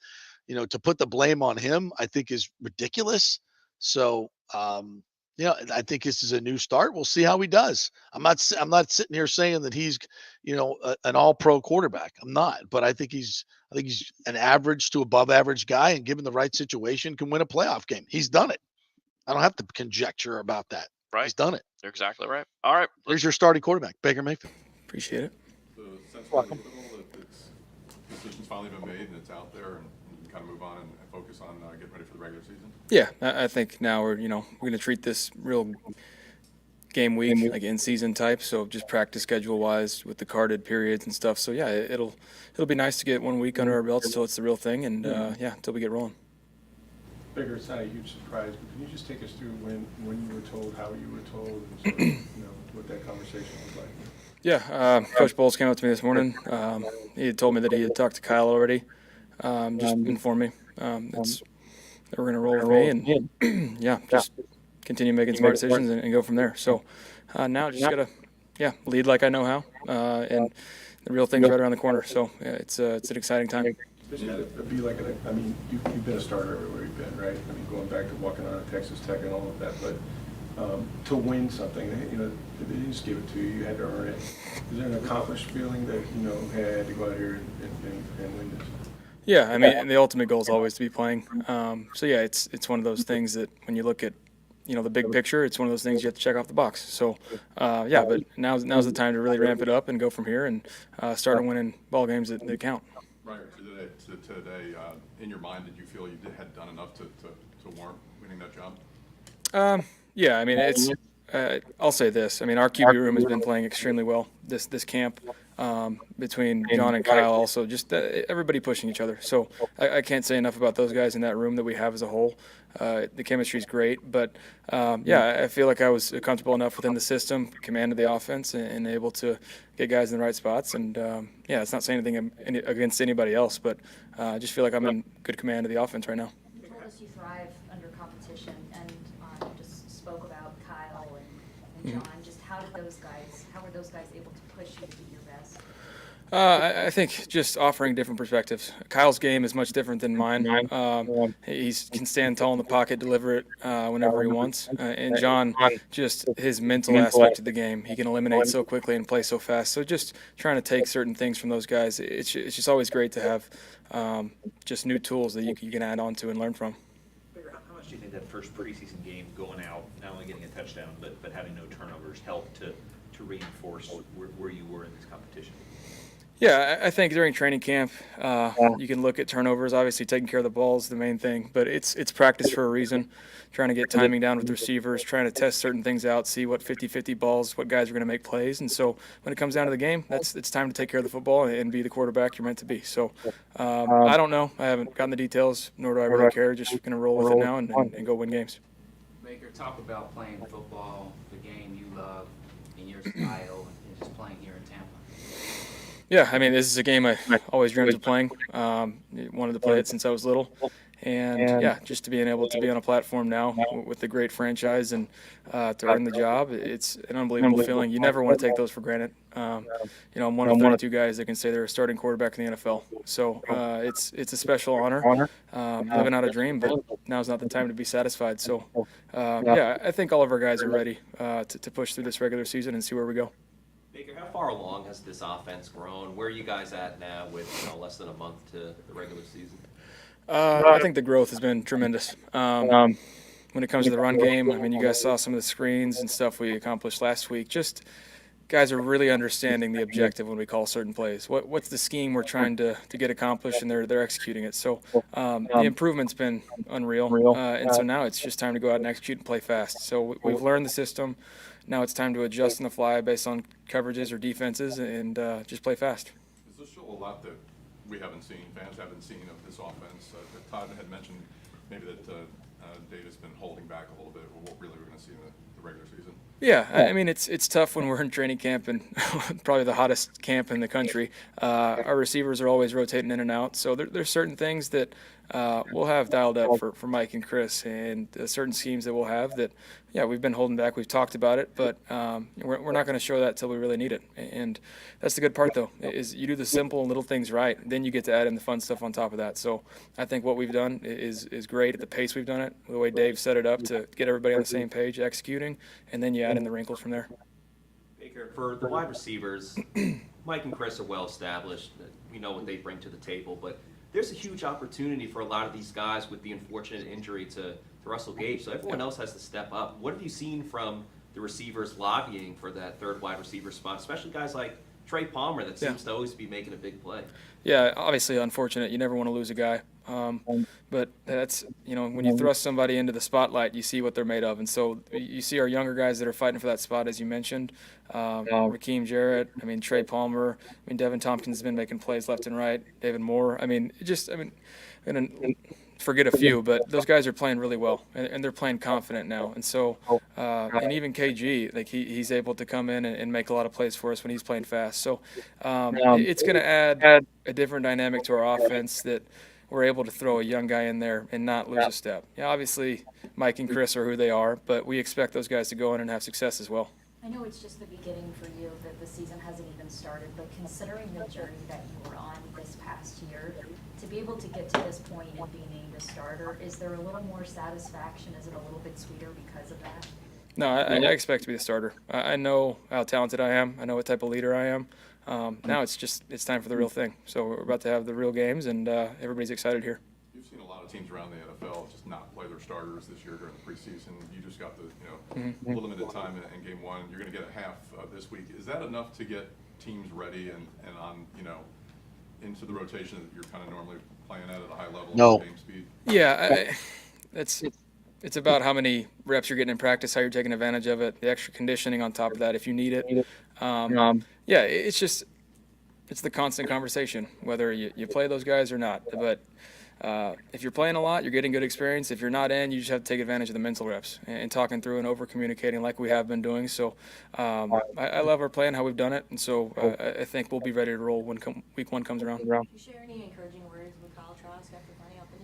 to put the blame on him, I think is ridiculous. So, I think this is a new start. We'll see how he does. I'm not sitting here saying that he's, an all-pro quarterback. I'm not, but I think he's an average to above average guy, and given the right situation, can win a playoff game. He's done it. I don't have to conjecture about that. Right. He's done it. You're exactly right. All right. Here's your starting quarterback, Baker Mayfield. Appreciate it. The sense that decision's finally been made and it's out there, and you can kind of move on and focus on getting ready for the regular season. Yeah, I think now we're going to treat this real game week, like in season type. So just practice schedule wise with the carded periods and stuff. So yeah, it'll be nice to get 1 week under our belts until it's the real thing, and until we get rolling. Baker, it's not a huge surprise, but can you just take us through when you were told, how you were told, and sort of, what that conversation was like? Yeah, Coach Bowles came up to me this morning. He had told me that he had talked to Kyle already. Just informed me that we're going to roll with me, and just continue making smart decisions and go from there. So now just got to lead like I know how, and the real thing's right around the corner. So it's an exciting time. Especially to be like, you've been a starter everywhere you've been, right? I mean, going back to walking on at Texas Tech and all of that, but to win something, they didn't just give it to you. You had to earn it. Is there an accomplished feeling that, hey, I had to go out here and win this? Yeah, I mean, the ultimate goal is always to be playing. So yeah, it's one of those things that when you look at, the big picture, it's one of those things you have to check off the box. So but now's the time to really ramp it up and go from here and start winning ball games that count. Prior to today, in your mind, did you feel you had done enough to warrant winning that job? Yeah, I mean, it's. I'll say this. I mean, our QB room has been playing extremely well this camp. Between John and Kyle, also just everybody pushing each other. So I can't say enough about those guys in that room that we have as a whole. The chemistry is great, but I feel like I was comfortable enough within the system, commanded the offense, and able to get guys in the right spots. And it's not saying anything against anybody else, but I just feel like I'm in good command of the offense right now. You told us you thrive under competition, and just spoke about Kyle and John. Just how were those guys able to push you to be your best? I think just offering different perspectives. Kyle's game is much different than mine. He can stand tall in the pocket, deliver it whenever he wants. And John, just his mental aspect of the game. He can eliminate so quickly and play so fast. So just trying to take certain things from those guys. It's just always great to have just new tools that you can add on to and learn from. How much do you think that first preseason game going out, not only getting a touchdown, but having no turnovers helped to reinforce where you were in this competition? Yeah, I think during training camp, you can look at turnovers. Obviously, taking care of the ball is the main thing, but it's practice for a reason. Trying to get timing down with receivers, trying to test certain things out, see what 50-50 balls, what guys are going to make plays. And so when it comes down to the game, it's time to take care of the football and be the quarterback you're meant to be. So I don't know. I haven't gotten the details, nor do I really care. Just going to roll with it now and go win games. Baker, talk about playing football, the game you love, in your style, and just playing here in Tampa. Yeah, I mean, this is a game I always dreamed of playing. Wanted to play it since I was little. And just to being able to be on a platform now with a great franchise and to earn the job, it's an unbelievable feeling. You never want to take those for granted. I'm one of 32 guys that can say they're a starting quarterback in the NFL. So it's a special honor, living out a dream, but now's not the time to be satisfied. So, I think all of our guys are ready to push through this regular season and see where we go. Baker, how far along has this offense grown? Where are you guys at now with less than a month to the regular season? I think the growth has been tremendous. When it comes to the run game, I mean, you guys saw some of the screens and stuff we accomplished last week. Just guys are really understanding the objective when we call certain plays. What's the scheme we're trying to get accomplished, and they're executing it. So the improvement's been unreal. And so now it's just time to go out and execute and play fast. So we've learned the system. Now it's time to adjust on the fly based on coverages or defenses and just play fast. Is this show a lot that we haven't seen, fans haven't seen of this offense? Todd had mentioned maybe that Davis been holding back a little bit. What really we're going to see in the the regular season? Yeah, I mean it's tough when we're in training camp and probably the hottest camp in the country. Our receivers are always rotating in and out, so there's certain things that we'll have dialed up for Mike and Chris, and certain schemes that we'll have that, yeah, we've been holding back. We've talked about it, but we're not going to show that till we really need it. And that's the good part, though, is you do the simple and little things right, then you get to add in the fun stuff on top of that. So I think what we've done is great at the pace we've done it, the way Dave set it up to get everybody on the same page executing, and then you add in the wrinkles from there. Baker, for the wide receivers, Mike and Chris are well established. We know what they bring to the table, but there's a huge opportunity for a lot of these guys with the unfortunate injury to Russell Gage. So everyone else has to step up. What have you seen from the receivers lobbying for that third wide receiver spot, especially guys like Trey Palmer that seems to always be making a big play? Yeah, obviously unfortunate. You never want to lose a guy. But that's, when you thrust somebody into the spotlight, you see what they're made of. And so you see our younger guys that are fighting for that spot, as you mentioned. Rakeem Jarrett, Trey Palmer. Devin Tompkins has been making plays left and right. David Moore. Forget a few, but those guys are playing really well, and they're playing confident now. And so, and even KG, like he's able to come in and make a lot of plays for us when he's playing fast. So it's going to add a different dynamic to our offense that we're able to throw a young guy in there and not lose a step. Yeah, obviously Mike and Chris are who they are, but we expect those guys to go in and have success as well. I know it's just the beginning for you, that the season hasn't even started, but considering the journey that you were on this past year, to be able to get to this point and be named a starter, is there a little more satisfaction? Is it a little bit sweeter because of that? No, I expect to be the starter. I know how talented I am. I know what type of leader I am. Now it's time for the real thing. So we're about to have the real games, and everybody's excited here. You've seen a lot of teams around the NFL just not play their starters this year during the preseason. You just got the limited time in game one. You're going to get a half this week. Is that enough to get teams ready and on into the rotation that you're kind of normally playing at a high level? No. Game speed? Yeah, it's about how many reps you're getting in practice, how you're taking advantage of it, the extra conditioning on top of that if you need it. Yeah, it's the constant conversation, whether you play those guys or not. But if you're playing a lot, you're getting good experience. If you're not in, you just have to take advantage of the mental reps and talking through and over-communicating like we have been doing. So I love our play and how we've done it. And so I think we'll be ready to roll when week one comes around. Can you share any encouraging words with Kyle Trask after finding out the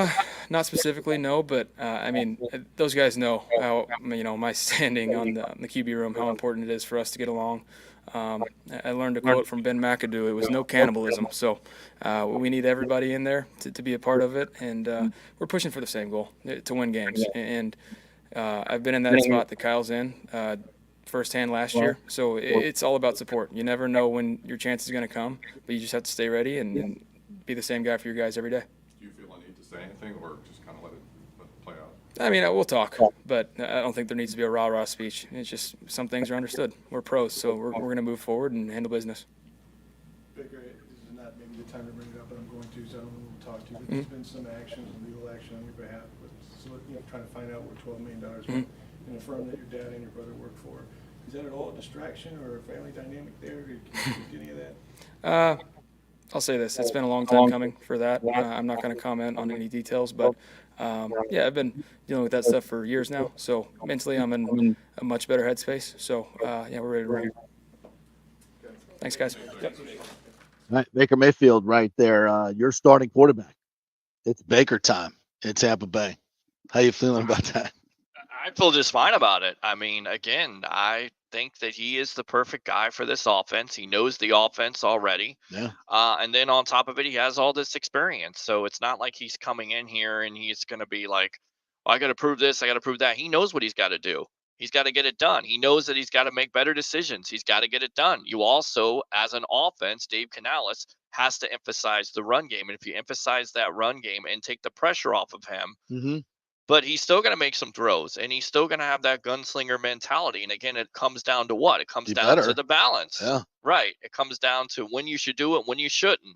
news? Not specifically, no, but those guys know how my standing on the QB room, how important it is for us to get along. I learned a quote from Ben McAdoo. It was no cannibalism. So we need everybody in there to be a part of it, and we're pushing for the same goal, to win games. And I've been in that spot that Kyle's in firsthand last year. So it's all about support. You never know when your chance is going to come, but you just have to stay ready and be the same guy for your guys every day. Do you feel a need to say anything or just kind of let it play out? We'll talk, but I don't think there needs to be a rah-rah speech. It's just some things are understood. We're pros, so we're going to move forward and handle business. Baker, this is not maybe the time to bring it up, but I'm going to, so I don't want to talk to you. But there's been some actions, legal action on your behalf, trying to find out where $12 million went in a firm that your dad and your brother work for. Is that at all a distraction or a family dynamic there? Can you speak to any of that? I'll say this. It's been a long time coming for that. I'm not going to comment on any details, but I've been dealing with that stuff for years now. So mentally, I'm in a much better headspace. So, we're ready to roll. Thanks, guys. All right, Baker Mayfield right there. Your starting quarterback. It's Baker time in Tampa Bay. How you feeling about that? I feel just fine about it. Again, I think that he is the perfect guy for this offense. He knows the offense already. Yeah. And then on top of it, he has all this experience. So it's not like he's coming in here and he's going to be like, I got to prove this, I got to prove that. He knows what he's got to do. He's got to get it done. He knows that he's got to make better decisions. He's got to get it done. You also, as an offense, Dave Canales has to emphasize the run game. And if you emphasize that run game and take the pressure off of him, but he's still going to make some throws, and he's still going to have that gunslinger mentality. And again, it comes down to what? It comes down to the balance. Yeah. Right. It comes down to when you should do it, when you shouldn't.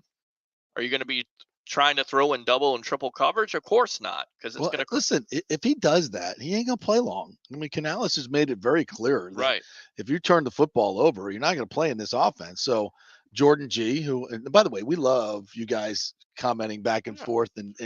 Are you going to be trying to throw in double and triple coverage? Of course not, because it's going to. Listen, if he does that, he ain't going to play long. Canales has made it very clear that if you turn the football over, you're not going to play in this offense. So Jordan G, who, and by the way, we love you guys commenting back and forth and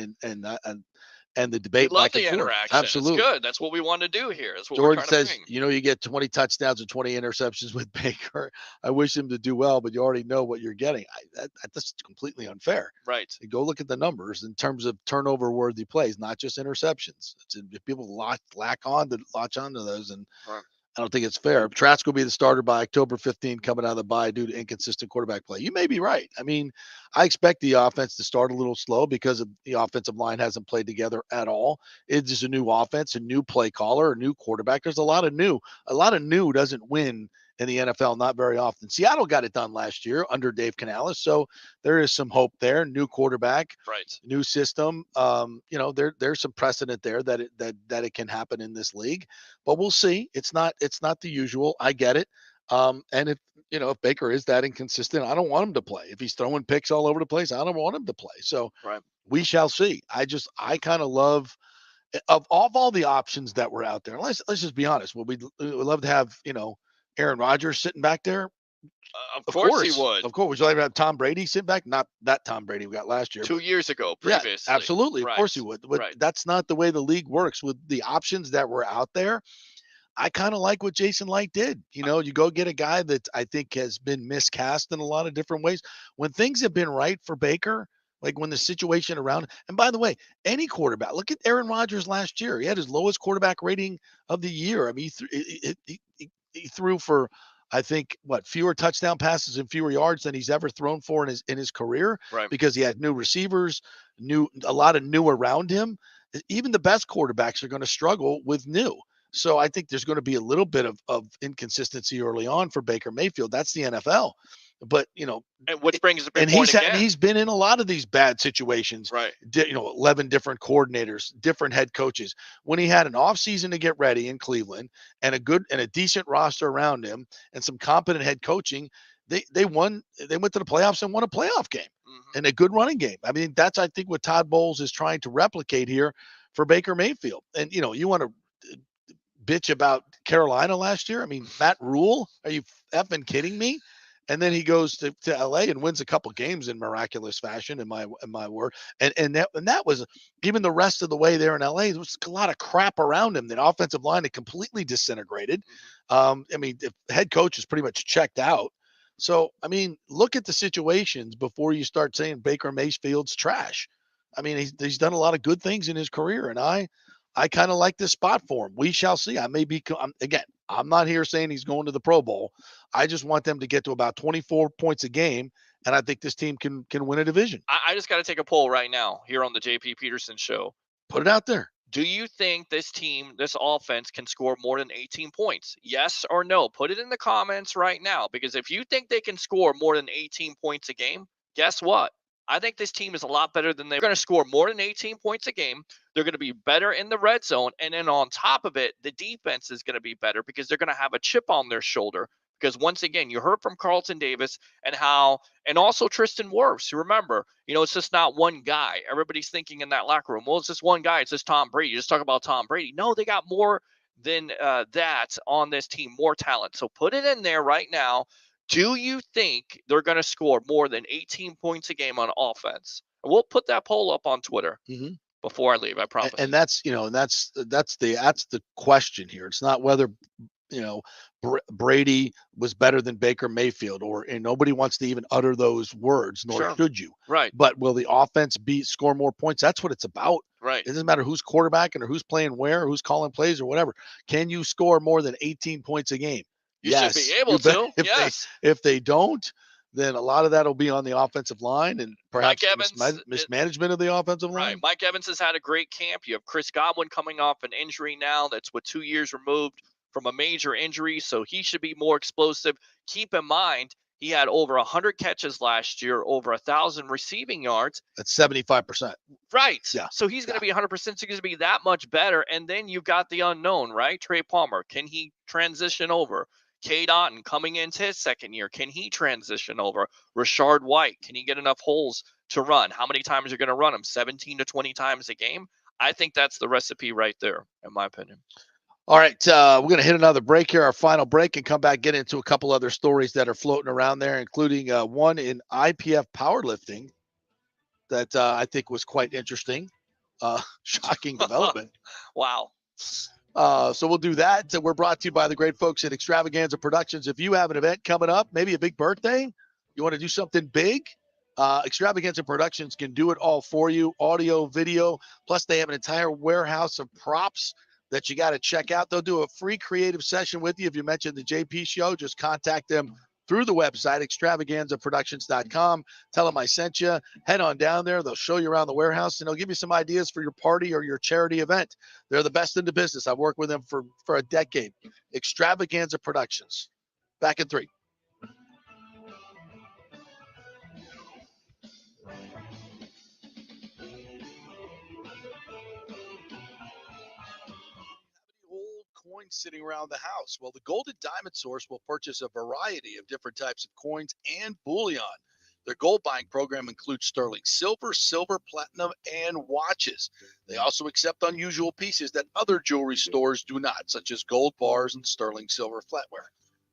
and the We debate love back and the forth. interaction. Absolutely. It's good. That's what we want to do here. That's what we're Jordan trying to says, bring. you get 20 touchdowns and 20 interceptions with Baker. I wish him to do well, but you already know what you're getting. That's completely unfair. Right. Go look at the numbers in terms of turnover-worthy plays, not just interceptions. If people latch on to those, and Right. I don't think it's fair. Trask will be the starter by October 15 coming out of the bye due to inconsistent quarterback play. You may be right. I mean, I expect the offense to start a little slow because the offensive line hasn't played together at all. It's just a new offense, a new play caller, a new quarterback. There's a lot of new. A lot of new doesn't win in the NFL, not very often. Seattle got it done last year under Dave Canales, so there is some hope there. New quarterback, right? New system. There's some precedent there that it can happen in this league, but we'll see. It's not the usual. I get it. And if Baker is that inconsistent, I don't want him to play. If he's throwing picks all over the place, I don't want him to play. So right. We shall see. I kind of love of all the options that were out there. Let's just be honest. We'd love to have Aaron Rodgers sitting back there. Of course he would. Of course. Would you like to have Tom Brady sit back? Not that Tom Brady we got last year. 2 years ago, previously. Yeah, absolutely. Right. Of course he would. But right. That's not the way the league works with the options that were out there. I kind of like what Jason Light did. You go get a guy that I think has been miscast in a lot of different ways. When things have been right for Baker, like when the situation around, and by the way, any quarterback, look at Aaron Rodgers last year. He had his lowest quarterback rating of the year. I mean, he threw for, I think, fewer touchdown passes and fewer yards than he's ever thrown for in his career, right? Because he had new receivers, a lot of new around him. Even the best quarterbacks are going to struggle with new. So I think there's going to be a little bit of inconsistency early on for Baker Mayfield. That's the NFL. But and which brings the and point again. He's been in a lot of these bad situations, right? 11 different coordinators, different head coaches. When he had an offseason to get ready in Cleveland and a decent roster around him and some competent head coaching, they won. They went to the playoffs and won a playoff game and a good running game. I mean, that's I think what Todd Bowles is trying to replicate here for Baker Mayfield. And you want to bitch about Carolina last year? I mean, Matt Rule, are you effing kidding me? And then he goes to LA and wins a couple games in miraculous fashion, in my word. And that was, even the rest of the way there in LA, there was a lot of crap around him. The offensive line had completely disintegrated. I mean, the head coach is pretty much checked out. So, I mean, look at the situations before you start saying Baker Mayfield's trash. I mean, he's done a lot of good things in his career, and I kind of like this spot for him. We shall see. I'm not here saying he's going to the Pro Bowl. I just want them to get to about 24 points a game, and I think this team can win a division. I just got to take a poll right now here on the JP Peterson Show. Put it out there. Do you think this team, this offense, can score more than 18 points? Yes or no? Put it in the comments right now, because if you think they can score more than 18 points a game, guess what? I think this team is a lot better than they're going to score more than 18 points a game. They're going to be better in the red zone. And then on top of it, the defense is going to be better because they're going to have a chip on their shoulder. Because once again, you heard from Carlton Davis and also Tristan Wirfs. You remember, it's just not one guy. Everybody's thinking in that locker room, well, it's just one guy. It's just Tom Brady. You just talk about Tom Brady. No, they got more than that on this team, more talent. So put it in there right now. Do you think they're going to score more than 18 points a game on offense? We'll put that poll up on Twitter before I leave. I promise. And that's the question here. It's not whether Brady was better than Baker Mayfield, and nobody wants to even utter those words, nor should you. Right. But will the offense score more points? That's what it's about. Right. It doesn't matter who's quarterbacking or who's playing where, or who's calling plays or whatever. Can you score more than 18 points a game? You should be able to. If they don't, then a lot of that will be on the offensive line and perhaps mismanagement of the offensive line. Right. Mike Evans has had a great camp. You have Chris Godwin coming off an injury now. That's 2 years removed from a major injury, so he should be more explosive. Keep in mind, he had over 100 catches last year, over 1,000 receiving yards. That's 75%. Right. Yeah. So he's going to be 100%. So he's going to be that much better. And then you've got the unknown, right? Trey Palmer. Can he transition over? Cade Otton coming into his second year. Can he transition over? Rashard White. Can he get enough holes to run? How many times are you going to run him? 17 to 20 times a game? I think that's the recipe right there, in my opinion. All right, we're going to hit another break here, our final break, and come back, get into a couple other stories that are floating around there, including one in IPF powerlifting that I think was quite interesting. Shocking development. Wow. So we'll do that. We're brought to you by the great folks at Extravaganza Productions. If you have an event coming up, maybe a big birthday, you want to do something big, Extravaganza Productions can do it all for you, audio, video, plus they have an entire warehouse of props that you got to check out. They'll do a free creative session with you. If you mention the JP Show, just contact them through the website, extravaganzaproductions.com. Tell them I sent you. Head on down there. They'll show you around the warehouse, and they'll give you some ideas for your party or your charity event. They're the best in the business. I've worked with them for a decade. Extravaganza Productions. Back in 3. Old coins sitting around the house. Well, the Golden Diamond Source will purchase a variety of different types of coins and bullion. Their gold buying program includes sterling silver, platinum, and watches. They also accept unusual pieces that other jewelry stores do not, such as gold bars and sterling silver flatware.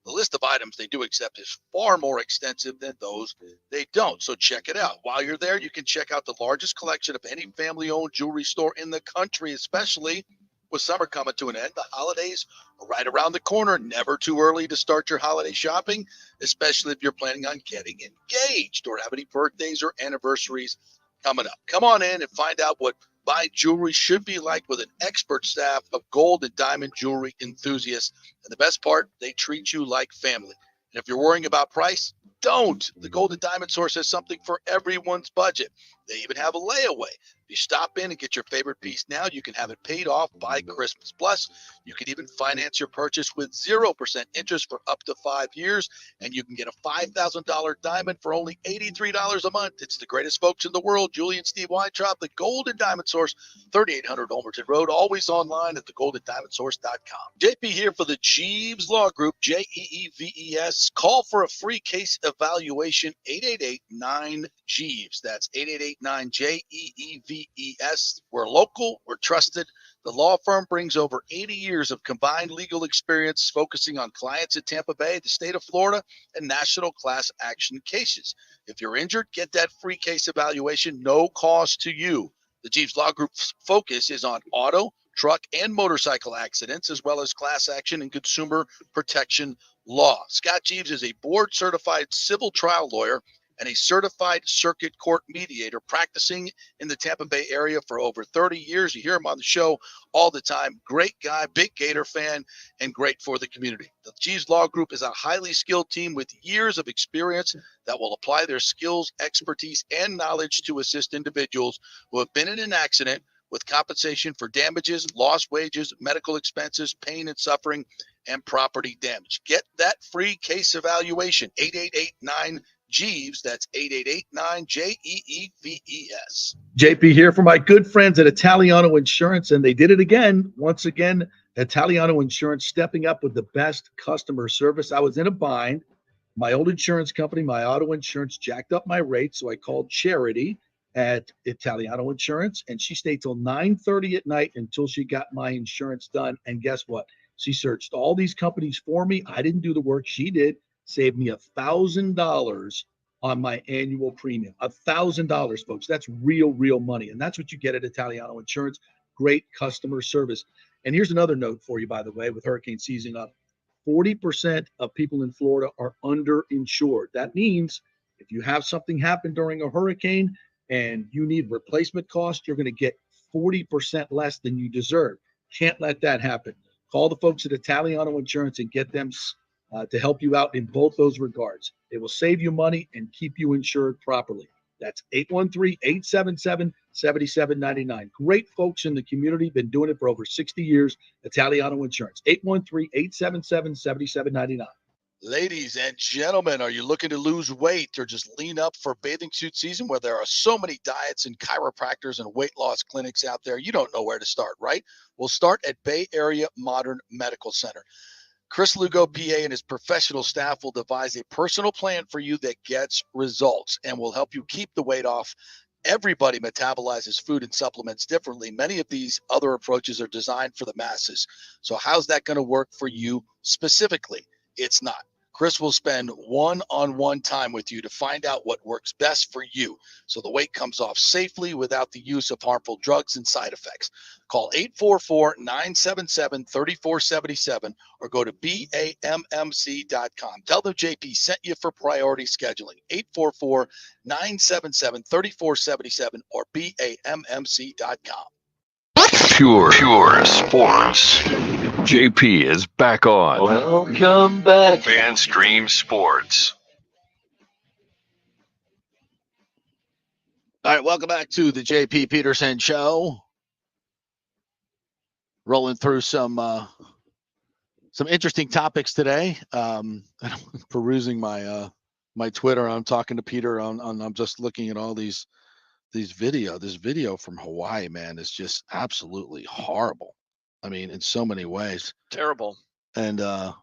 The list of items they do accept is far more extensive than those they don't, so check it out. While you're there, you can check out the largest collection of any family-owned jewelry store in the country, especially with summer coming to an end. The holidays are right around the corner. Never too early to start your holiday shopping, especially if you're planning on getting engaged or have any birthdays or anniversaries coming up. Come on in and find out what buying jewelry should be like with an expert staff of gold and diamond jewelry enthusiasts. And the best part, they treat you like family. And if you're worrying about price, don't. The Golden Diamond Source has something for everyone's budget. They even have a layaway. If you stop in and get your favorite piece now, you can have it paid off by Christmas. Plus, you can even finance your purchase with 0% interest for up to 5 years, and you can get a $5,000 diamond for only $83 a month. It's the greatest folks in the world, Julie and Steve Weintraub, the Golden Diamond Source, 3800 Olmerton Road, always online at thegoldendimondsource.com. JP here for the Jeeves Law Group, Jeeves. Call for a free case evaluation, 888-9-JEEVES. That's 888-9-JEEVES. We're local, we're trusted. The law firm brings over 80 years of combined legal experience focusing on clients in Tampa Bay, the state of Florida, and national class action cases. If you're injured, get that free case evaluation, no cost to you. The Jeeves Law Group's focus is on auto, truck, and motorcycle accidents, as well as class action and consumer protection law. Scott Jeeves is a board-certified civil trial lawyer and a certified circuit court mediator practicing in the Tampa Bay area for over 30 years. You hear him on the show all the time. Great guy, big Gator fan, and great for the community. The Jeeves Law Group is a highly skilled team with years of experience that will apply their skills, expertise, and knowledge to assist individuals who have been in an accident with compensation for damages, lost wages, medical expenses, pain and suffering, and property damage. Get that free case evaluation, 888-9-JEEVES. That's 888-9-JEEVES. JP here for my good friends at Italiano Insurance, and they did it again. Once again, Italiano Insurance stepping up with the best customer service. I was in a bind. My old insurance company, my auto insurance, jacked up my rates, so I called Charity at Italiano Insurance, and she stayed till 9:30 at night until she got my insurance done. And guess what? She searched all these companies for me. I didn't do the work. She did. Saved me $1,000 on my annual premium. $1,000, folks. That's real money. And that's what you get at Italiano Insurance. Great customer service. And here's another note for you, by the way, with hurricane season up. 40% of people in Florida are underinsured. That means if you have something happen during a hurricane and you need replacement costs, you're going to get 40% less than you deserve. Can't let that happen. Call the folks at Italiano Insurance and get them to help you out in both those regards. They will save you money and keep you insured properly. That's 813-877-7799. Great folks in the community, been doing it for over 60 years. Italiano Insurance, 813-877-7799. Ladies and gentlemen, are you looking to lose weight or just lean up for bathing suit season where there are so many diets and chiropractors and weight loss clinics out there? You don't know where to start, right? We'll start at Bay Area Modern Medical Center. Chris Lugo, PA, and his professional staff will devise a personal plan for you that gets results and will help you keep the weight off. Everybody metabolizes food and supplements differently. Many of these other approaches are designed for the masses. So how's that going to work for you specifically? It's not. Chris will spend one-on-one time with you to find out what works best for you so the weight comes off safely without the use of harmful drugs and side effects. Call 844-977-3477 or go to BAMMC.com. Tell them JP sent you for priority scheduling. 844-977-3477 or BAMMC.com. Pure sports. JP is back on. Welcome back. FanStream Sports. All right, welcome back to the JP Peterson Show. Rolling through some interesting topics today. Perusing my my Twitter, I'm talking to Peter I'm just looking at all these video. This video from Hawaii, man, is just absolutely horrible. I mean, in so many ways. Terrible. And I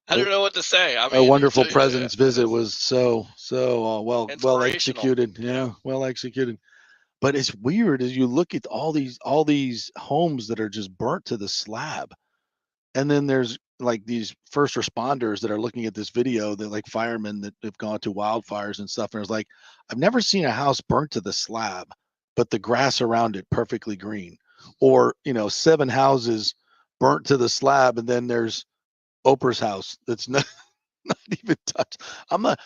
don't know what to say. I mean, a wonderful president's visit was so well Inspirational. executed. Yeah, well executed. But it's weird as you look at all these homes that are just burnt to the slab. And then there's like these first responders that are looking at this video, that like firemen that have gone to wildfires and stuff. And it's like, I've never seen a house burnt to the slab, but the grass around it perfectly green. Or, 7 houses burnt to the slab, and then there's Oprah's house that's not even touched. I'm not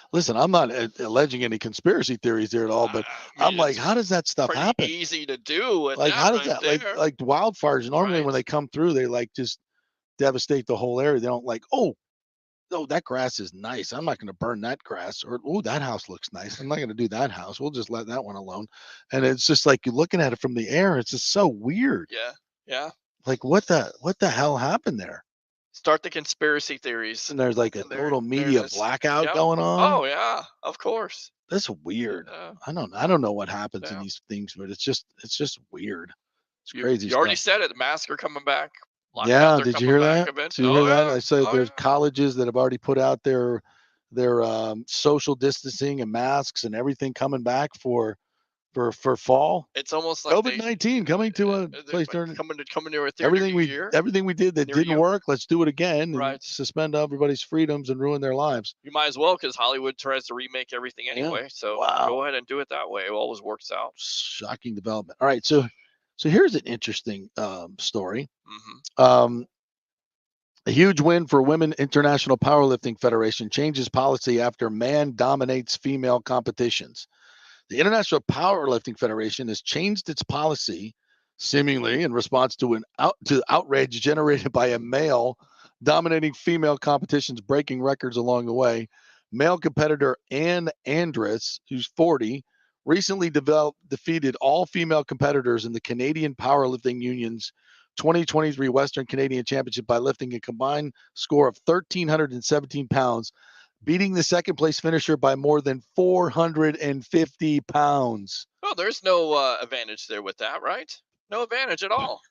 alleging any conspiracy theories there at all, but I'm like, how does that stuff pretty happen? easy to do. With Like, that how does right that, there. like wildfires, normally when they come through, they like just devastate the whole area. They don't like, oh, that grass is nice, I'm not going to burn that grass. Or, oh, that house looks nice, I'm not going to do that house, we'll just let that one alone. And it's just like, you're looking at it from the air, it's just so weird. Yeah. Like, what the hell happened there? Start the conspiracy theories. And there's like a total media blackout going on. Oh yeah, of course. That's weird. I don't know what happens in these things, but it's just weird. It's crazy. You already said it. The masks are coming back. Yeah, did you hear that? Did you hear that? Yeah. I said there's colleges that have already put out their social distancing and masks and everything coming back for fall. It's almost like COVID-19 coming to a place during coming to a theater everything we year. everything we did that didn't work. Let's do it again and suspend everybody's freedoms and ruin their lives. You might as well, because Hollywood tries to remake everything anyway. So go ahead and do it that way. It always works out. Shocking development. All right, so here's an interesting story. A huge win for Women International Powerlifting Federation changes policy after man dominates female competitions. The International Powerlifting Federation has changed its policy, seemingly in response to outrage generated by a male dominating female competitions, breaking records along the way. Male competitor Ann Andrus, who's 40, recently defeated all female competitors in the Canadian Powerlifting Union's 2023 Western Canadian Championship by lifting a combined score of 1,317 pounds, beating the second place finisher by more than 450 pounds. Oh, there's no advantage there with that, right? No advantage at all.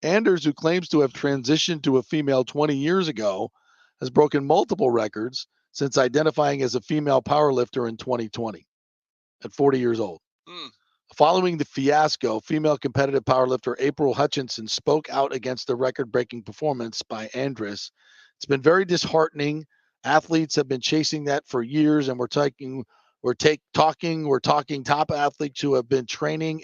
Anders, who claims to have transitioned to a female 20 years ago, has broken multiple records since identifying as a female powerlifter in 2020 at 40 years old. Following the fiasco, female competitive powerlifter April Hutchinson spoke out against the record-breaking performance by Andrus. It's been very disheartening. Athletes have been chasing that for years, and we're talking top athletes who have been training.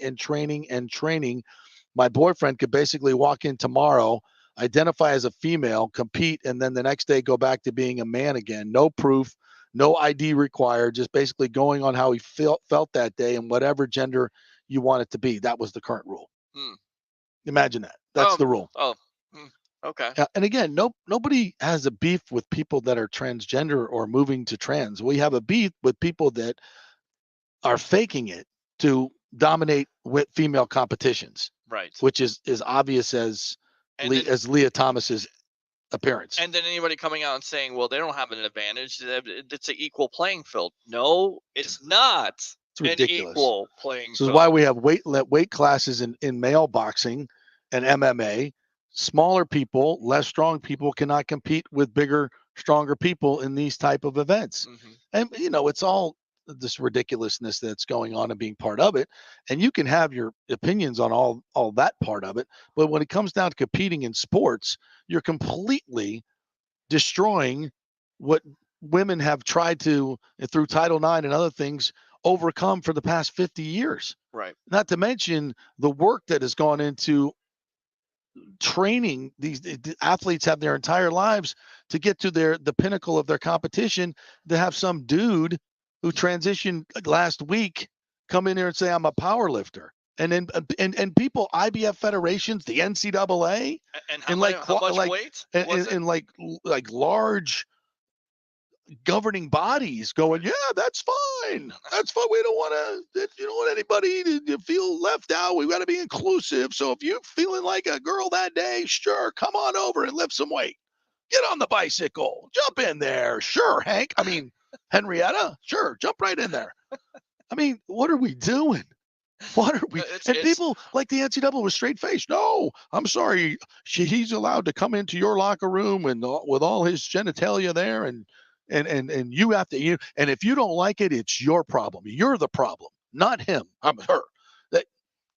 My boyfriend could basically walk in tomorrow, identify as a female, compete, and then the next day go back to being a man again. No proof, no ID required, just basically going on how he felt that day and whatever gender you want it to be. That was the current rule. Imagine that. That's the rule. Okay. And again, nobody has a beef with people that are transgender or moving to trans. We have a beef with people that are faking it to dominate with female competitions. Right. Which is obvious as Leah Thomas's appearance. And then anybody coming out and saying, well, they don't have an advantage. It's an equal playing field. No, it's not. It's ridiculous. An equal playing This field. is why we have weight classes in male boxing and MMA. Smaller people, less strong people cannot compete with bigger, stronger people in these type of events. And, it's all this ridiculousness that's going on and being part of it. And you can have your opinions on all that part of it. But when it comes down to competing in sports, you're completely destroying what women have tried to, through Title IX and other things, overcome for the past 50 years. Right. Not to mention the work that has gone into training these athletes have their entire lives to get to the pinnacle of their competition, to have some dude who transitioned last week come in here and say, I'm a power lifter. And then and people, IBF federations, the NCAA, And and how much weight was it? and like large governing bodies going, yeah, that's fine. That's fine. We don't want to, you don't want anybody to feel left out. We've got to be inclusive. So if you're feeling like a girl that day, sure, come on over and lift some weight. Get on the bicycle. Jump in there. Sure, Hank. I mean, Henrietta, sure, jump right in there. I mean, what are we doing? What are we? People like the NCAA with straight face. No, I'm sorry. He's allowed to come into your locker room and with all his genitalia there, and you have to. And if you don't like it, it's your problem. You're the problem, not him. I'm her.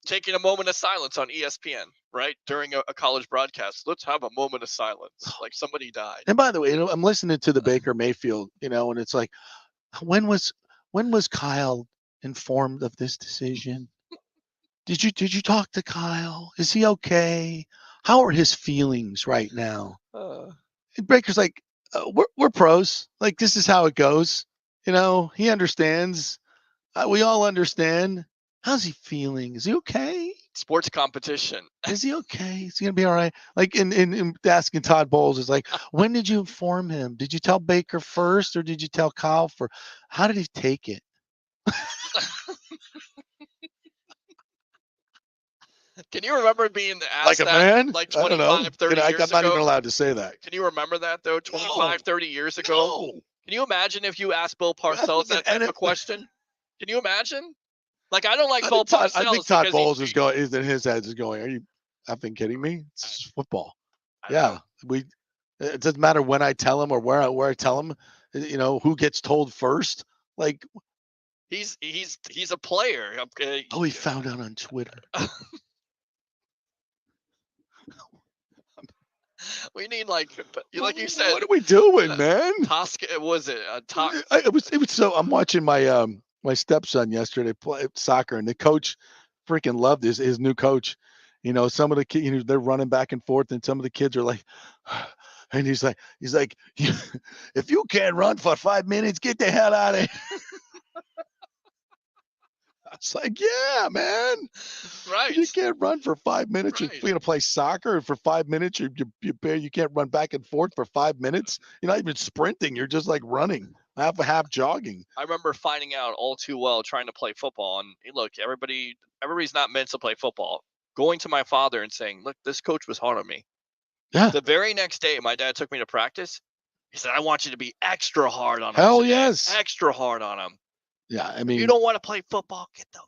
Taking a moment of silence on ESPN, right, during a college broadcast. Let's have a moment of silence, like somebody died. And by the way, I'm listening to the Baker Mayfield, and it's like, when was Kyle informed of this decision? Did you talk to Kyle? Is he okay? How are his feelings right now? And Baker's like, we're pros. Like, this is how it goes. He understands. We all understand. How's he feeling? Is he okay? Sports competition. Is he okay? Is he gonna be all right? Like in asking Todd Bowles is like, when did you inform him? Did you tell Baker first or did you tell Kyle first? How did he take it? Can you remember being asked like a that man? like I don't know. 25, 30 years ago? I'm not even allowed to say that. Can you remember that, though, 25, 30 years ago? No. Can you imagine if you asked Bill Parcells that type of question? Can you imagine? Like, I don't like Bill Parcells. I think Todd Bowles is in his head is going, are you effing kidding me? It's football. Yeah. It doesn't matter when I tell him or where I tell him, who gets told first. Like, he's a player. he found out on Twitter. We need like you said. What are we doing, man? Was it? It was so. I'm watching my my stepson yesterday play soccer, and the coach freaking loved his new coach. Some of the kids, they're running back and forth, and some of the kids are like, and he's like, if you can't run for 5 minutes, get the hell out of here. It's like, yeah, man. Right. You can't run for 5 minutes. Right. You're going to play soccer, and for 5 minutes, you can't run back and forth for 5 minutes. You're not even sprinting. You're just like running, half jogging. I remember finding out all too well trying to play football. And look, everybody's not meant to play football. Going to my father and saying, look, this coach was hard on me. Yeah. The very next day, my dad took me to practice. He said, I want you to be extra hard on him. Hell yes. Extra hard on him. Yeah, I mean, you don't want to play football, get them.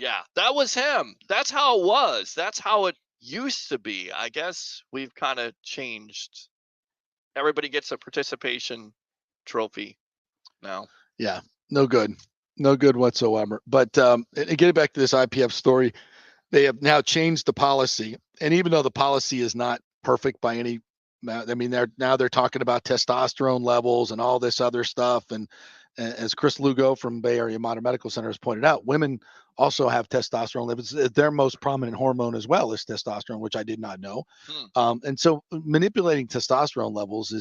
Yeah, that was him. That's how it was. That's how it used to be. I guess we've kind of changed. Everybody gets a participation trophy now. Yeah, no good whatsoever. But getting back to this IPF story, they have now changed the policy, and even though the policy is not perfect by any, I mean, they're talking about testosterone levels and all this other stuff, and as Chris Lugo from Bay Area Modern Medical Center has pointed out, women also have testosterone levels. Their most prominent hormone as well is testosterone, which I did not know. And so manipulating testosterone levels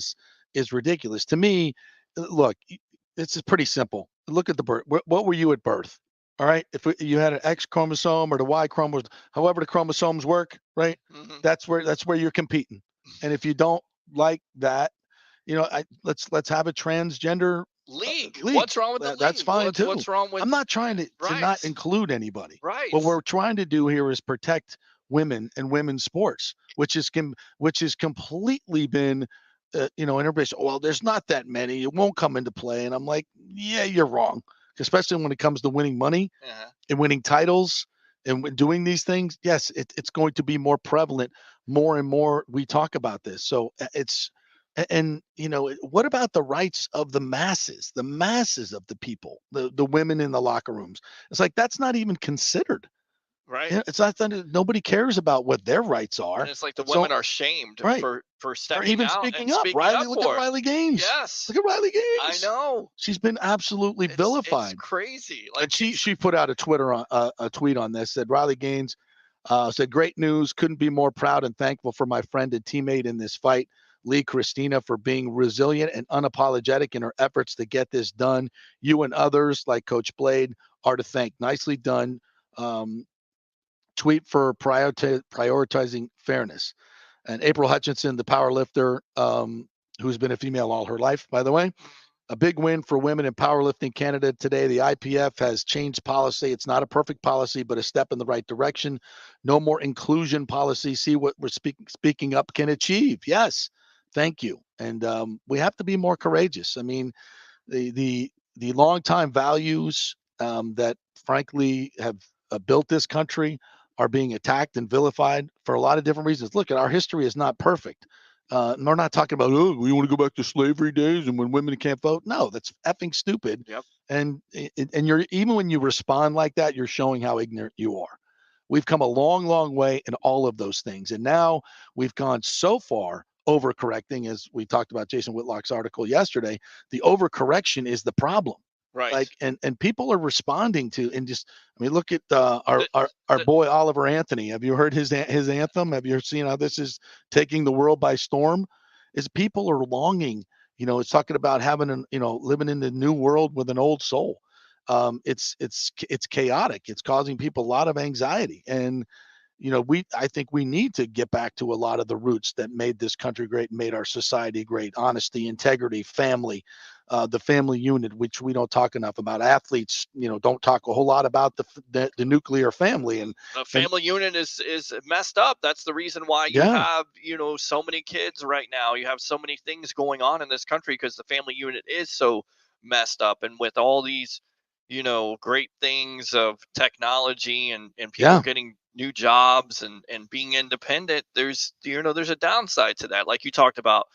is ridiculous. To me, look, it's pretty simple. Look at the birth. What were you at birth? All right. If you had an X chromosome or the Y chromosome, however the chromosomes work, right? Mm-hmm. That's where you're competing. And if you don't like that, let's have a transgender league. What's wrong with the league? That's fine too. What's wrong with? I'm not trying to not include anybody. Right. What we're trying to do here is protect women and women's sports, which has completely been, and everybody's, well, there's not that many. It won't come into play. And I'm like, yeah, you're wrong. Especially when it comes to winning money and winning titles and doing these things. Yes, it's going to be more prevalent. More and more we talk about this. So and what about the rights of the masses of the people, the women in the locker rooms? It's like, that's not even considered. Right. It's not that nobody cares about what their rights are. And it's like the So- women are shamed right. for stepping even out speaking and up. speaking Riley, up look for at it. Riley Gaines. Yes. Look at Riley I Gaines. know. She's been absolutely vilified. It's crazy. And she put out a tweet on this. Said Riley Gaines said, "Great news. Couldn't be more proud and thankful for my friend and teammate in this fight, Lee Christina, for being resilient and unapologetic in her efforts to get this done. You and others like Coach Blade are to thank. Nicely done. Tweet for prioritizing fairness." And April Hutchinson, the power lifter, who's been a female all her life, by the way. A big win for women in powerlifting Canada today. The IPF has changed policy. It's not a perfect policy, but a step in the right direction. No more inclusion policy. See what we're speaking up can achieve. Yes, thank you. And we have to be more courageous. I mean, the longtime values that frankly have built this country are being attacked and vilified for a lot of different reasons. Look, at our history is not perfect. We're not talking about, oh, we want to go back to slavery days and when women can't vote. No, that's effing stupid. Yep. And you're, even when you respond like that, you're showing how ignorant you are. We've come a long, long way in all of those things. And now we've gone so far overcorrecting, as we talked about Jason Whitlock's article yesterday. The overcorrection is the problem. Right. Like, and people are responding to, and just, I mean, look at our boy Oliver Anthony. Have you heard his anthem? Have you seen how this is taking the world by storm? Is people are longing, it's talking about having living in the new world with an old soul. It's chaotic. It's causing people a lot of anxiety. And I think we need to get back to a lot of the roots that made this country great and made our society great: honesty, integrity, family, the family unit, which we don't talk enough about. Athletes, don't talk a whole lot about the nuclear family. And the family unit is messed up. That's the reason why you have, so many kids right now. You have so many things going on in this country because the family unit is so messed up. And with all these, great things of technology and people getting new jobs and being independent, there's a downside to that. Like you talked about,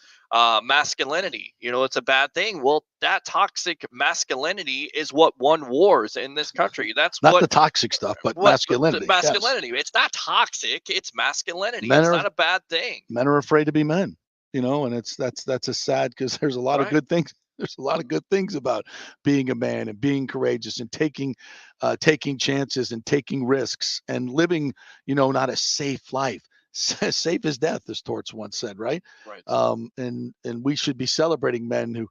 masculinity, it's a bad thing. Well, that toxic masculinity is what won wars in this country. That's not what the toxic stuff, but masculinity. Masculinity. Yes. It's not toxic. It's masculinity. Men it's are- not a bad thing. Men are afraid to be men, and that's a sad, because there's a lot of good things. There's a lot of good things about being a man and being courageous and taking chances and taking risks and living, not a safe life. Safe as death, as Torts once said, right? Right. And we should be celebrating men who,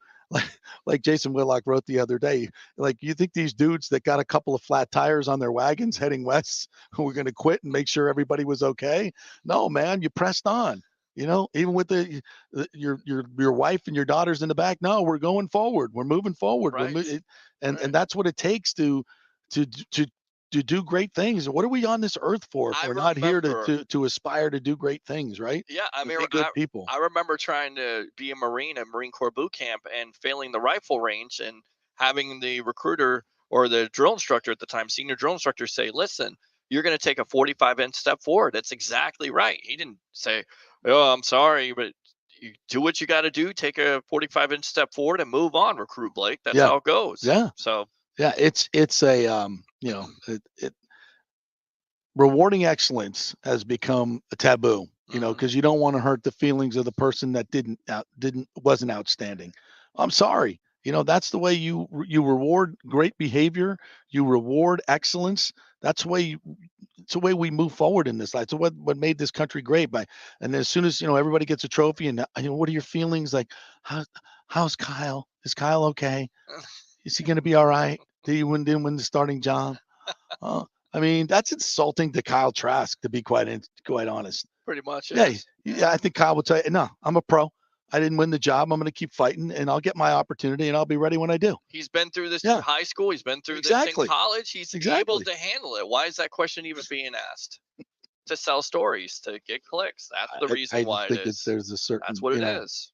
like Jason Whitlock wrote the other day, like, you think these dudes that got a couple of flat tires on their wagons heading west who were going to quit and make sure everybody was okay? No, man, you pressed on. Even with your wife and your daughters in the back. No, we're going forward. We're moving forward. Right. And that's what it takes to do great things. What are we on this earth for if we're not here to aspire to do great things, right? Yeah, I mean, be good people. I remember trying to be a Marine at Marine Corps boot camp and failing the rifle range and having the recruiter or the drill instructor at the time, senior drill instructor, say, "Listen, you're going to take a 45-inch step forward." That's exactly right. He didn't say, "Oh, I'm sorry, but you do what you got to do. Take a 45-inch step forward and move on, recruit Blake." That's how it goes. Yeah. So yeah, it's a rewarding excellence has become a taboo, because you don't want to hurt the feelings of the person that wasn't outstanding. I'm sorry. That's the way you reward great behavior. You reward excellence. It's the way we move forward in this life. It's what made this country great. And as soon as, everybody gets a trophy and, what are your feelings? Like, how's Kyle? Is Kyle okay? Is he going to be all right? Didn't win the starting job? I mean, that's insulting to Kyle Trask, to be quite honest. pretty much. Yeah, I think Kyle would say, no, I'm a pro. I didn't win the job. I'm going to keep fighting, and I'll get my opportunity, and I'll be ready when I do. He's been through this in high school. He's been through this in college. He's able to handle it. Why is that question even being asked? To sell stories, to get clicks. That's the reason why it is. There's a certain. That's what it is.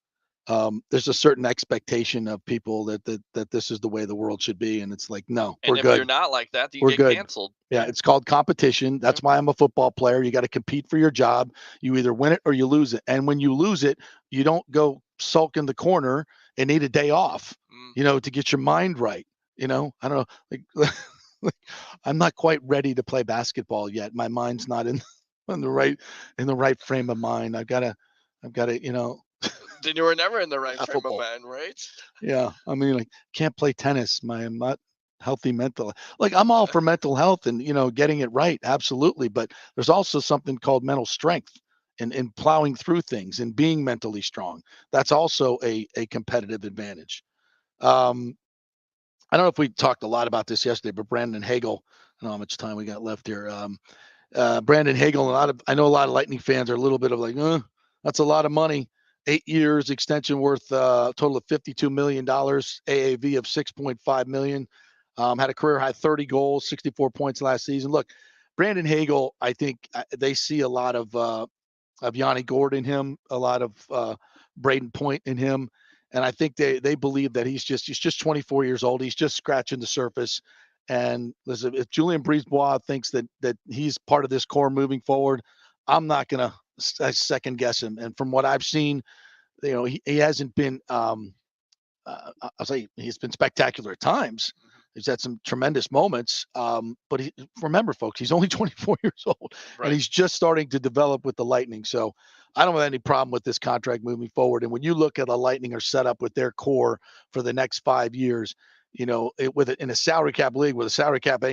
There's a certain expectation of people that this is the way the world should be, and it's like, no, and we're if good. you're not like that, you We're get good. canceled. Yeah, it's called competition. That's why I'm a football player. You got to compete for your job. You either win it or you lose it. And when you lose it, you don't go sulk in the corner and need a day off, to get your mind right. I don't know. Like, I'm not quite ready to play basketball yet. My mind's not in the right frame of mind. I've got to, Then you were never in the right frame of Affable. mind, right? Yeah. I mean, like, can't play tennis. I'm not healthy mentally. Like, I'm all for mental health and, getting it right. Absolutely. But there's also something called mental strength and plowing through things and being mentally strong. That's also a competitive advantage. I don't know if we talked a lot about this yesterday, but Brandon Hagel, I don't know how much time we got left here. Brandon Hagel, I know a lot of Lightning fans are a little bit of like, that's a lot of money. 8 years extension worth a total of $52 million, AAV of $6.5 million. Had a career high 30 goals, 64 points last season. Look, Brandon Hagel, I think they see a lot of Yanni Gord in him, a lot of Braden Point in him. And I think they believe that he's just 24 years old. He's just scratching the surface. And listen, if Julian Brisebois thinks that he's part of this core moving forward, I'm not going to second guess him. And from what I've seen, he hasn't been I'll say he's been spectacular at times. He's had some tremendous moments. But remember, folks, he's only 24 years old, and he's just starting to develop with the Lightning. So I don't have any problem with this contract moving forward. And when you look at the Lightning are set up with their core for the next 5 years, in a salary cap league where the salary cap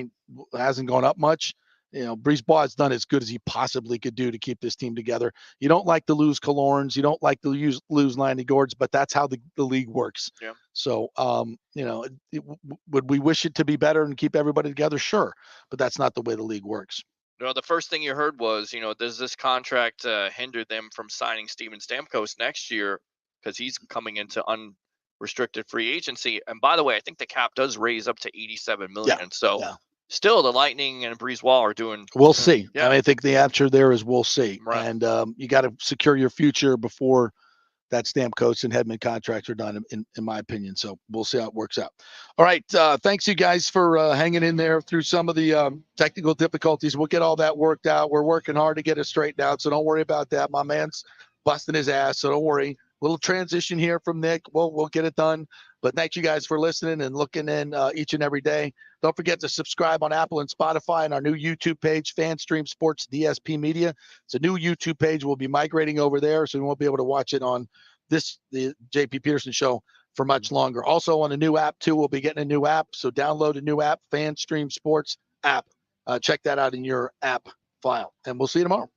hasn't gone up much, Brisebois has done as good as he possibly could do to keep this team together. You don't like to lose Killorns, you don't like to lose Landy Gords, but that's how the league works. Yeah. So, would we wish it to be better and keep everybody together? Sure, but that's not the way the league works. The first thing you heard was, does this contract hinder them from signing Steven Stamkos next year because he's coming into unrestricted free agency? And by the way, I think the cap does raise up to $87 million. Yeah, so yeah. Still, the Lightning and Brisebois are doing. We'll see. Yeah. I mean, I think the answer there is we'll see. Right. And you got to secure your future before that Stamkos and Hedman contracts are done, in my opinion. So we'll see how it works out. All right. Thanks, you guys, for hanging in there through some of the technical difficulties. We'll get all that worked out. We're working hard to get it straightened out, so don't worry about that. My man's busting his ass, so don't worry. Little transition here from Nick. We'll get it done. But thank you guys for listening and looking in each and every day. Don't forget to subscribe on Apple and Spotify and our new YouTube page, FanStream Sports DSP Media. It's a new YouTube page. We'll be migrating over there, so you won't be able to watch it on the JP Peterson Show for much longer. Also on a new app, too. We'll be getting a new app, so download a new app, FanStream Sports app. Check that out in your app file, and we'll see you tomorrow.